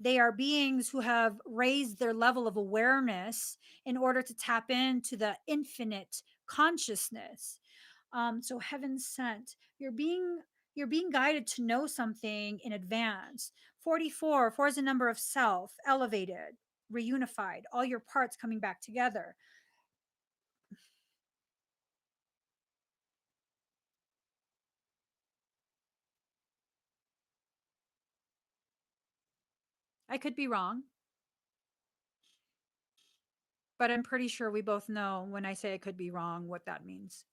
Speaker 1: They are beings who have raised their level of awareness in order to tap into the infinite consciousness. So heaven sent, you're being guided to know something in advance. 44, 4 is a number of self, elevated, reunified, all your parts coming back together. I could be wrong, but I'm pretty sure we both know when I say I could be wrong what that means.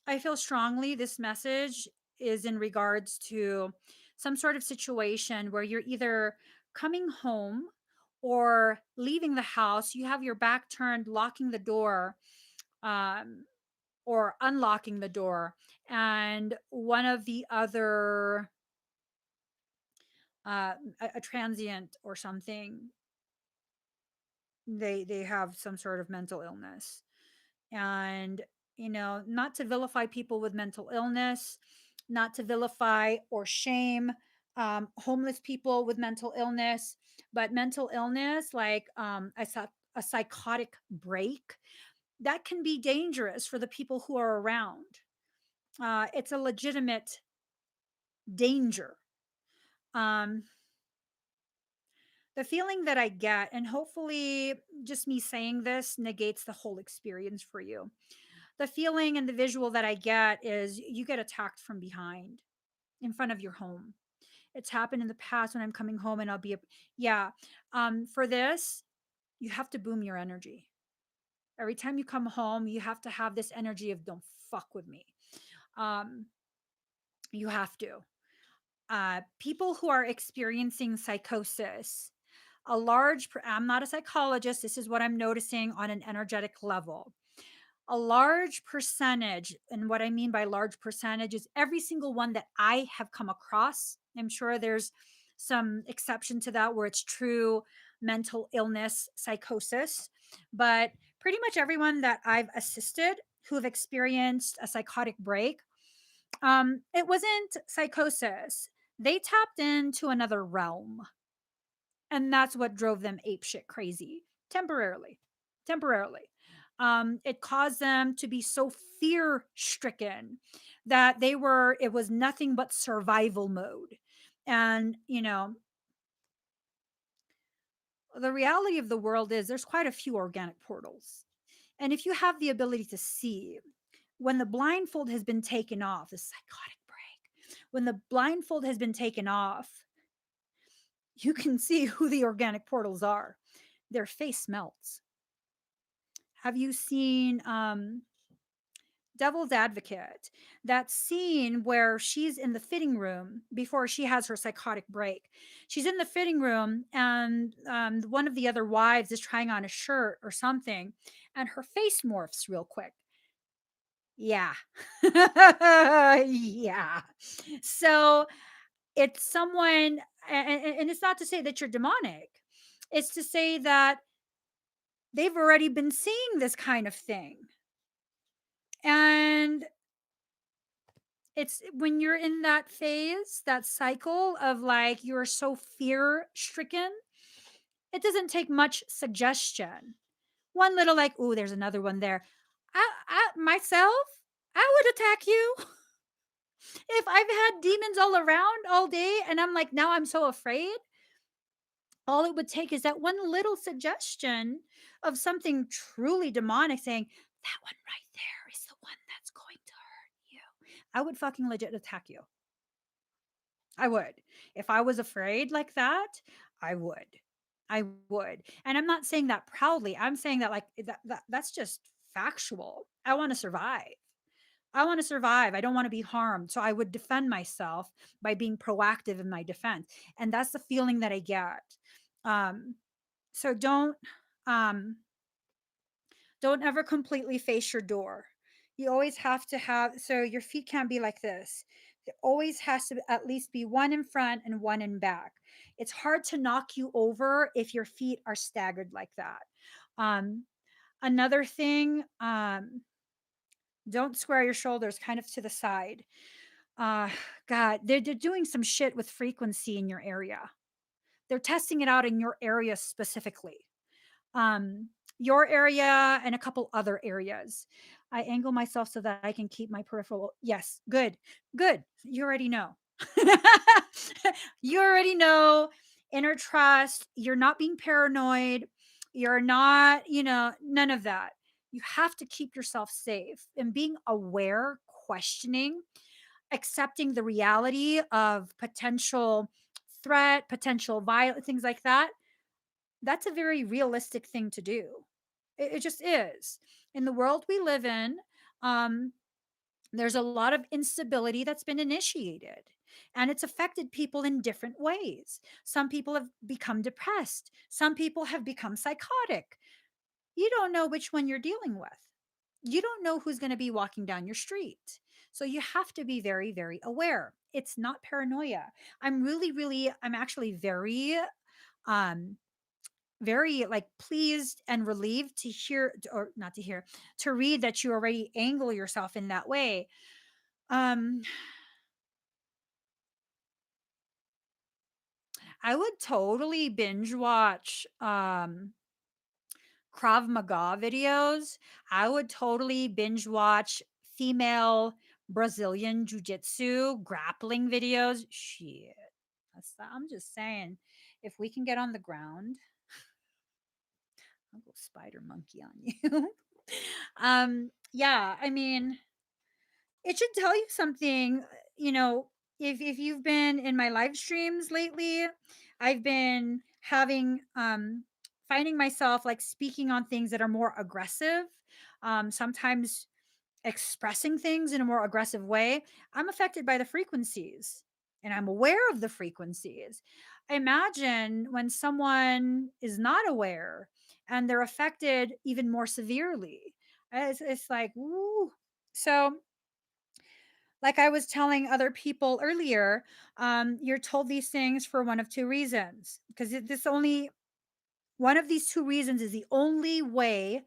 Speaker 1: I feel strongly this message is in regards to some sort of situation where you're either coming home or leaving the house, you have your back turned, locking the door, um, or unlocking the door, and one of the other, a transient or something, they have some sort of mental illness. And not to vilify people with mental illness, not to vilify or shame homeless people with mental illness, but mental illness like a psychotic break, that can be dangerous for the people who are around. It's a legitimate danger. um, the feeling that I get, and hopefully just me saying this negates the whole experience for you, the feeling and the visual that I get is you get attacked from behind in front of your home. It's happened in the past when I'm coming home and I'll be, yeah. For this, you have to boom your energy. Every time you come home, you have to have this energy of don't fuck with me. Um, you have to. People who are experiencing psychosis, I'm not a psychologist. This is what I'm noticing on an energetic level. A large percentage, and what I mean by large percentage is every single one that I have come across. I'm sure there's some exception to that where it's true mental illness, psychosis, but pretty much everyone that I've assisted who have experienced a psychotic break, it wasn't psychosis. They tapped into another realm, and that's what drove them apeshit crazy temporarily. Temporarily. It caused them to be so fear stricken that it was nothing but survival mode. And, the reality of the world is there's quite a few organic portals. And if you have the ability to see, when the blindfold has been taken off, the psychotic break, when the blindfold has been taken off, you can see who the organic portals are. Their face melts. Have you seen devil's advocate, that scene where she's in the fitting room before she has her psychotic break. She's in the fitting room, and one of the other wives is trying on a shirt or something, and her face morphs real quick. Yeah. Yeah. So it's someone, and it's not to say that you're demonic, it's to say that they've already been seeing this kind of thing. And it's when you're in that phase, that cycle of like you're so fear stricken, it doesn't take much suggestion. One little like, oh, there's another one there. I myself, I would attack you if I've had demons all around all day and I'm like, now I'm so afraid. All it would take is that one little suggestion of something truly demonic saying, that one right there is the one that's going to hurt you. I would fucking legit attack you. I would. If I was afraid like that, I would. I would. And I'm not saying that proudly. I'm saying that like that's just factual. I want to survive. I want to survive. I don't want to be harmed. So I would defend myself by being proactive in my defense. And that's the feeling that I get. Um, so um don't ever completely face your door. You always have to have, so your feet can't be like this. There always has to at least be one in front and one in back. It's hard to knock you over if your feet are staggered like that. Um, Another thing, don't square your shoulders kind of to the side. Uh, God, they're doing some shit with frequency in your area. They're testing it out in your area specifically. um, your area and a couple other areas. I angle myself so that I can keep my peripheral. Yes, good, good. You already know. You already know. Inner trust. You're not being paranoid. You're not, none of that. You have to keep yourself safe and being aware, questioning, accepting the reality of potential threat, potential violence, things like that. That's a very realistic thing to do. It just is. In the world we live in, um, there's a lot of instability that's been initiated, and it's affected people in different ways. Some people have become depressed, some people have become psychotic. You don't know which one you're dealing with. You don't know who's going to be walking down your street. So you have to be very, very aware. It's not paranoia. I'm actually um, very like pleased and relieved to hear, or not to hear, to read that you already angle yourself in that way. um I would totally binge watch Krav Maga videos. I would totally binge watch female Brazilian jiu-jitsu grappling videos. Shit, I'm just saying, if we can get on the ground, I'll go spider monkey on you. Yeah, I mean, it should tell you something, you know, if you've been in my live streams lately, I've been having finding myself like speaking on things that are more aggressive, sometimes expressing things in a more aggressive way. I'm affected by the frequencies and I'm aware of the frequencies. Imagine when someone is not aware and they're affected even more severely. It's like, woo. So like I was telling other people earlier, you're told these things for one of two reasons, because this only one of these two reasons is the only way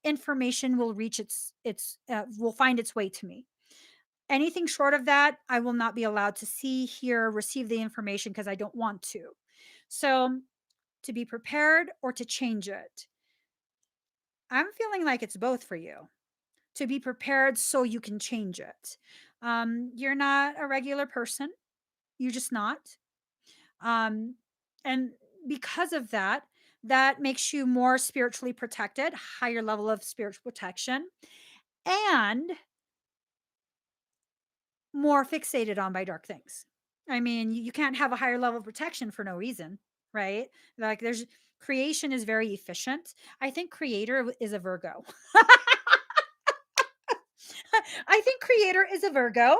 Speaker 1: information will reach will find its way to me. Anything short of that, I will not be allowed to see, hear, receive the information because I don't want to. So, to be prepared or to change it. I'm feeling like it's both for you. To be prepared so you can change it. You're not a regular person. You're just not. Um, and because of that, that makes you more spiritually protected, higher level of spiritual protection, and more fixated on by dark things. I mean, you can't have a higher level of protection for no reason, right? Like there's creation is very efficient. I think creator is a Virgo. I think creator is a Virgo.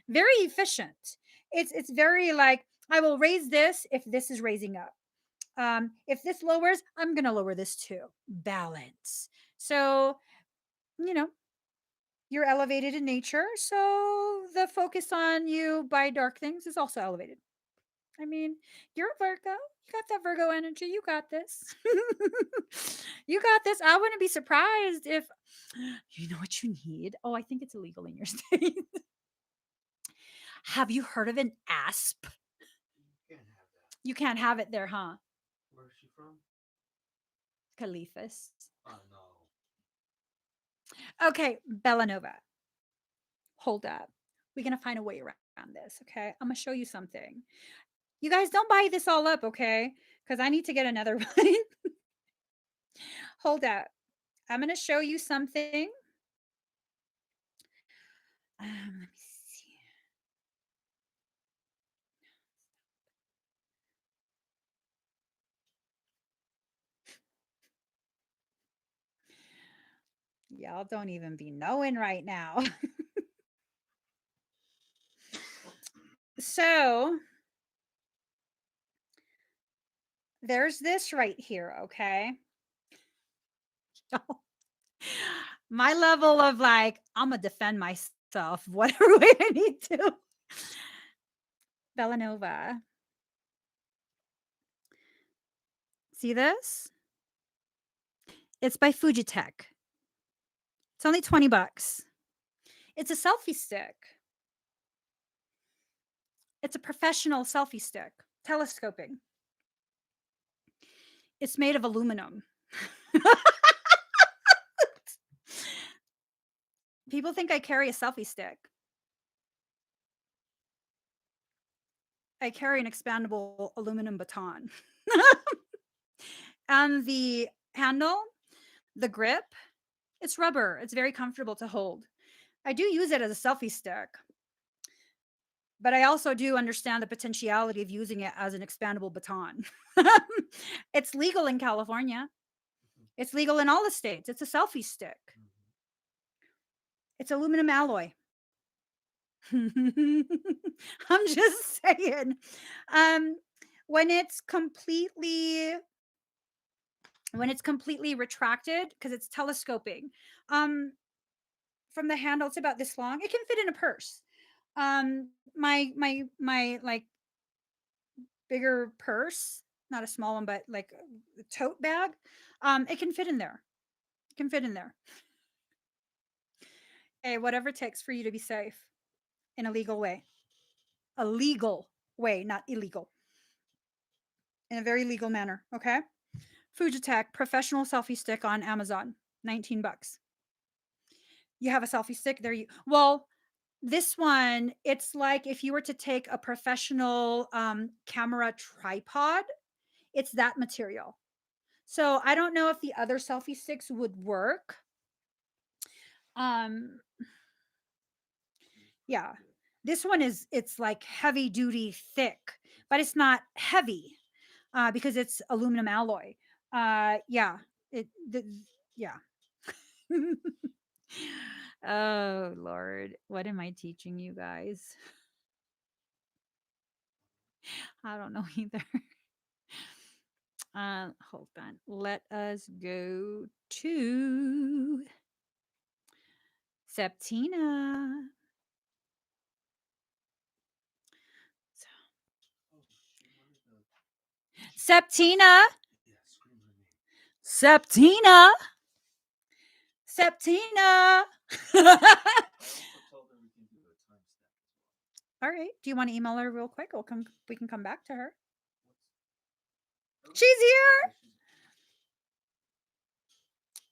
Speaker 1: Very efficient. It's very like, I will raise this if this is raising up. If this lowers, I'm gonna lower this too. Balance. So, you know, you're elevated in nature, so the focus on you by dark things is also elevated. I mean, you're a Virgo. You got that Virgo energy. You got this. You got this. I wouldn't be surprised if you know what you need. Oh, I think it's illegal in your state. Have you heard of an asp?
Speaker 2: You can't have that.
Speaker 1: You can't have it there, huh?
Speaker 2: Where's she from?
Speaker 1: Caliphus.
Speaker 2: Oh no.
Speaker 1: Okay, Bellanova. Hold up. We're going to find a way around this, okay? I'm going to show you something. You guys don't buy this all up, okay? Because I need to get another one. Hold up. I'm going to show you something. Let me see. Y'all don't even be knowing right now. So there's this right here, okay? My level of like, I'm going to defend myself whatever way I need to. Bellanova. See this? It's by Fujitech. It's only 20 bucks. It's a selfie stick. It's a professional selfie stick, telescoping. It's made of aluminum. People think I carry a selfie stick. I carry an expandable aluminum baton. And the handle, the grip, it's rubber. It's very comfortable to hold. I do use it as a selfie stick, but I also do understand the potentiality of using it as an expandable baton. It's legal in California. It's legal in all the states. It's a selfie stick. It's aluminum alloy. I'm just saying. Um, when it's completely retracted, because it's telescoping, um, from the handle, it's about this long. It can fit in a purse. My like bigger purse, not a small one, but like a tote bag. It can fit in there. It can fit in there. Hey, whatever it takes for you to be safe in a legal way. A legal way, not illegal. In a very legal manner, okay? Fujitech professional selfie stick on Amazon, 19 bucks. You have a selfie stick there. Well, this one, it's like if you were to take a professional camera tripod, it's that material. So I don't know if the other selfie sticks would work. Um, yeah, this one it's like heavy duty thick, but it's not heavy because it's aluminum alloy. Yeah, yeah. Oh Lord, what am I teaching you guys? I don't know either. Hold on. Let us go to Septina. Septina. Septina. Septina. All right. Do you want to email her real quick? We can come back to her. She's here.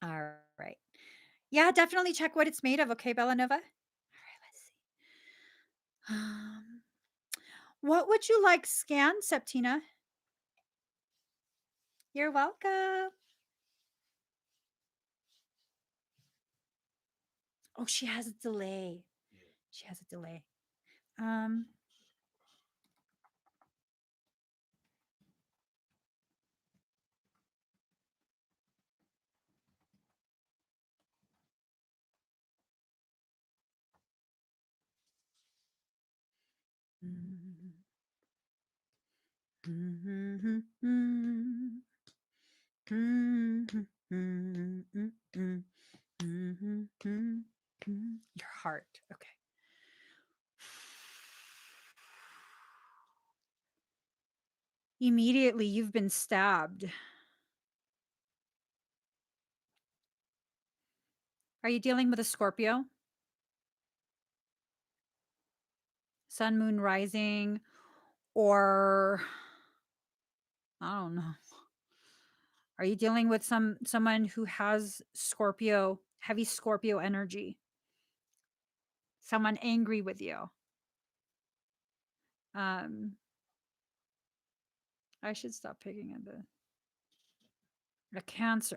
Speaker 1: All right. Yeah, definitely check what it's made of. Okay, Bellanova. All right, let's see. What would you like scanned, Septina? You're welcome. Oh, she has a delay. She has a delay. Mhm, mhm, mhm, mhm, mhm, mhm, mhm. Your heart. Okay. Immediately, you've been stabbed. Are you dealing with a Scorpio? Sun, moon, rising, or I don't know. Are you dealing with someone who has Scorpio, heavy Scorpio energy? Someone angry with you? Um, I should stop picking at a Cancer.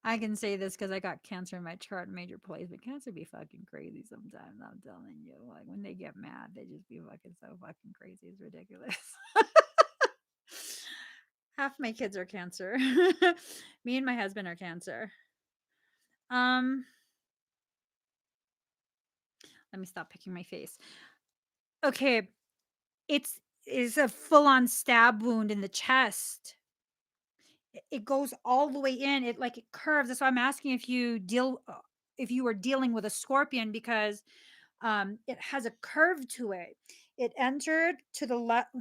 Speaker 1: I can say this because I got Cancer in my chart in major placement. Cancer be fucking crazy sometimes. I'm telling you. Like when they get mad, they just be fucking so fucking crazy. It's ridiculous. Half my kids are Cancer. Me and my husband are Cancer. Um, Let me stop picking my face. Okay, it's is a full-on stab wound in the chest. It goes all the way in. It curves. That's why I'm asking if you were dealing with a scorpion because it has a curve to it. It entered to the left,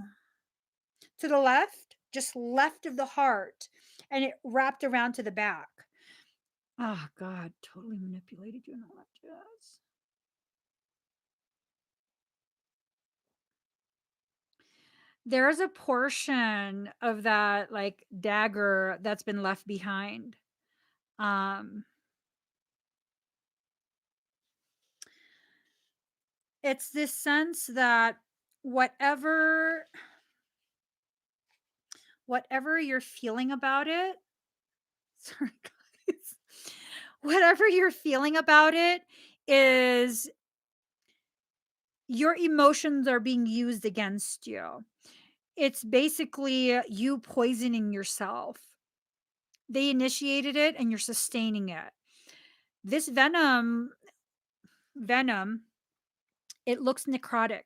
Speaker 1: just left of the heart, and it wrapped around to the back. Oh God, totally manipulated you and all that jazz. There's a portion of that like dagger that's been left behind. Um, it's this sense that whatever whatever you're feeling about it, sorry guys, whatever you're feeling about it is your emotions are being used against you. It's basically you poisoning yourself. They initiated it and you're sustaining it. This venom, it looks necrotic.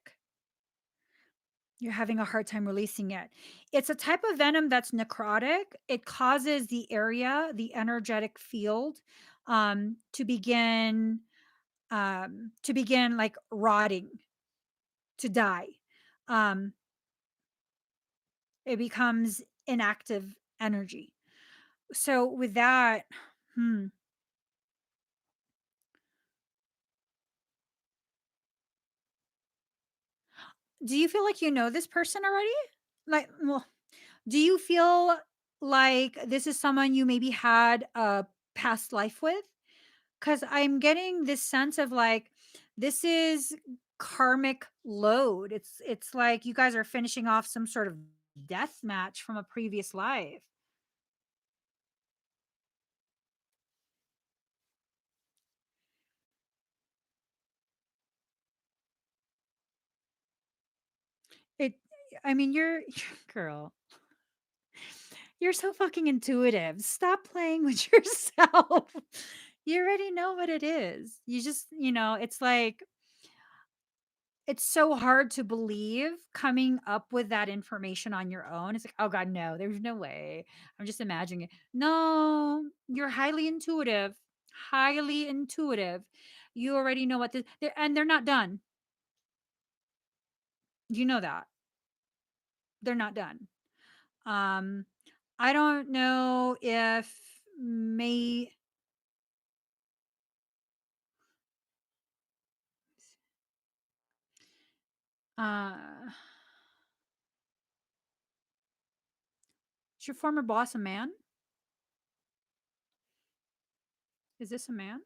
Speaker 1: You're having a hard time releasing it. It's a type of venom that's necrotic. It causes the energetic field, to begin like rotting, to die. Um, it becomes inactive energy. So with that, hmm, do you feel like you know this person already? Like, well, do you feel like this is someone you maybe had a past life with? Because I'm getting this sense of like this is karmic load. It's like you guys are finishing off some sort of death match from a previous life. It I mean girl, you're so fucking intuitive. Stop playing with yourself. You already know what it is. It's like it's so hard to believe coming up with that information on your own. It's like, oh God, no, there's no way. I'm just imagining it. No, you're highly intuitive, highly intuitive. You already know and they're not done. You know that they're not done. Um, I don't know if may, uh, is your former boss a man? Is this a man?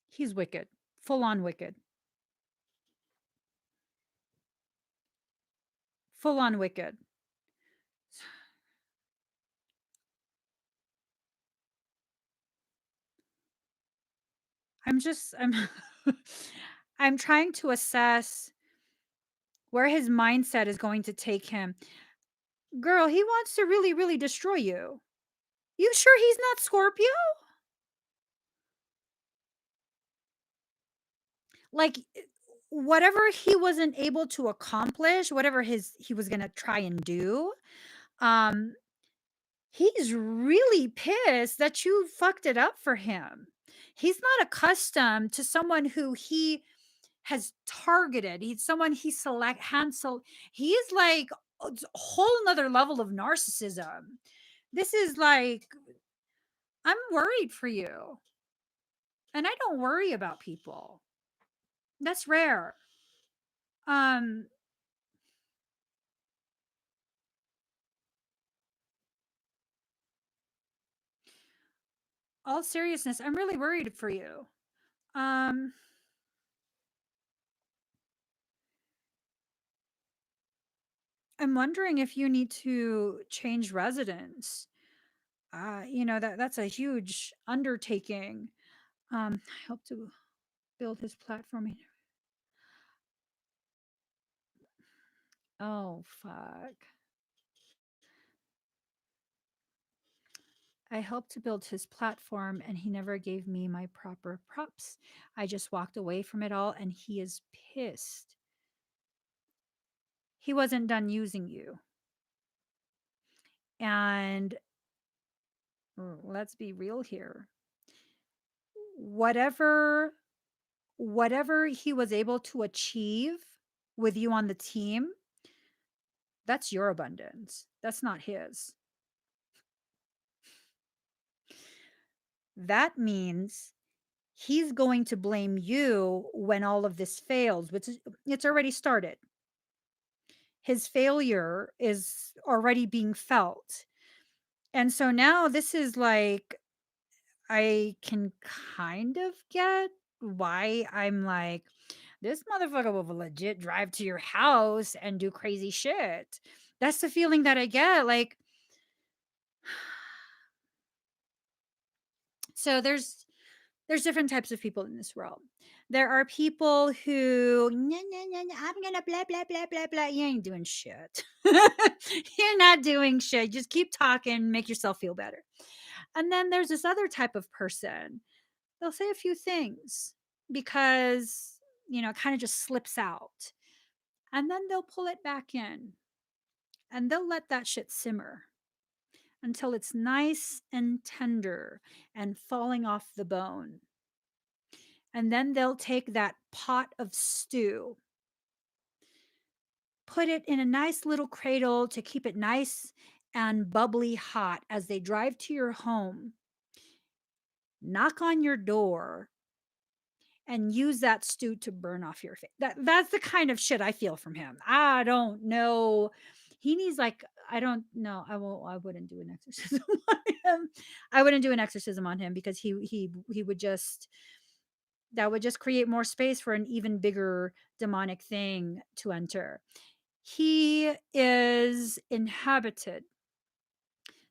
Speaker 1: He's wicked, full on wicked, full on wicked. I'm I'm trying to assess where his mindset is going to take him. Girl, he wants to really, really destroy you. You sure he's not Scorpio? Like, whatever he wasn't able to accomplish, whatever he was gonna try and do, um, he's really pissed that you fucked it up for him. He's not accustomed to someone who he has targeted. He's someone he select hand so he is like a whole nother level of narcissism. This is like I'm worried for you. And I don't worry about people. That's rare. Um, all seriousness, I'm really worried for you. Um, I'm wondering if you need to change residence. That's a huge undertaking. I hope to build his platform. Oh fuck. I helped to build his platform and he never gave me my proper props. I just walked away from it all and he is pissed. He wasn't done using you. And let's be real here. Whatever whatever he was able to achieve with you on the team, that's your abundance. That's not his. That means he's going to blame you when all of this fails, which is it's already started. His failure is already being felt. And so now this is like I can kind of get why I'm like, this motherfucker will legit drive to your house and do crazy shit. That's the feeling that I get. Like, so there's different types of people in this world. There are people who, "No, no, no, no, I'm gonna blah blah blah blah blah." You ain't doing shit. You're not doing shit. Just keep talking, make yourself feel better. And then there's this other type of person. They'll say a few things because, it kind of just slips out. And then they'll pull it back in and they'll let that shit simmer until it's nice and tender and falling off the bone. And then they'll take that pot of stew, put it in a nice little cradle to keep it nice and bubbly hot as they drive to your home, knock on your door, and use that stew to burn off your face. That's the kind of shit I feel from him. I don't know. He needs like I don't know. I wouldn't do an exorcism on him. I wouldn't do an exorcism on him because he would just that would just create more space for an even bigger demonic thing to enter. He is inhabited.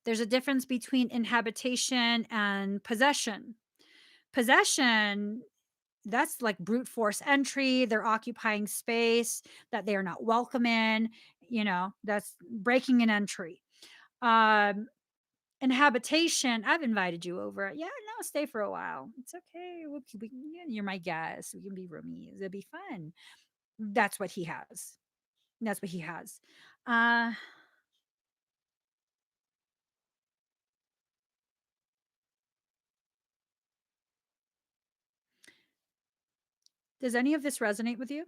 Speaker 1: There's a difference between inhabitation and possession. Possession, that's like brute force entry. They're occupying space that they are not welcome in. That's breaking an entry. Um, Inhabitation, I've invited you over. Yeah, no, stay for a while. It's okay. Yeah, you're my guest. We can be roomies. It'll be fun. That's what he has. That's what he has. Uh, does any of this resonate with you?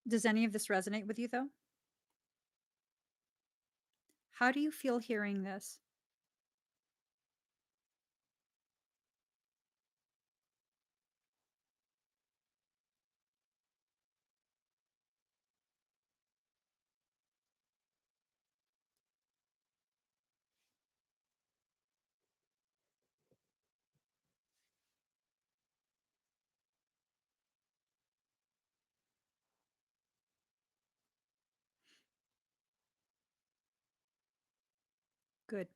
Speaker 1: Does any of this resonate with you, though? How do you feel hearing this? Good.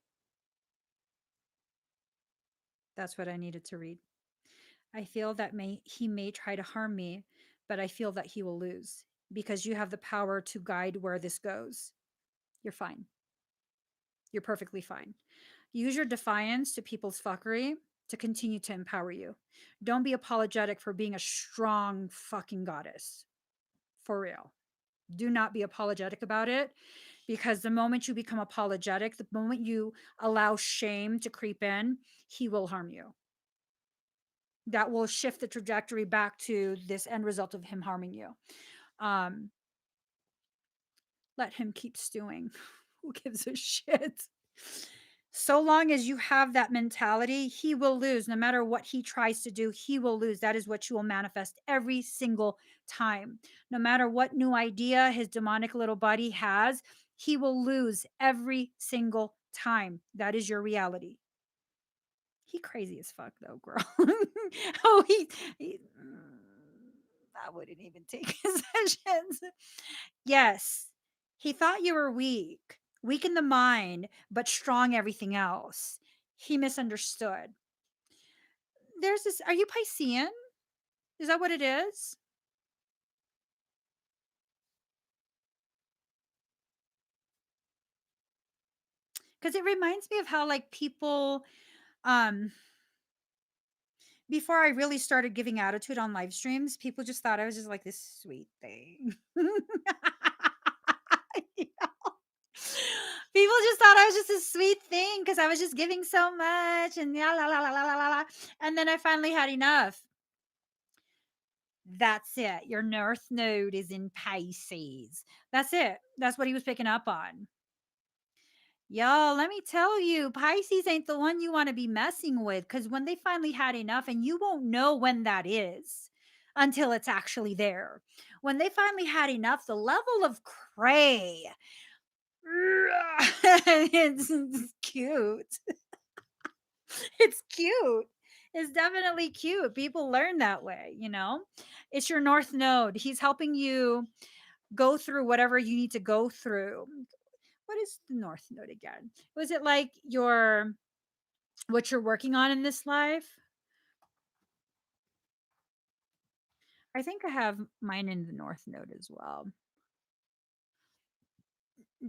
Speaker 1: That's what I needed to read. I feel that he may try to harm me, but I feel that he will lose because you have the power to guide where this goes. You're fine. You're perfectly fine. Use your defiance to people's fuckery to continue to empower you. Don't be apologetic for being a strong fucking goddess. For real. Do not be apologetic about it, because the moment you become apologetic, the moment you allow shame to creep in, he will harm you. That will shift the trajectory back to this end result of him harming you. Um, let him keep stewing. Who gives a shit? So long as you have that mentality, he will lose. No matter what he tries to do, he will lose. That is what you will manifest every single time. No matter what new idea his demonic little buddy has, he will lose every single time. That is your reality. He crazy as fuck though, girl. Oh, I wouldn't even take his sessions. Yes. He thought you were weak in the mind, but strong everything else. He misunderstood. There's this, are you Piscean? Is that what it is? Because it reminds me of how, like, people, um, before I really started giving attitude on live streams, people just thought I was just like this sweet thing. You know? People just thought I was just a sweet thing because I was just giving so much and la la la la la la la. And then I finally had enough. That's it. Your North Node is in Pisces. That's it. That's what he was picking up on. Y'all, let me tell you, Pisces ain't the one you want to be messing with, because when they finally had enough, and you won't know when that is until it's actually there. When they finally had enough, the level of cray, it's cute. It's cute. It's definitely cute. People learn that way, you know? It's your North Node. He's helping you go through whatever you need to go through. What is the North Node again? Was it like your what you're working on in this life? I think I have mine in the North Node as well.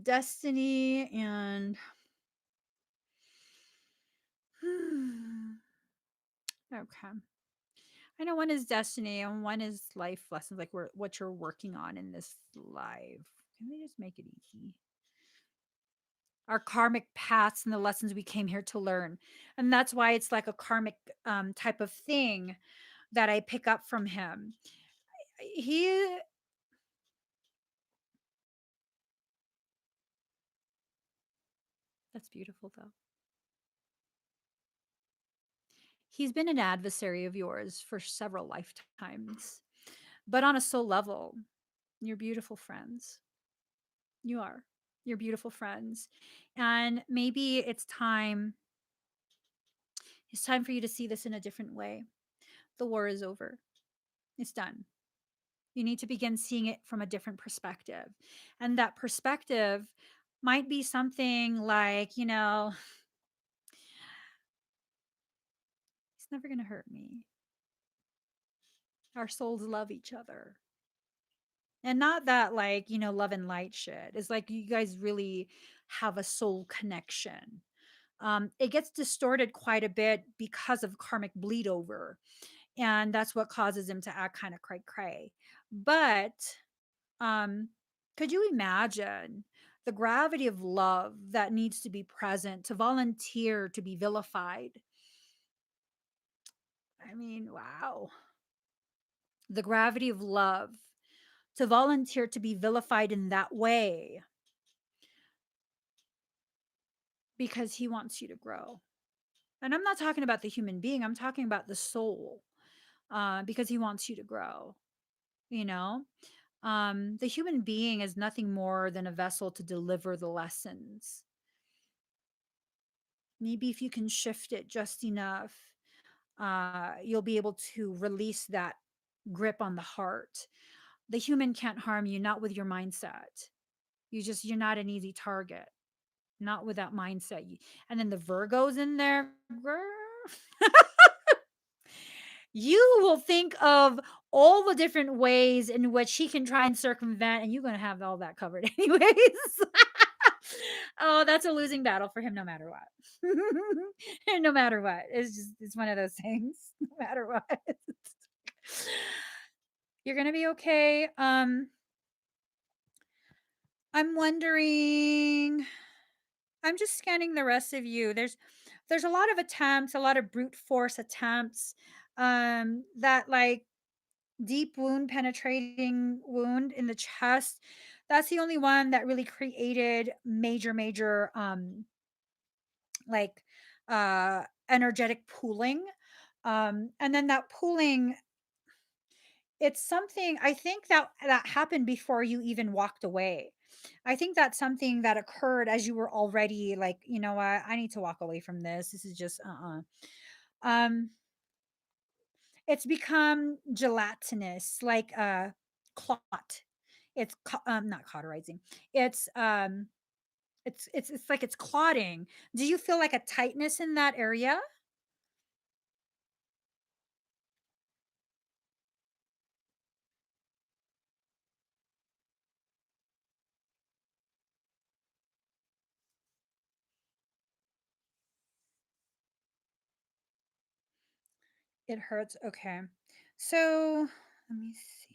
Speaker 1: Destiny and okay. I know one is destiny and one is life lessons, like what you're working on in this life. Can we just make it easy? Our karmic paths and the lessons we came here to learn. And that's why it's like a karmic type of thing that I pick up from him. He That's beautiful though. He's been an adversary of yours for several lifetimes. But on a soul level, you're beautiful friends. You are. You're beautiful friends. And maybe it's time for you to see this in a different way. The war is over. It's done. You need to begin seeing it from a different perspective. And that perspective might be something like, he's never going to hurt me. Our souls love each other. And not that, like, love and light shit. It's like you guys really have a soul connection. It gets distorted quite a bit because of karmic bleed over. And that's what causes him to act kind of cray cray. But um, could you imagine the gravity of love that needs to be present to volunteer to be vilified? I mean, wow. The gravity of love to volunteer to be vilified in that way because he wants you to grow. And I'm not talking about the human being, I'm talking about the soul, because he wants you to grow, you know? The human being is nothing more than a vessel to deliver the lessons. Maybe if you can shift it just enough, you'll be able to release that grip on the heart. The human can't harm you, not with your mindset. You're not an easy target. Not with that mindset. And then the Virgo's in there, girl. You will think of all the different ways in which he can try and circumvent, and you're going to have all that covered anyways. Oh, that's a losing battle for him no matter what. No matter what. It's one of those things. No matter what. You're going to be okay. I'm wondering, I'm just scanning the rest of you. There's a lot of attempts, a lot of brute force attempts, that like deep wound, penetrating wound in the chest. That's the only one that really created major like energetic pooling. And then that pooling, it's something I think that happened before you even walked away. I think that's something that occurred as you were already like, you know what, I need to walk away from this. This is just um it's become gelatinous, like a clot. Not cauterizing. It's it's like it's clotting. Do you feel like a tightness in that area? It hurts. Okay. So let me see.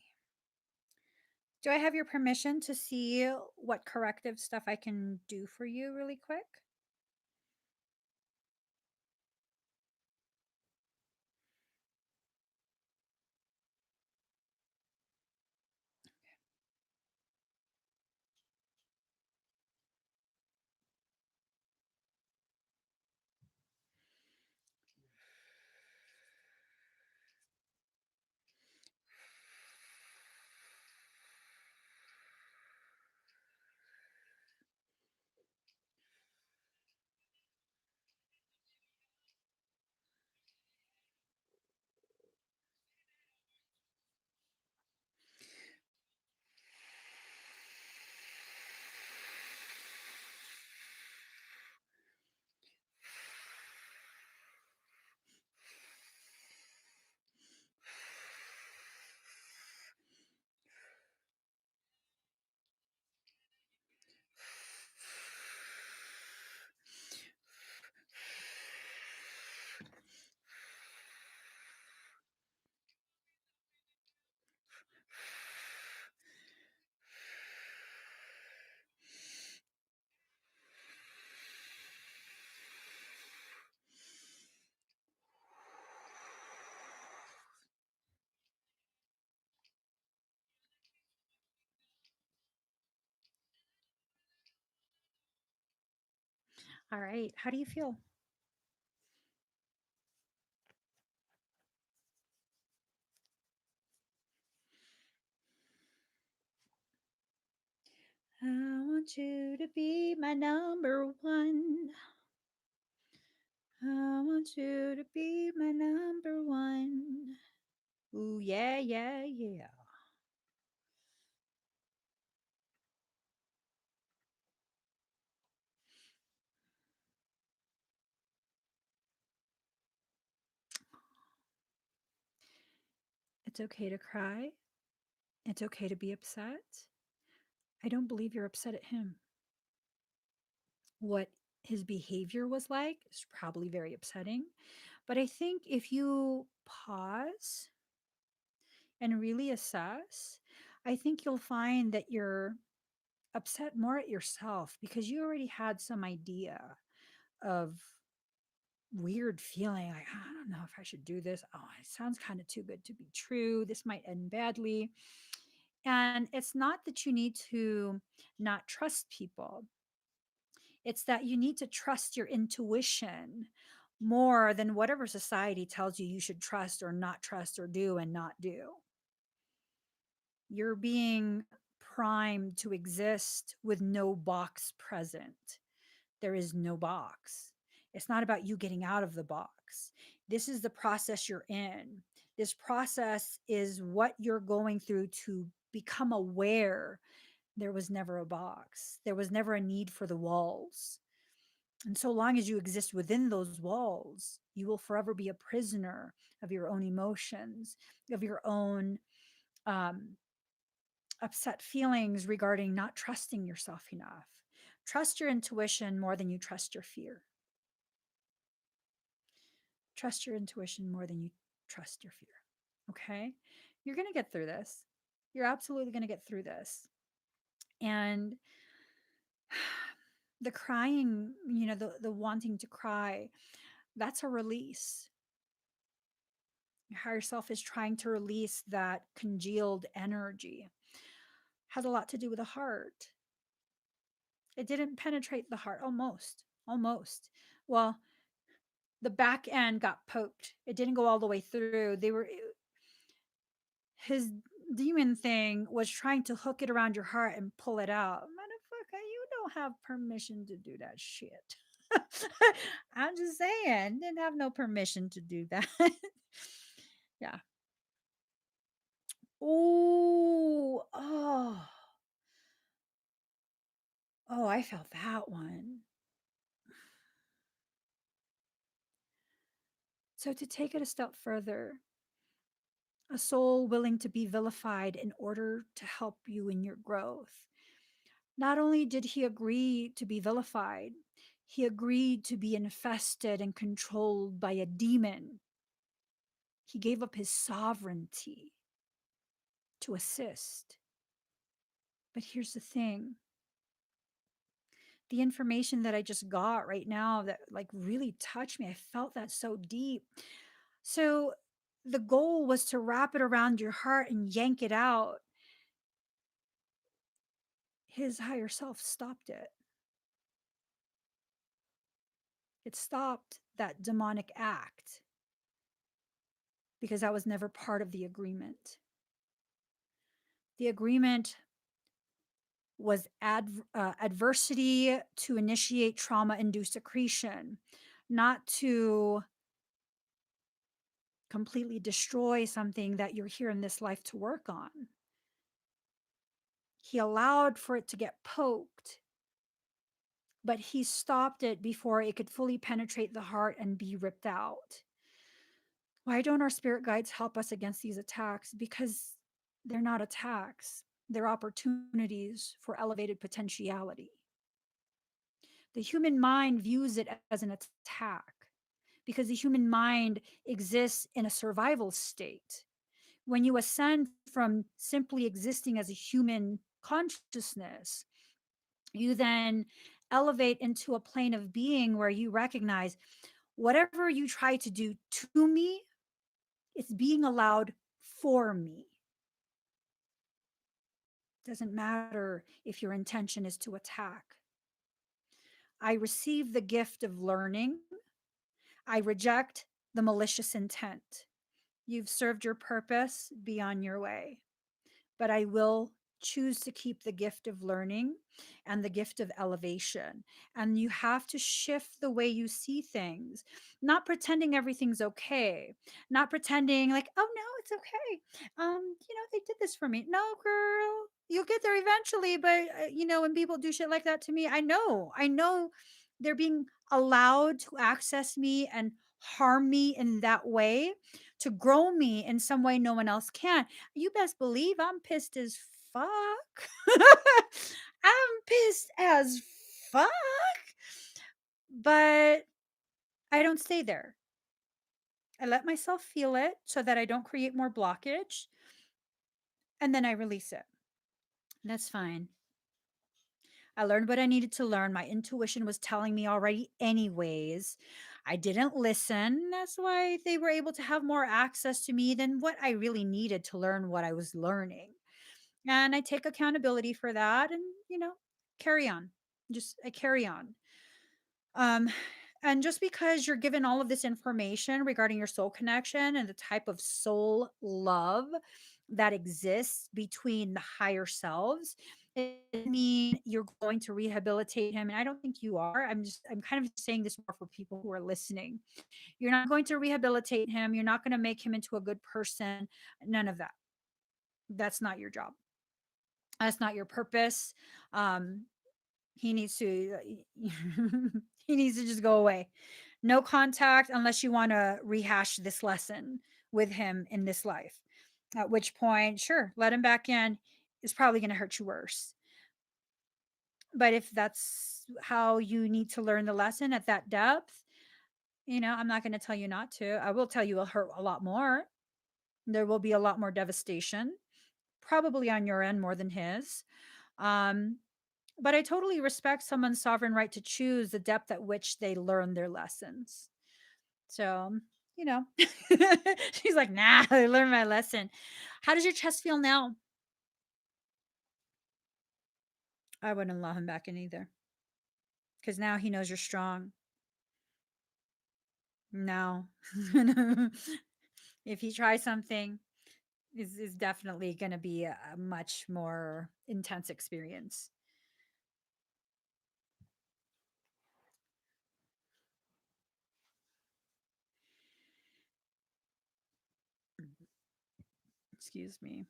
Speaker 1: Do I have your permission to see what corrective stuff I can do for you really quick? All right. How do you feel? I want you to be my number one. I want you to be my number one. Ooh, yeah, yeah, yeah. It's okay to cry. It's okay to be upset. I don't believe you're upset at him. What his behavior was like is probably very upsetting. But I think if you pause and really assess, I think you'll find that you're upset more at yourself because you already had some idea of weird feeling like, I don't know if I should do this. Oh, it sounds kind of too good to be true. This might end badly. And it's not that you need to not trust people, it's that you need to trust your intuition more than whatever society tells you should trust or not trust or do and not do. You're being primed to exist with no box present. There is no box. It's not about you getting out of the box. This is the process you're in. This process is what you're going through to become aware there was never a box. There was never a need for the walls. And so long as you exist within those walls, you will forever be a prisoner of your own emotions, of your own um, upset feelings regarding not trusting yourself enough. Trust your intuition more than you trust your fear. Trust your intuition more than you trust your fear. Okay? You're going to get through this. You're absolutely going to get through this. And the crying, the wanting to cry, that's a release. Your higher self is trying to release that congealed energy. Has a lot to do with the heart. It didn't penetrate the heart, almost. Almost. Well, the back end got poked. It didn't go all the way through. His demon thing was trying to hook it around your heart and pull it out. Motherfucker, you don't have permission to do that shit. I'm just saying, didn't have no permission to do that. Yeah. Ooh, oh, I felt that one. So to take it a step further, a soul willing to be vilified in order to help you in your growth. Not only did he agree to be vilified, he agreed to be infested and controlled by a demon. He gave up his sovereignty to assist. But here's the thing, the information that I just got right now that like really touched me, I felt that so deep. So the goal was to wrap it around your heart and yank it out. His higher self stopped it. It stopped that demonic act because that was never part of the agreement. The agreement was adversity to initiate trauma induced accretion, not to completely destroy something that you're here in this life to work on. He allowed for it to get poked, but he stopped it before it could fully penetrate the heart and be ripped out. Why don't our spirit guides help us against these attacks? Because they're not attacks, they're opportunities for elevated potentiality. The human mind views it as an attack because the human mind exists in a survival state. When you ascend from simply existing as a human consciousness, you then elevate into a plane of being where you recognize whatever you try to do to me, it's being allowed for me. Doesn't matter if your intention is to attack. I receive the gift of learning. I reject the malicious intent. You've served your purpose, be on your way. But I will choose to keep the gift of learning and the gift of elevation. And you have to shift the way you see things, not pretending everything's okay, not pretending like, oh no, it's okay. They did this for me. No, girl, you'll get there eventually. But when people do shit like that to me, I know they're being allowed to access me and harm me in that way to grow me in some way no one else can. You best believe I'm pissed as fuck. I'm pissed as fuck. But I don't stay there. I let myself feel it so that I don't create more blockage. And then I release it. That's fine. I learned what I needed to learn. My intuition was telling me already, anyways. I didn't listen. That's why they were able to have more access to me than what I really needed to learn what I was learning. And I take accountability for that and, carry on. Just I carry on. Um, and just because you're given all of this information regarding your soul connection and the type of soul love that exists between the higher selves, it doesn't mean you're going to rehabilitate him. And I don't think you are. I'm kind of saying this more for people who are listening. You're not going to rehabilitate him. You're not going to make him into a good person. None of that. That's not your job. That's not your purpose. Um, He needs to he needs to just go away. No contact unless you want to rehash this lesson with him in this life. At which point, sure, let him back in. It's probably going to hurt you worse. But if that's how you need to learn the lesson at that depth, I'm not going to tell you not to. I will tell you it'll hurt a lot more. There will be a lot more devastation, probably on your end more than his. Um, but I totally respect someone's sovereign right to choose the depth at which they learn their lessons. So, you know, she's like, nah, I learned my lesson. How does your chest feel now? I wouldn't allow him back in either because now he knows you're strong. No. If he tries something, is definitely going to be a much more intense experience. Excuse me.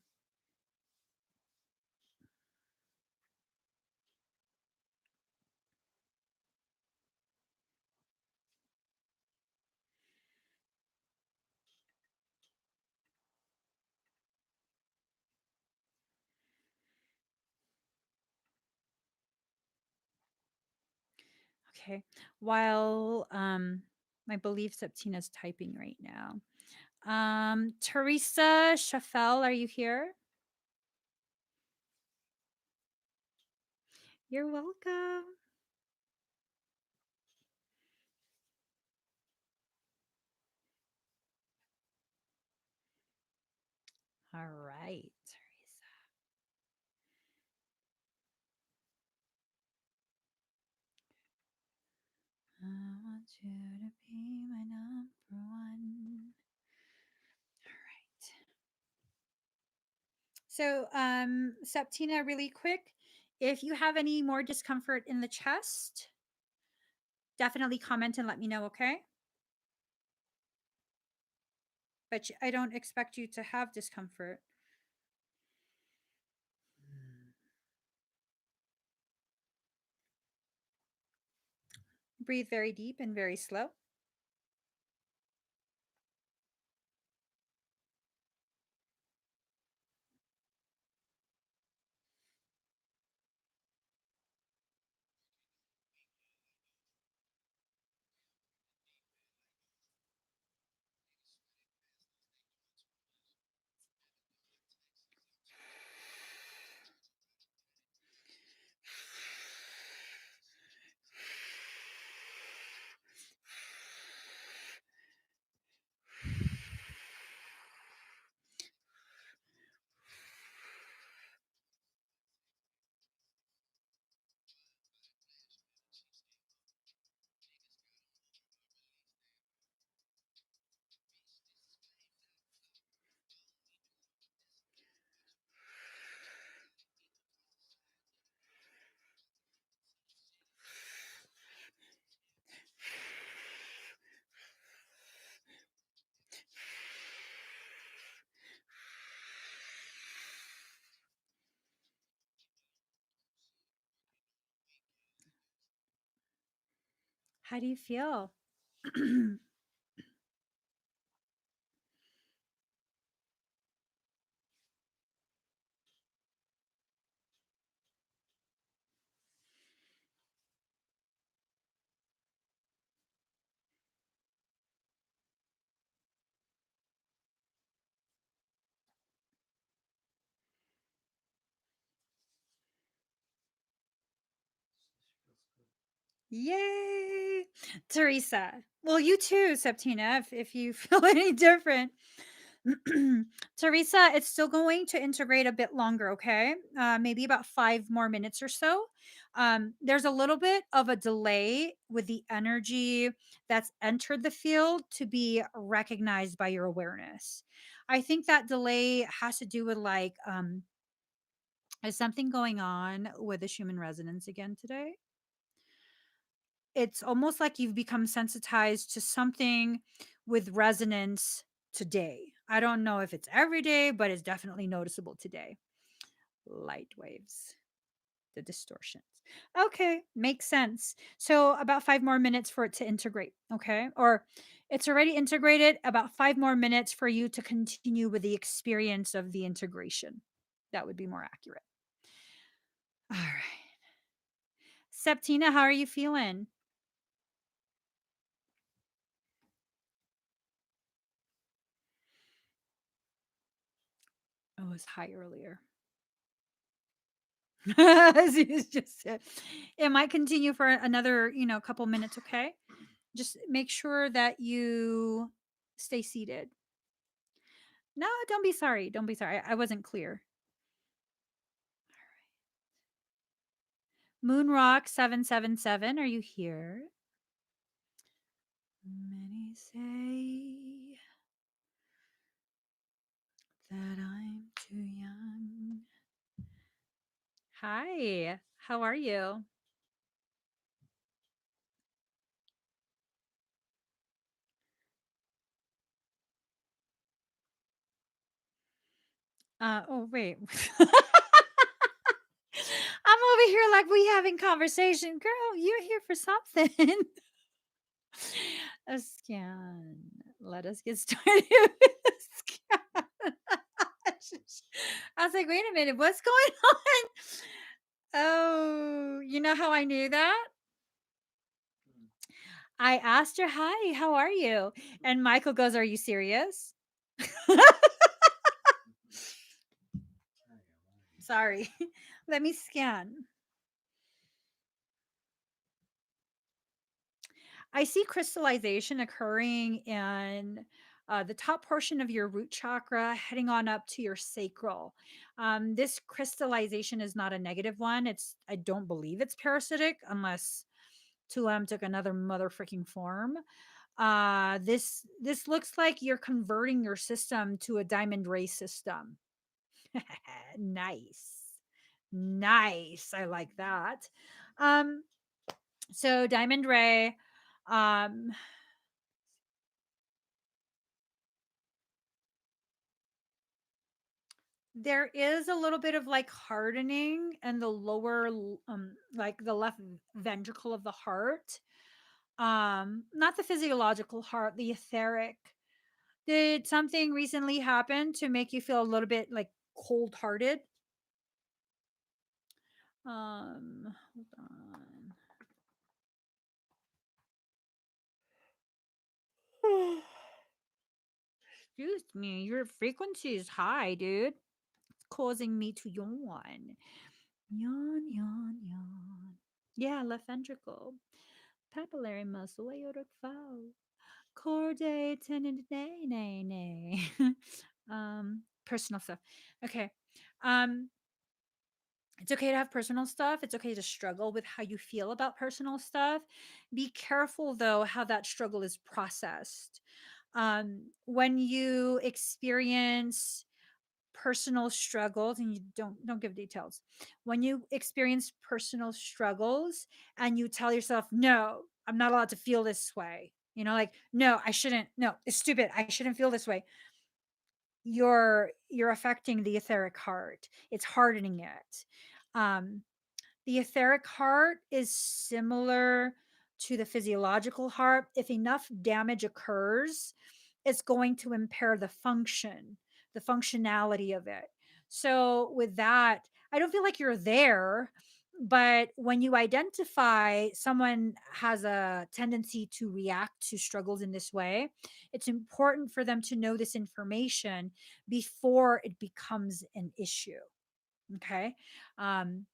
Speaker 1: Okay. While my belief Septina's typing right now. Teresa Chaffel, are you here? You're welcome. All right, Teresa. I want you to be my number one. All right. So, Septina, really quick, if you have any more discomfort in the chest, definitely comment and let me know, okay? But I don't expect you to have discomfort. Breathe very deep and very slow. How do you feel? Yay! Teresa. Well, you too, Septina, if you feel any different. Teresa, it's still going to integrate a bit longer, okay? Maybe about 5 more minutes or so. There's a little bit of a delay with the energy that's entered the field to be recognized by your awareness. I think that delay has to do with like, is something going on with the Schumann resonance again today? It's almost like you've become sensitized to something with resonance today. I don't know if it's every day, but it's definitely noticeable today. Light waves. the distortions. Okay, makes sense. So about 5 more minutes for it to integrate. Okay. Or it's already integrated, about 5 more minutes for you to continue with the experience of the integration. That would be more accurate. All right. Septina, how are you feeling? Oh, it was high earlier. As you just said. It might continue for another, couple minutes, okay? Just make sure that you stay seated. No, don't be sorry. Don't be sorry. I wasn't clear. Moonrock 777, are you here? Many say that I'm too young. Hi, how are you? Oh, wait. I'm over here like we having conversation. Girl, you're here for something. A scan. Let us get started with a scan. I was like, wait a minute, what's going on? Oh, you know how I knew that? I asked her, hi, how are you? And Michael goes, are you serious? Sorry. Let me scan. I see crystallization occurring in the top portion of your root chakra, heading on up to your sacral. This crystallization is not a negative one. I don't believe it's parasitic unless 2M took another mother freaking form. This looks like you're converting your system to a diamond ray system. Nice. Nice. I like that. Um, so diamond ray, um, there is a little bit of like hardening and the lower like the left ventricle of the heart. Not the physiological heart, the etheric. Did something recently happen to make you feel a little bit like cold-hearted? Hold on. Excuse me, your frequency is high, dude. It's causing me to yawn. Yawn, yawn, yawn. Yeah, left ventricle. Papillary muscle, aortic valve. Chordae, tendon, nay, nay, nay. Personal stuff. Okay. Um, it's okay to have personal stuff. It's okay to struggle with how you feel about personal stuff. Be careful though how that struggle is processed. When you experience personal struggles, and you don't give details, when you experience personal struggles and you tell yourself, no, I'm not allowed to feel this way, like, no, I shouldn't, no, it's stupid, I shouldn't feel this way, you're affecting the etheric heart. It's hardening it. um the etheric heart is similar to the physiological heart. If enough damage occurs, it's going to impair the functionality of it. So, with that, I don't feel like you're there. But when you identify someone has a tendency to react to struggles in this way, it's important for them to know this information before it becomes an issue. Okay. Um,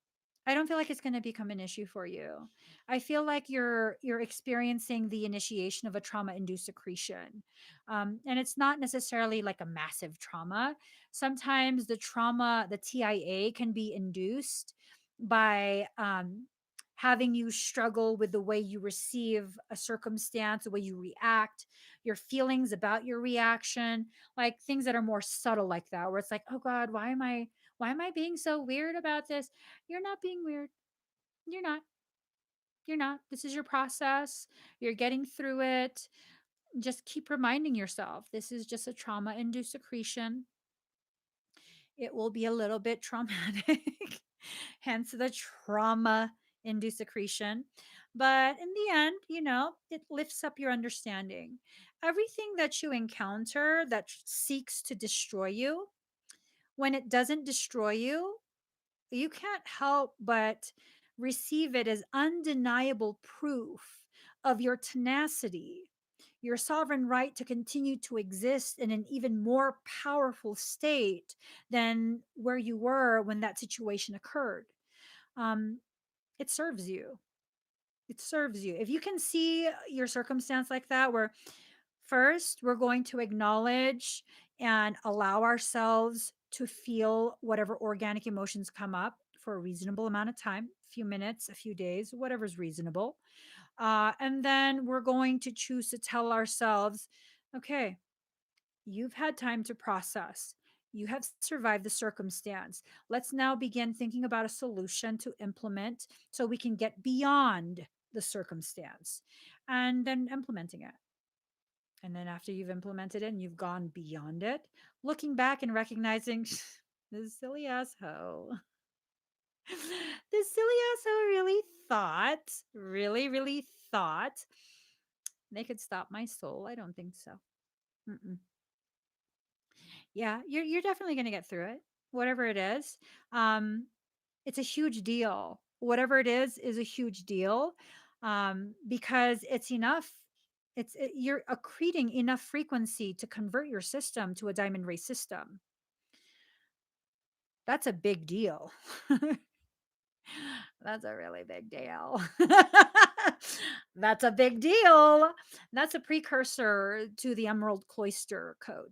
Speaker 1: I don't feel like it's going to become an issue for you. I feel like you're experiencing the initiation of a trauma-induced secretion, and it's not necessarily like a massive trauma. Sometimes the trauma, the TIA, can be induced by having you struggle with the way you receive a circumstance, the way you react, your feelings about your reaction, like things that are more subtle like that, where it's like, oh God, why am I being so weird about this? You're not being weird. You're not. You're not. This is your process. You're getting through it. Just keep reminding yourself this is just a trauma induced secretion. It will be a little bit traumatic. Hence the trauma induced secretion. But in the end, it lifts up your understanding. Everything that you encounter that seeks to destroy you, when it doesn't destroy you, you can't help but receive it as undeniable proof of your tenacity, your sovereign right to continue to exist in an even more powerful state than where you were when that situation occurred. Um, it serves you. It serves you. If you can see your circumstance like that, where first we're going to acknowledge and allow ourselves to feel whatever organic emotions come up for a reasonable amount of time, a few minutes, a few days, whatever's reasonable. And then we're going to choose to tell ourselves, okay, you've had time to process. You have survived the circumstance. Let's now begin thinking about a solution to implement so we can get beyond the circumstance and then implementing it. And then after you've implemented it and you've gone beyond it, looking back and recognizing this silly asshole. This silly asshole really thought they could stop my soul. I don't think so. Mm-mm. Yeah, you're definitely going to get through it, whatever it is. Um, it's a huge deal. Whatever it is a huge deal, because it's enough. You're accreting enough frequency to convert your system to a diamond ray system. That's a big deal. That's a really big deal. That's a big deal. That's a precursor to the Emerald Cloister code.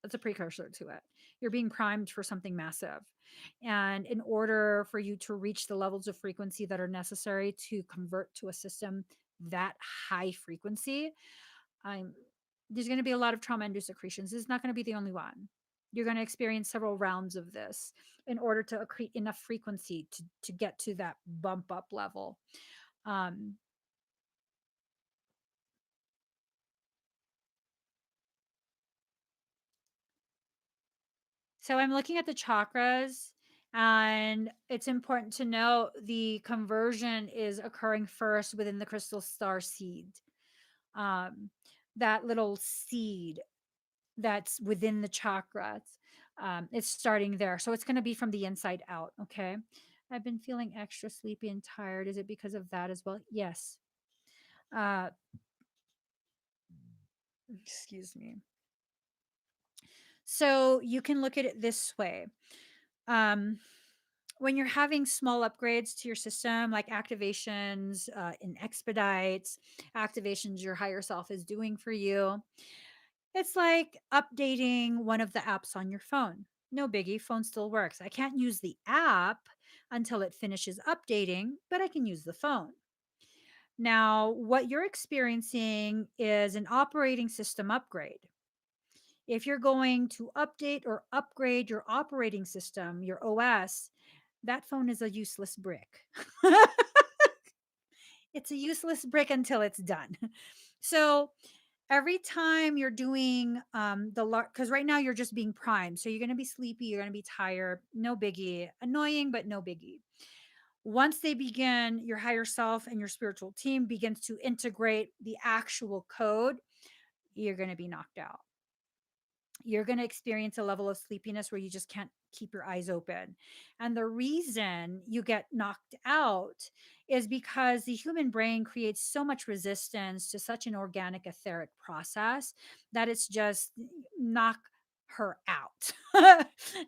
Speaker 1: That's a precursor to it. You're being primed for something massive. And in order for you to reach the levels of frequency that are necessary to convert to a system that high frequency, I'm there's going to be a lot of trauma induced accretions. This is not going to be the only one. You're going to experience several rounds of this in order to accrete enough frequency to get to that bump up level. Um, So I'm looking at the chakras, and it's important to note the conversion is occurring first within the crystal star seed. Um, that little seed that's within the chakras, it's starting there. So it's going to be from the inside out. Okay. I've been feeling extra sleepy and tired. Is it because of that as well? Yes. Uh, excuse me. So you can look at it this way. Um, when you're having small upgrades to your system, like activations in expedites, activations your higher self is doing for you, it's like updating one of the apps on your phone. No biggie, phone still works. I can't use the app until it finishes updating, but I can use the phone. Now, what you're experiencing is an operating system upgrade. If you're going to update or upgrade your operating system, your OS, that phone is a useless brick. It's a useless brick until it's done. So every time you're doing because right now you're just being primed. So you're going to be sleepy, you're going to be tired, no biggie, annoying, but no biggie. Once they begin, your higher self and your spiritual team begins to integrate the actual code, you're going to be knocked out. You're going to experience a level of sleepiness where you just can't keep your eyes open. And the reason you get knocked out is because the human brain creates so much resistance to such an organic etheric process that it's just knock her out.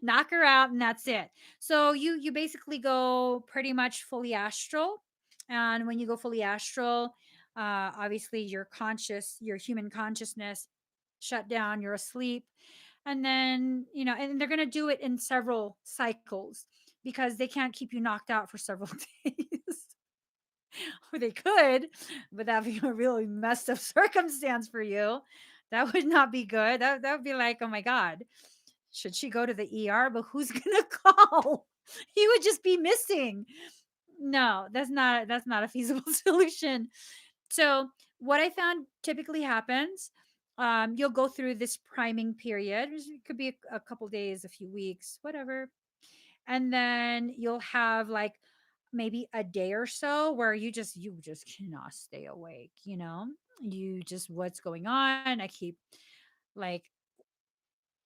Speaker 1: Knock her out and that's it. So you basically go pretty much fully astral. And when you go fully astral, obviously your human consciousness shut down, you're asleep. And then, and they're going to do it in several cycles because they can't keep you knocked out for several days. Or they could, but that'd be a really messed up circumstance for you. That would not be good. That would be like, oh my God, should she go to the ER? But who's going to call? He would just be missing. No, that's not a feasible solution. So what I found typically happens, you'll go through this priming period. It could be a couple days, a few weeks, whatever. And then you'll have like maybe a day or so where you just cannot stay awake, you just what's going on. I keep like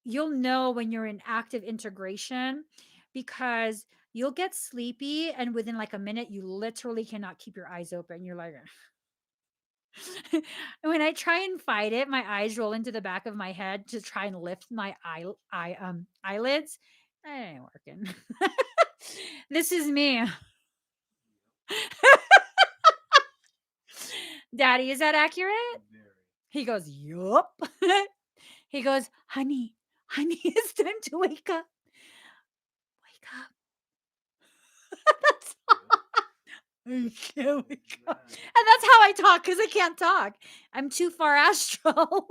Speaker 1: you'll know when you're in active integration because you'll get sleepy and within like a minute you literally cannot keep your eyes open. You're like when I try and fight it, my eyes roll into the back of my head to try and lift my eyelids. That ain't working. This is me. Daddy, is that accurate?
Speaker 2: Very.
Speaker 1: He goes, yup. He goes, honey, it's time to wake up. Wake up. That's I can't wake up. And that's how I talk because I can't talk. I'm too far astral.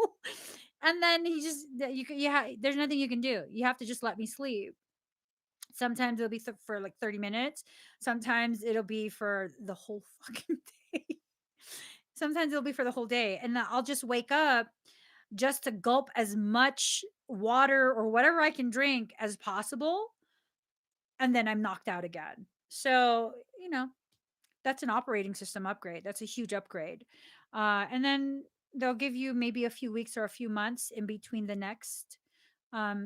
Speaker 1: And then he just there's nothing you can do. You have to just let me sleep. Sometimes it'll be for like 30 minutes. Sometimes it'll be for the whole fucking day. Sometimes it'll be for the whole day. And then I'll just wake up just to gulp as much water or whatever I can drink as possible. And then I'm knocked out again. So, that's an operating system upgrade. That's a huge upgrade. And then they'll give you maybe a few weeks or a few months in between the next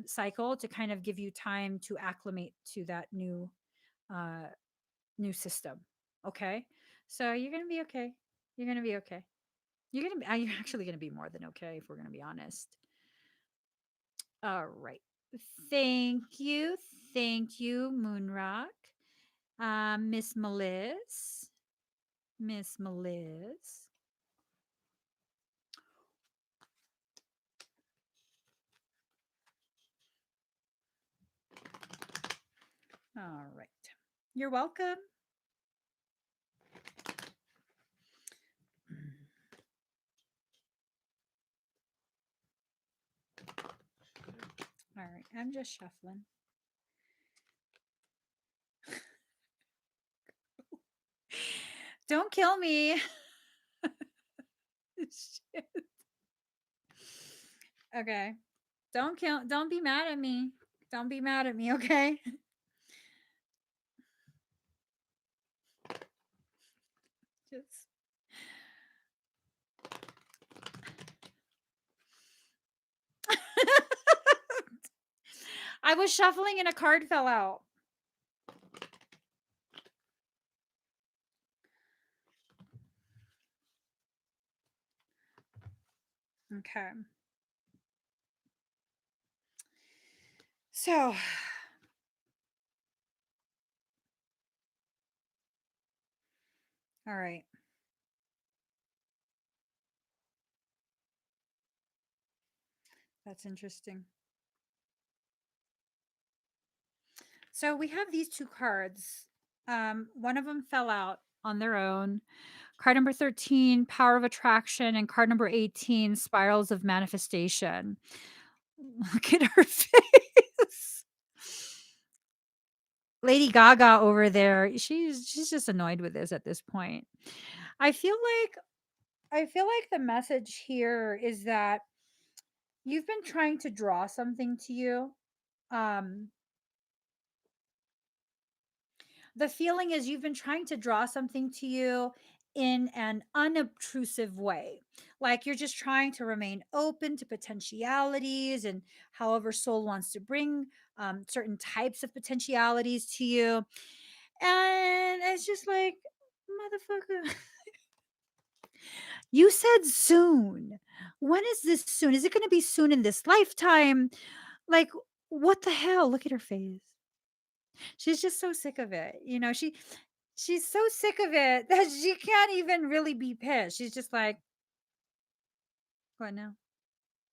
Speaker 1: cycle to kind of give you time to acclimate to that uh, new system. Okay, so you're gonna be okay. You're gonna be okay. You're actually gonna be more than okay if we're gonna be honest. All right. Thank you, Moonrock. Miss Meliss. Miss Meliss. All right. You're welcome. All right. I'm just shuffling. Don't kill me. Shit. Okay. Don't be mad at me. Don't be mad at me, okay? Just I was shuffling and a card fell out. Okay. So, all right. That's interesting. So we have these two cards. One of them fell out on their own. Card number 13, Power of Attraction, and card number 18, Spirals of Manifestation. Look at her face. Lady Gaga over there, she's just annoyed with this at this point. I feel like the message here is that you've been trying to draw something to you. Um the feeling is you've been trying to draw something to you in an unobtrusive way. Like you're just trying to remain open to potentialities and however soul wants to bring certain types of potentialities to you. And it's just like, motherfucker, you said soon. When is this soon? Is it going to be soon in this lifetime? Like, what the hell? Look at her face. She's just so sick of it. She's so sick of it that she can't even really be pissed. She's just like, what now?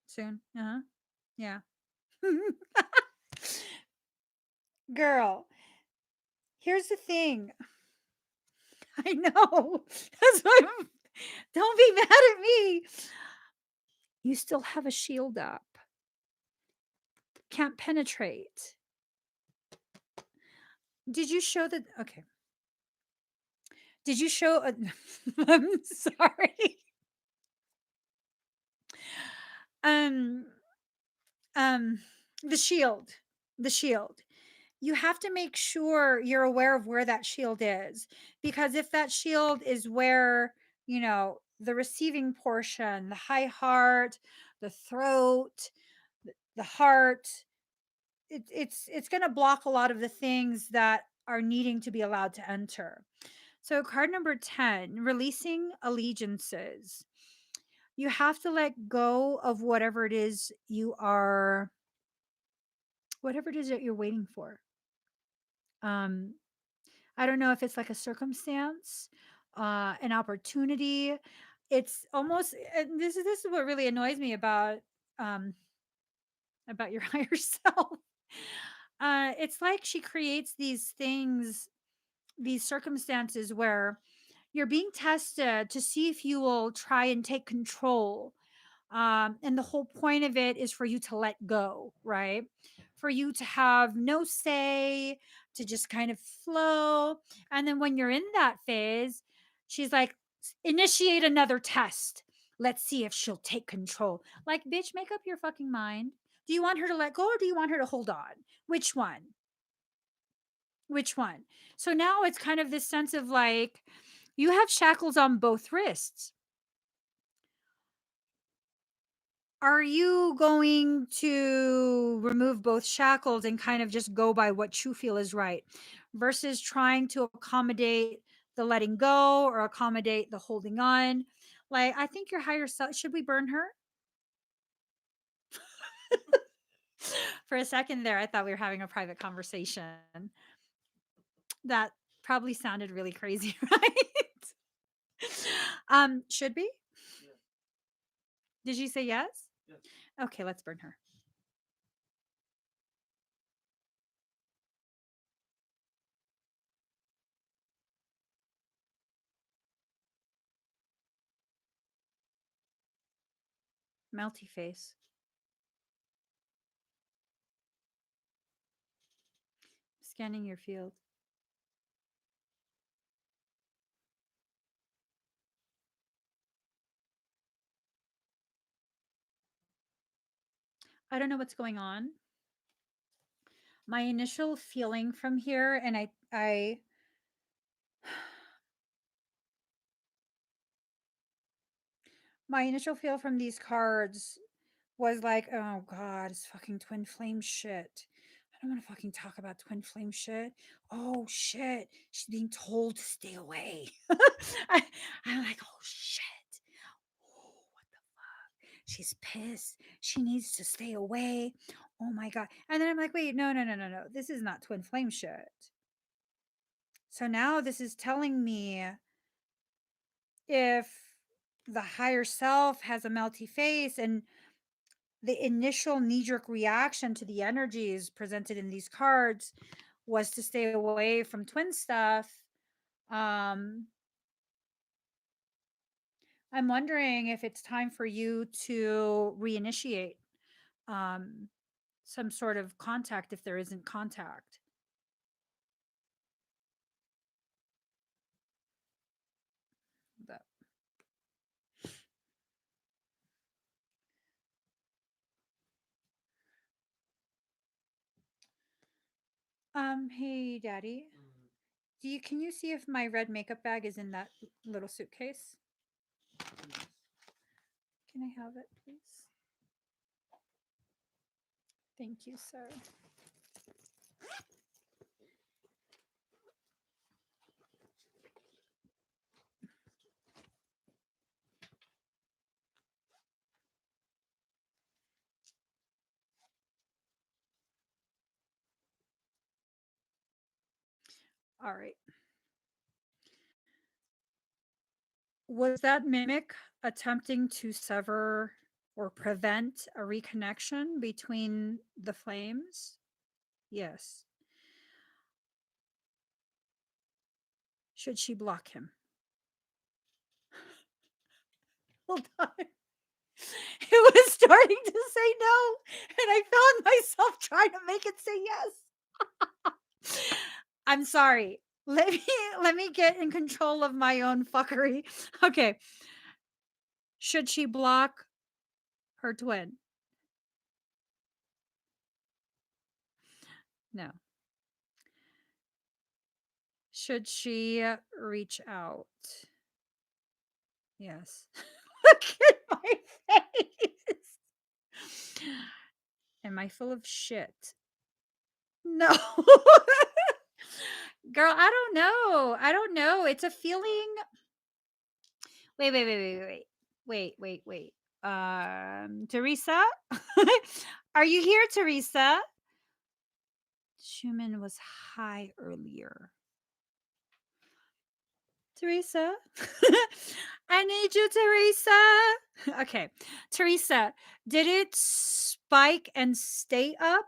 Speaker 1: Soon? Uh-huh. Yeah. Girl, here's the thing. I know. That's why don't be mad at me. You still have a shield up. Can't penetrate. Did you show that? Okay. Did you show? I'm sorry. Um, um, the shield, the shield. you have to make sure you're aware of where that shield is, because if that shield is where, the receiving portion, the high heart, the throat, the heart, it's going to block a lot of the things that are needing to be allowed to enter. So card number 10, releasing allegiances. You have to let go of whatever it is that you're waiting for. um I don't know if it's like a circumstance, an opportunity. It's almost, and this is what really annoys me um about your higher self. It's like she creates these things, these circumstances where you're being tested to see if you will try and take control. And the whole point of it is for you to let go, right? For you to have no say, to just kind of flow. And then when you're in that phase, she's like, initiate another test. Let's see if she'll take control. Like, bitch, make up your fucking mind. Do you want her to let go or do you want her to hold on? Which one? Which one? So now it's kind of this sense of like, you have shackles on both wrists. Are you going to remove both shackles and kind of just go by what you feel is right versus trying to accommodate the letting go or accommodate the holding on? Like, I think your higher self, should we burn her? For a second there, I thought we were having a private conversation. That probably sounded really crazy, right? Should we?
Speaker 2: Yeah.
Speaker 1: Did you say yes?
Speaker 2: Yeah.
Speaker 1: Okay, let's burn her. Melty face. Scanning your field. I don't know what's going on. My initial feeling from here, and I my initial feel from these cards was like, oh god, it's fucking twin flame shit. I don't want to fucking talk about twin flame shit. Oh shit, she's being told to stay away. I, I'm like, oh shit. Oh, what the fuck? She's pissed. She needs to stay away. Oh my god. And then I'm like, wait, no, no, no, no, no. This is not twin flame shit. So now this is telling me if the higher self has a melty face and the initial knee jerk reaction to the energies presented in these cards was to stay away from twin stuff. Um, I'm wondering if it's time for you to reinitiate um, some sort of contact if there isn't contact. But, hey, Daddy, can you see if my red makeup bag is in that little suitcase?
Speaker 2: Yes.
Speaker 1: Can I have it, please? Thank you, sir. All right. Was that mimic attempting to sever or prevent a reconnection between the flames? Yes. Should she block him? Hold on. It was starting to say no, and I found myself trying to make it say yes. I'm sorry. Let me get in control of my own fuckery. Okay. Should she block her twin? No. Should she reach out? Yes. Look at my face. Am I full of shit? No. Girl, I don't know. I don't know. It's a feeling. Wait, wait, wait, wait, wait, wait. Wait, wait, wait. Teresa? Are you here, Teresa? Schumann was high earlier. Teresa? I need you, Teresa. Okay. Teresa, did it spike and stay up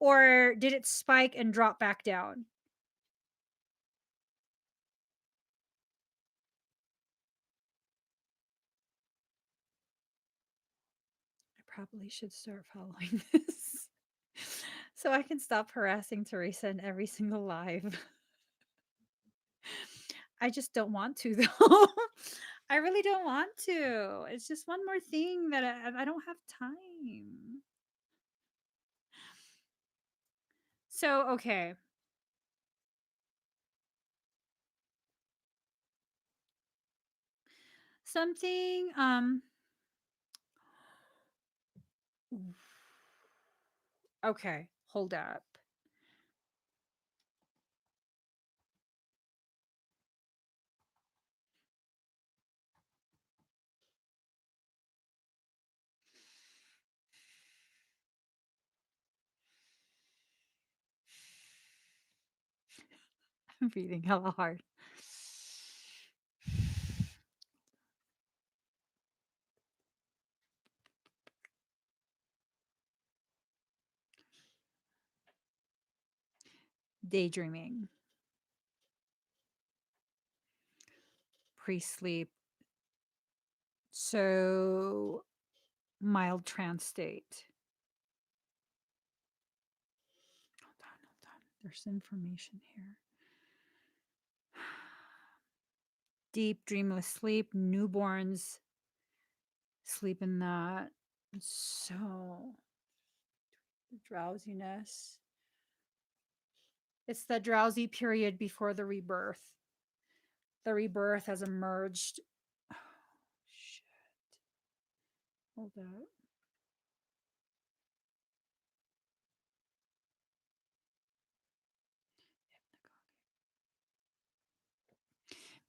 Speaker 1: or did it spike and drop back down? I probably should start following this so I can stop harassing Teresa in every single live. I just don't want to, though. I really don't want to. It's just one more thing that I don't have time. So, okay. Something, okay, hold up. I'm breathing hella hard. Daydreaming, pre-sleep. So, mild trance state. Hold on, hold on. There's information here. Deep dreamless sleep, newborns sleep in that. So, drowsiness. It's the drowsy period before the rebirth. The rebirth has emerged. Oh, shit. Hold up.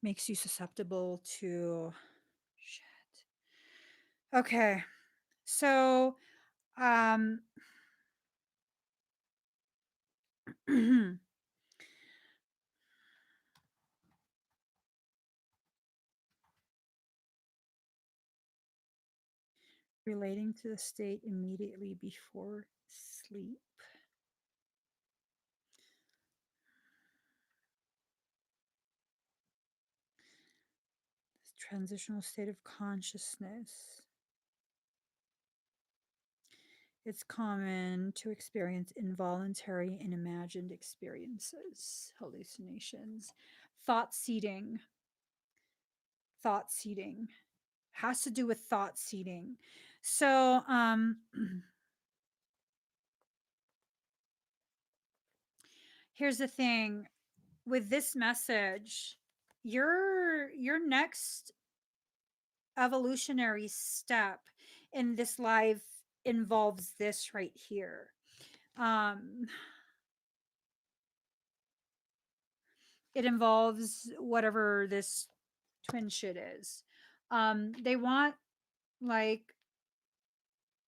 Speaker 1: Makes you susceptible to shit. Okay. So, um, relating to the state immediately before sleep. Transitional state of consciousness. It's common to experience involuntary and imagined experiences, hallucinations, thought seeding. Thought seeding has to do with thought seeding. So, here's the thing with this message, your next evolutionary step in this life involves this right here. Um, it involves whatever this twin shit is. They want like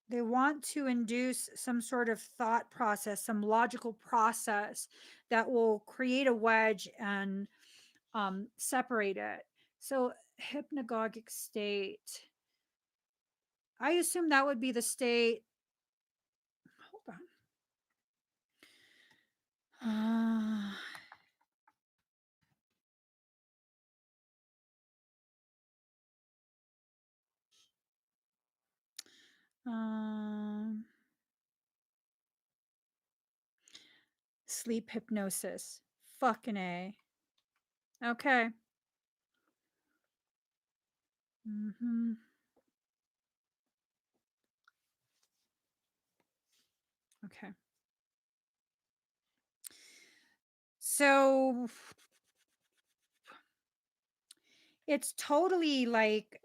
Speaker 1: they want to induce some sort of thought process, some logical process that will create a wedge and separate it. So hypnagogic state. I assume that would be the state. Hold on. Um, sleep hypnosis. Fucking A. Okay. Mm-hmm. Okay. So It's totally like,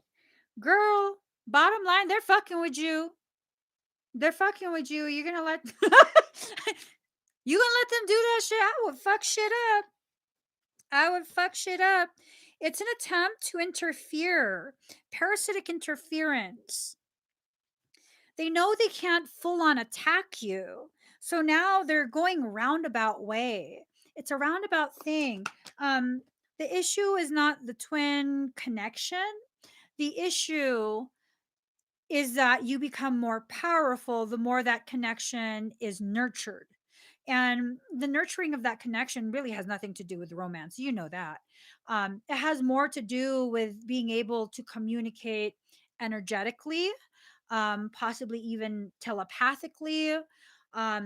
Speaker 1: girl, bottom line, they're fucking with you. They're fucking with you. You're gonna let you gonna let them do that shit? I would fuck shit up. I would fuck shit up. It's an attempt to interfere, parasitic interference. They know they can't full on attack you. So now they're going roundabout way. It's a roundabout thing. Um, the issue is not the twin connection. The issue is that you become more powerful the more that connection is nurtured. And the nurturing of that connection really has nothing to do with romance. You know that. It has more to do with being able to communicate energetically, possibly even telepathically,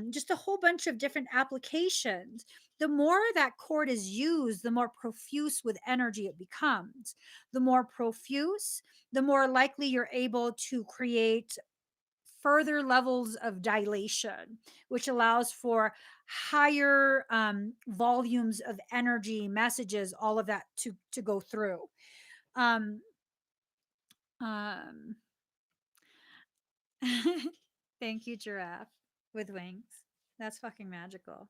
Speaker 1: just a whole bunch of different applications. The more that cord is used, the more profuse with energy it becomes. The more profuse, the more likely you're able to create further levels of dilation, which allows for higher volumes of energy, messages, all of that to go through. Um, um, Thank you, giraffe with wings. That's fucking magical.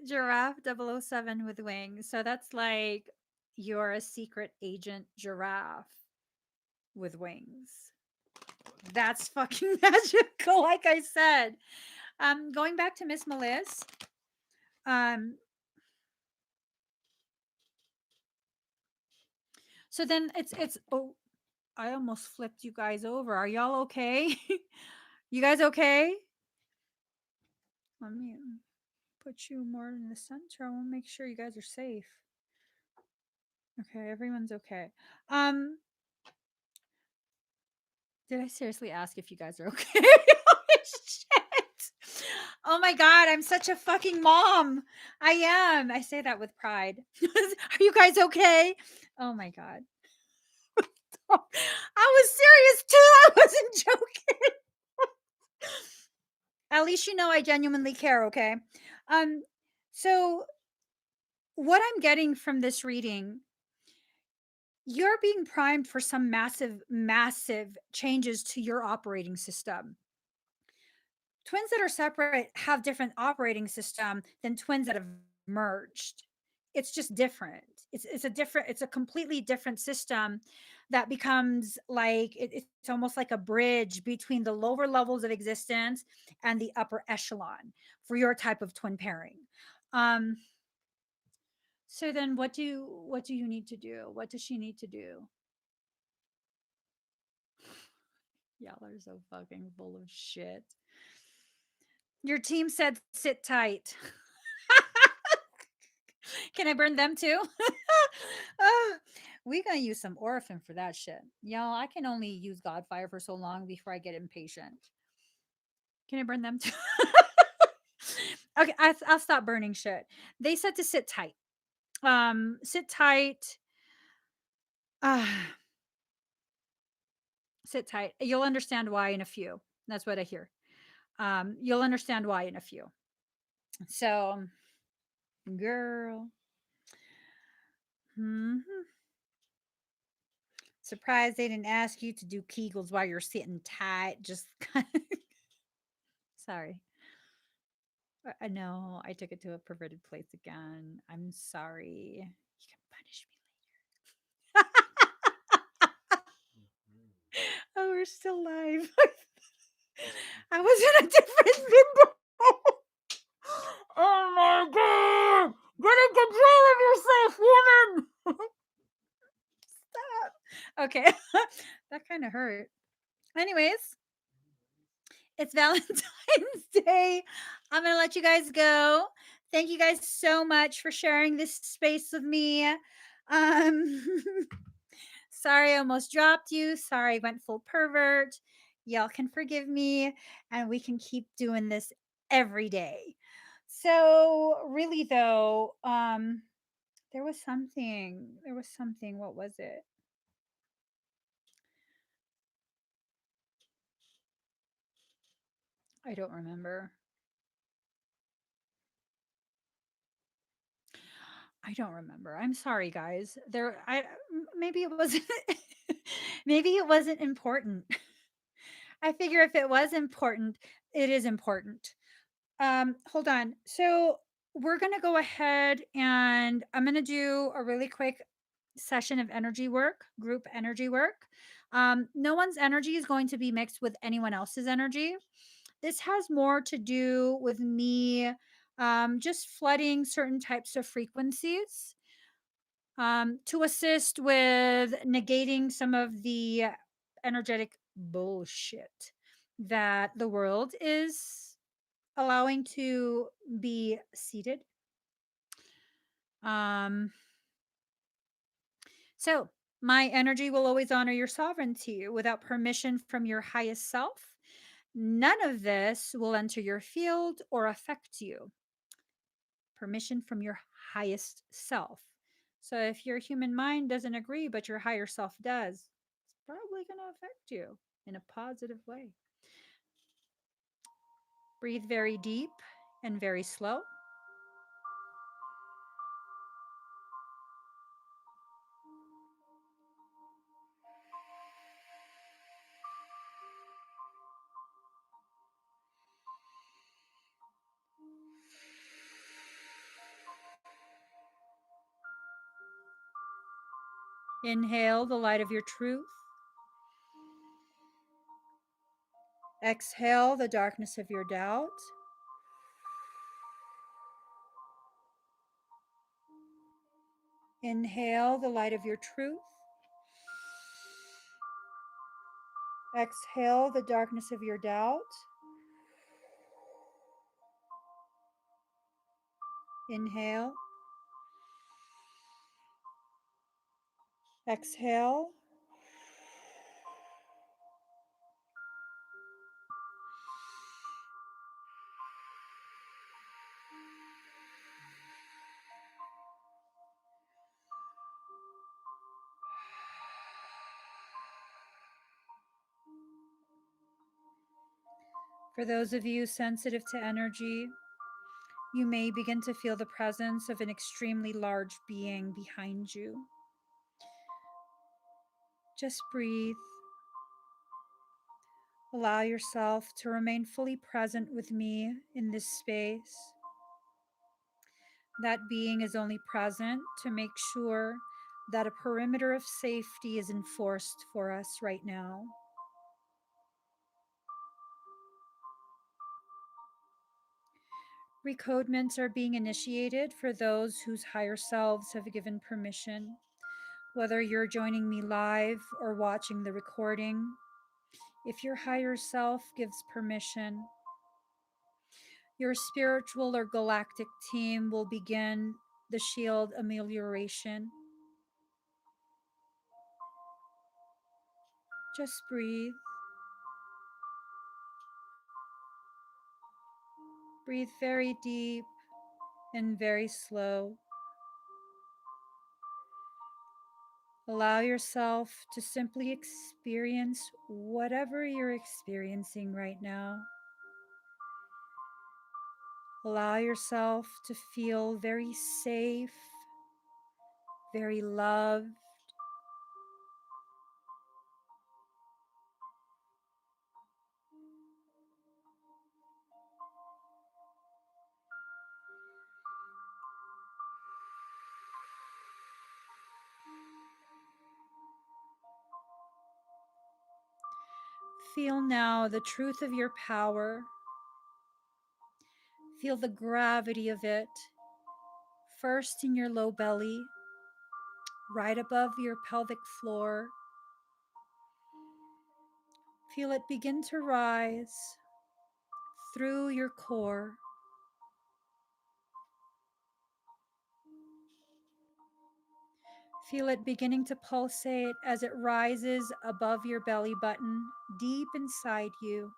Speaker 1: Giraffe 007 with wings. So that's like you're a secret agent giraffe with wings. That's fucking magical, like I said. Going back to Miss Meliss. Um, so then it's oh, I almost flipped you guys over. Are y'all okay? You guys okay? Let me put you more in the center. I want to make sure you guys are safe. Okay, everyone's okay. Um, did I seriously ask if you guys are okay? Holy shit. Oh my god, I'm such a fucking mom. I am. I say that with pride. Are you guys okay? Oh my god. I was serious too. I wasn't joking. At least you know I genuinely care, okay? Um so what I'm getting from this reading, you're being primed for some massive changes to your operating system. Twins that are separate have different operating system than twins that have merged. It's just different. It's a completely different system that becomes like it's almost like a bridge between the lower levels of existence and the upper echelon for your type of twin pairing. Um, so then what do you need to do? What does she need to do? Y'all are so fucking full of shit. Your team said sit tight. Can I burn them too? We gonna use some orphan for that shit. Y'all, I can only use Godfire for so long before I get impatient. Can I burn them too? Okay, I'll stop burning shit. They said to sit tight. Sit tight. Uh, sit tight. You'll understand why in a few. That's what I hear. You'll understand why in a few. So, girl. Hmm. Surprised they didn't ask you to do Kegels while you're sitting tight. Just sorry. I know I took it to a perverted place again. I'm sorry. You can punish me later. Oh, we're still live. I was in a different window. Oh my god! Get in control of yourself, woman! Stop. Okay. That kind of hurt. Anyways, it's Valentine's Day. I'm going to let you guys go. Thank you guys so much for sharing this space with me. Um, sorry I almost dropped you. Sorry I went full pervert. Y'all can forgive me, and we can keep doing this every day. So, really, though, there was something. There was something. What was it? I don't remember. I don't remember. I'm sorry, guys. Maybe it wasn't maybe it wasn't important. I figure if it was important, it is important. Hold on. So we're gonna go ahead and I'm gonna do a really quick session of energy work, group energy work. No one's energy is going to be mixed with anyone else's energy. This has more to do with me just flooding certain types of frequencies to assist with negating some of the energetic bullshit that the world is allowing to be seated. Um, so, my energy will always honor your sovereignty without permission from your highest self. None of this will enter your field or affect you. Permission from your highest self. So, if your human mind doesn't agree, but your higher self does, it's probably going to affect you in a positive way. Breathe very deep and very slow. Inhale the light of your truth. Exhale the darkness of your doubt. Inhale the light of your truth. Exhale the darkness of your doubt. Inhale. Exhale. For those of you sensitive to energy, you may begin to feel the presence of an extremely large being behind you. Just breathe. Allow yourself to remain fully present with me in this space. That being is only present to make sure that a perimeter of safety is enforced for us right now. Recodements are being initiated for those whose higher selves have given permission. Whether you're joining me live or watching the recording, if your higher self gives permission, your spiritual or galactic team will begin the shield amelioration. Just breathe. Breathe very deep and very slow. Allow yourself to simply experience whatever you're experiencing right now. Allow yourself to feel very safe, very loved. Feel now the truth of your power. Feel the gravity of it, first in your low belly, right above your pelvic floor. Feel it begin to rise through your core. Feel it beginning to pulsate as it rises above your belly button, deep inside you.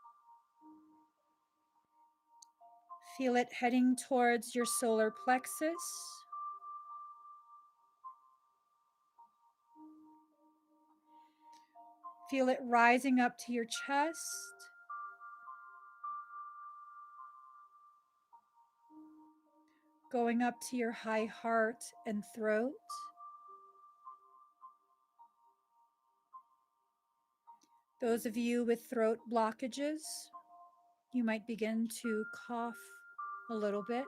Speaker 1: Feel it heading towards your solar plexus. Feel it rising up to your chest. going up to your high heart and throat. Those of you with throat blockages, you might begin to cough a little bit.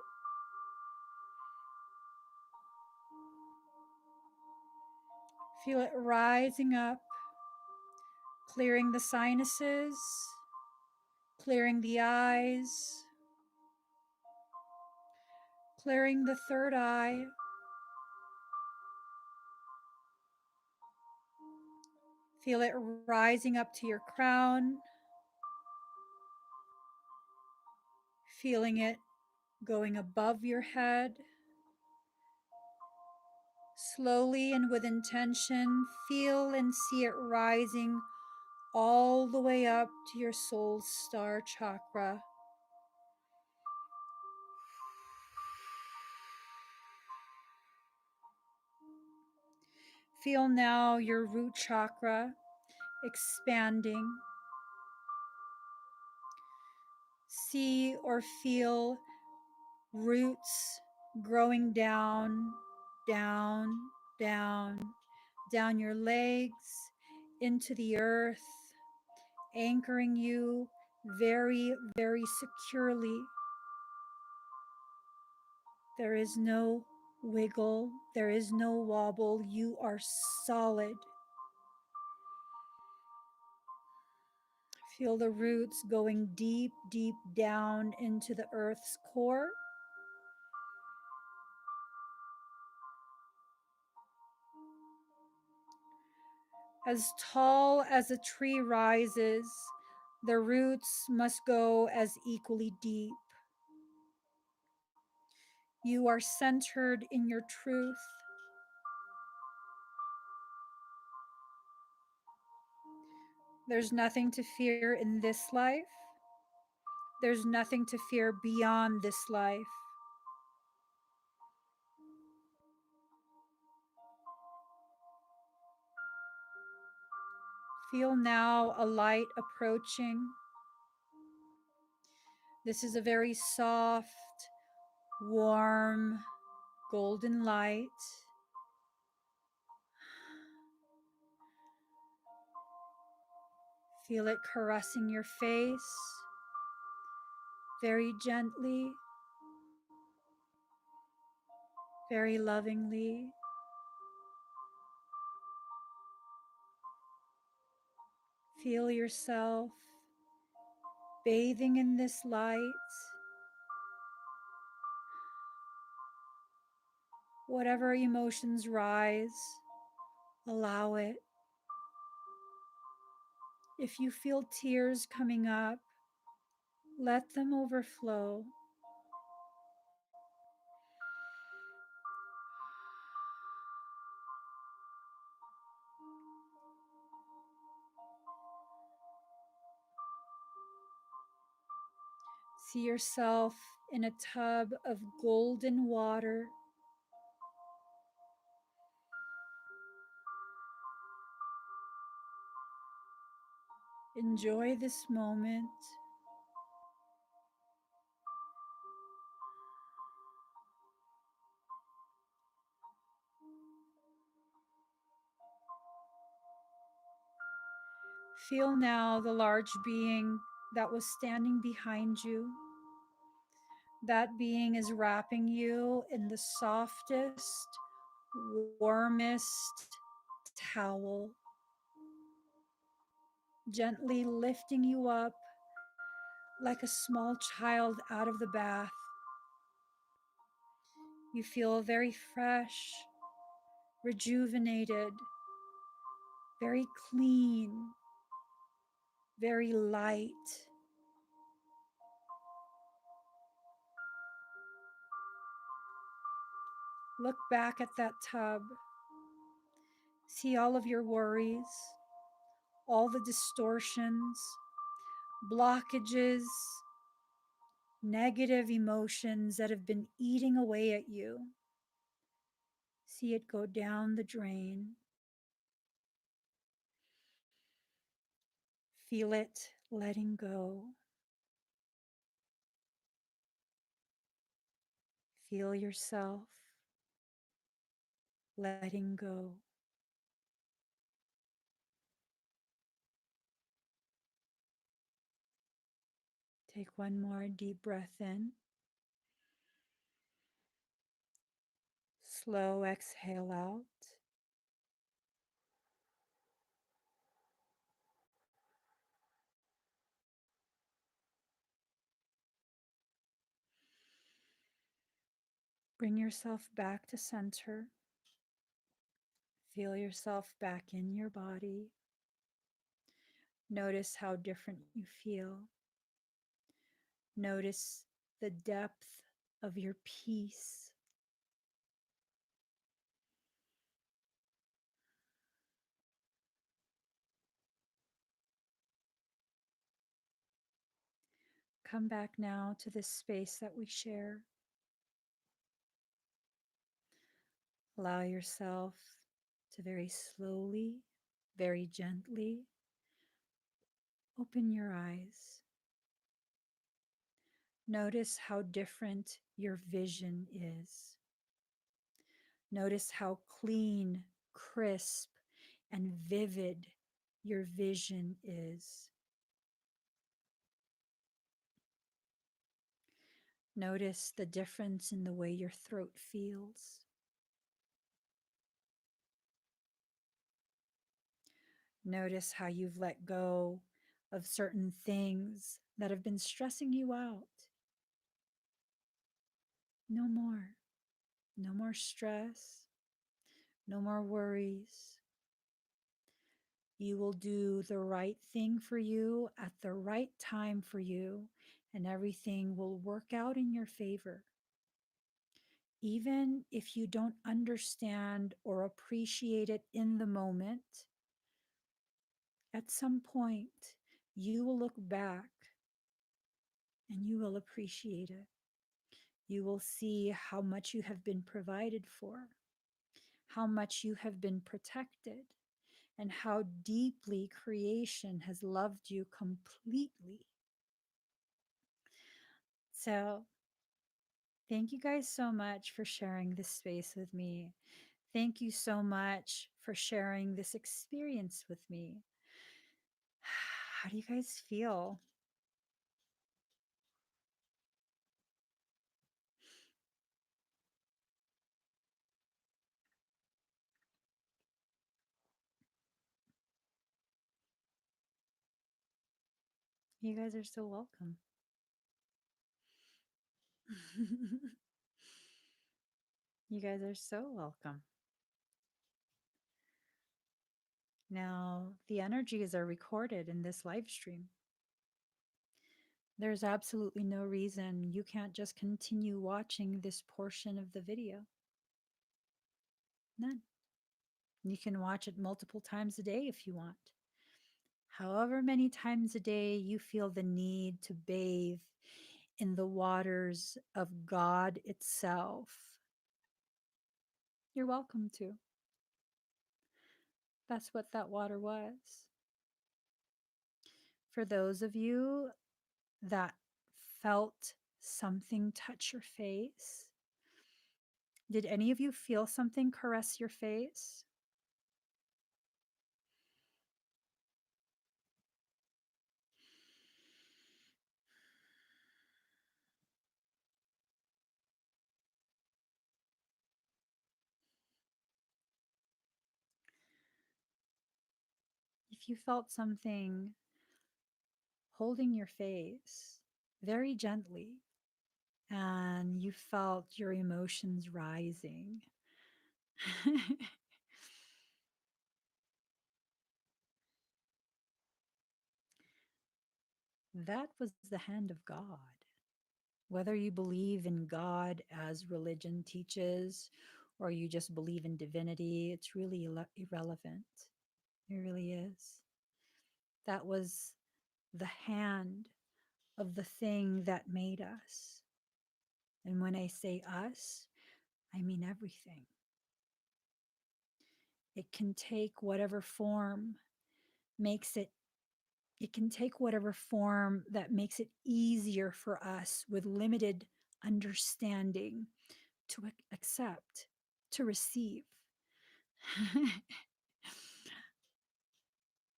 Speaker 1: Feel it rising up, clearing the sinuses, clearing the eyes, clearing the third eye. Feel it rising up to your crown, feeling it going above your head. Slowly and with intention, feel and see it rising all the way up to your soul star chakra. Feel now your root chakra expanding. See or feel roots growing down, down, down, down your legs, into the earth, anchoring you very, very securely. There is no wiggle, there is no wobble. You are solid. Feel the roots going deep, deep down into the earth's core. As tall as a tree rises, the roots must go as equally deep. You are centered in your truth. There's nothing to fear in this life. There's nothing to fear beyond this life. Feel now a light approaching. This is a very soft, warm, golden light. Feel it caressing your face very gently, very lovingly. Feel yourself bathing in this light. Whatever emotions rise, allow it. If you feel tears coming up, let them overflow. See yourself in a tub of golden water. Enjoy this moment. Feel now the large being that was standing behind you. That being is wrapping you in the softest, warmest towel, gently lifting you up like a small child out of the bath. You feel very fresh, rejuvenated, very clean, very light. Look back at that tub. See all of your worries, all the distortions, blockages, negative emotions that have been eating away at you. See it go down the drain. Feel it letting go. Feel yourself letting go. Take one more deep breath in. Slow exhale out. Bring yourself back to center. Feel yourself back in your body. Notice how different you feel. Notice the depth of your peace. Come back now to this space that we share. Allow yourself to very slowly, very gently open your eyes. Notice how different your vision is. Notice how clean, crisp, and vivid your vision is. Notice the difference in the way your throat feels. Notice how you've let go of certain things that have been stressing you out. No more. No more stress. No more worries. You will do the right thing for you at the right time for you, and everything will work out in your favor. Even if you don't understand or appreciate it in the moment, at some point, you will look back and you will appreciate it. You will see how much you have been provided for, how much you have been protected, and how deeply creation has loved you completely. So, thank you guys so much for sharing this space with me. Thank you so much for sharing this experience with me. How do you guys feel? You guys are so welcome. You guys are so welcome. Now, the energies are recorded in this live stream. There's absolutely no reason you can't just continue watching this portion of the video. None. You can watch it multiple times a day if you want. However many times a day you feel the need to bathe in the waters of God itself, you're welcome to. That's what that water was. For those of you that felt something touch your face, did any of you feel something caress your face? If you felt something holding your face very gently and you felt your emotions rising, that was the hand of God. Whether you believe in God as religion teaches or you just believe in divinity, it's really irrelevant. It really is. That was the hand of the thing that made us. And when I say us, I mean everything. It can take whatever form makes it it can take whatever form that makes it easier for us with limited understanding to accept, to receive.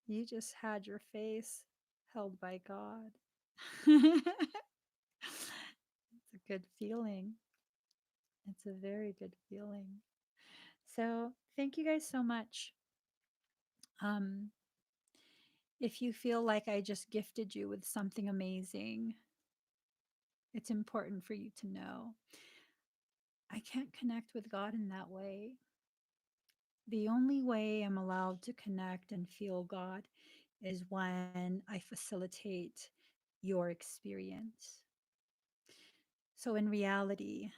Speaker 1: You just had your face held by God. It's a good feeling. It's a very good feeling. So, thank you guys so much. Um, if you feel like I just gifted you with something amazing, it's important for you to know I can't connect with God in that way. The only way I'm allowed to connect and feel God is when I facilitate your experience. So, in reality,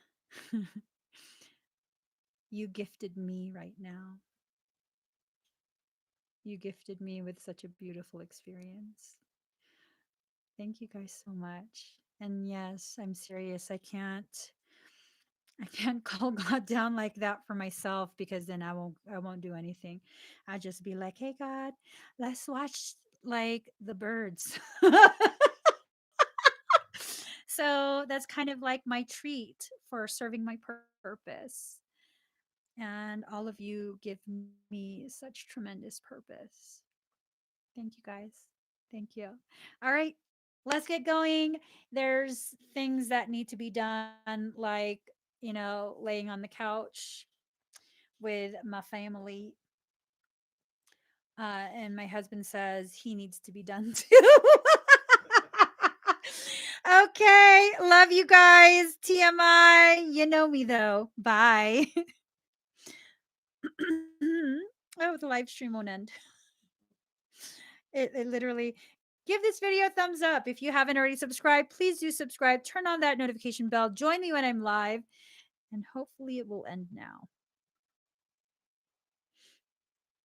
Speaker 1: you gifted me right now. You gifted me with such a beautiful experience. Thank you guys so much. And yes, I'm serious. I can't call God down like that for myself, because then I won't do anything. I'll just be like, "Hey God, let's watch like the birds." So that's kind of like my treat for serving my purpose. And all of you give me such tremendous purpose. Thank you guys. Thank you. All right, let's get going. There's things that need to be done, like, laying on the couch with my family. And my husband says he needs to be done too. Okay. Love you guys. TMI. You know me though. Bye. Oh, the live stream won't end. It literally, give this video a thumbs up. If you haven't already subscribed, please do subscribe. Turn on that notification bell. Join me when I'm live. And hopefully it will end now.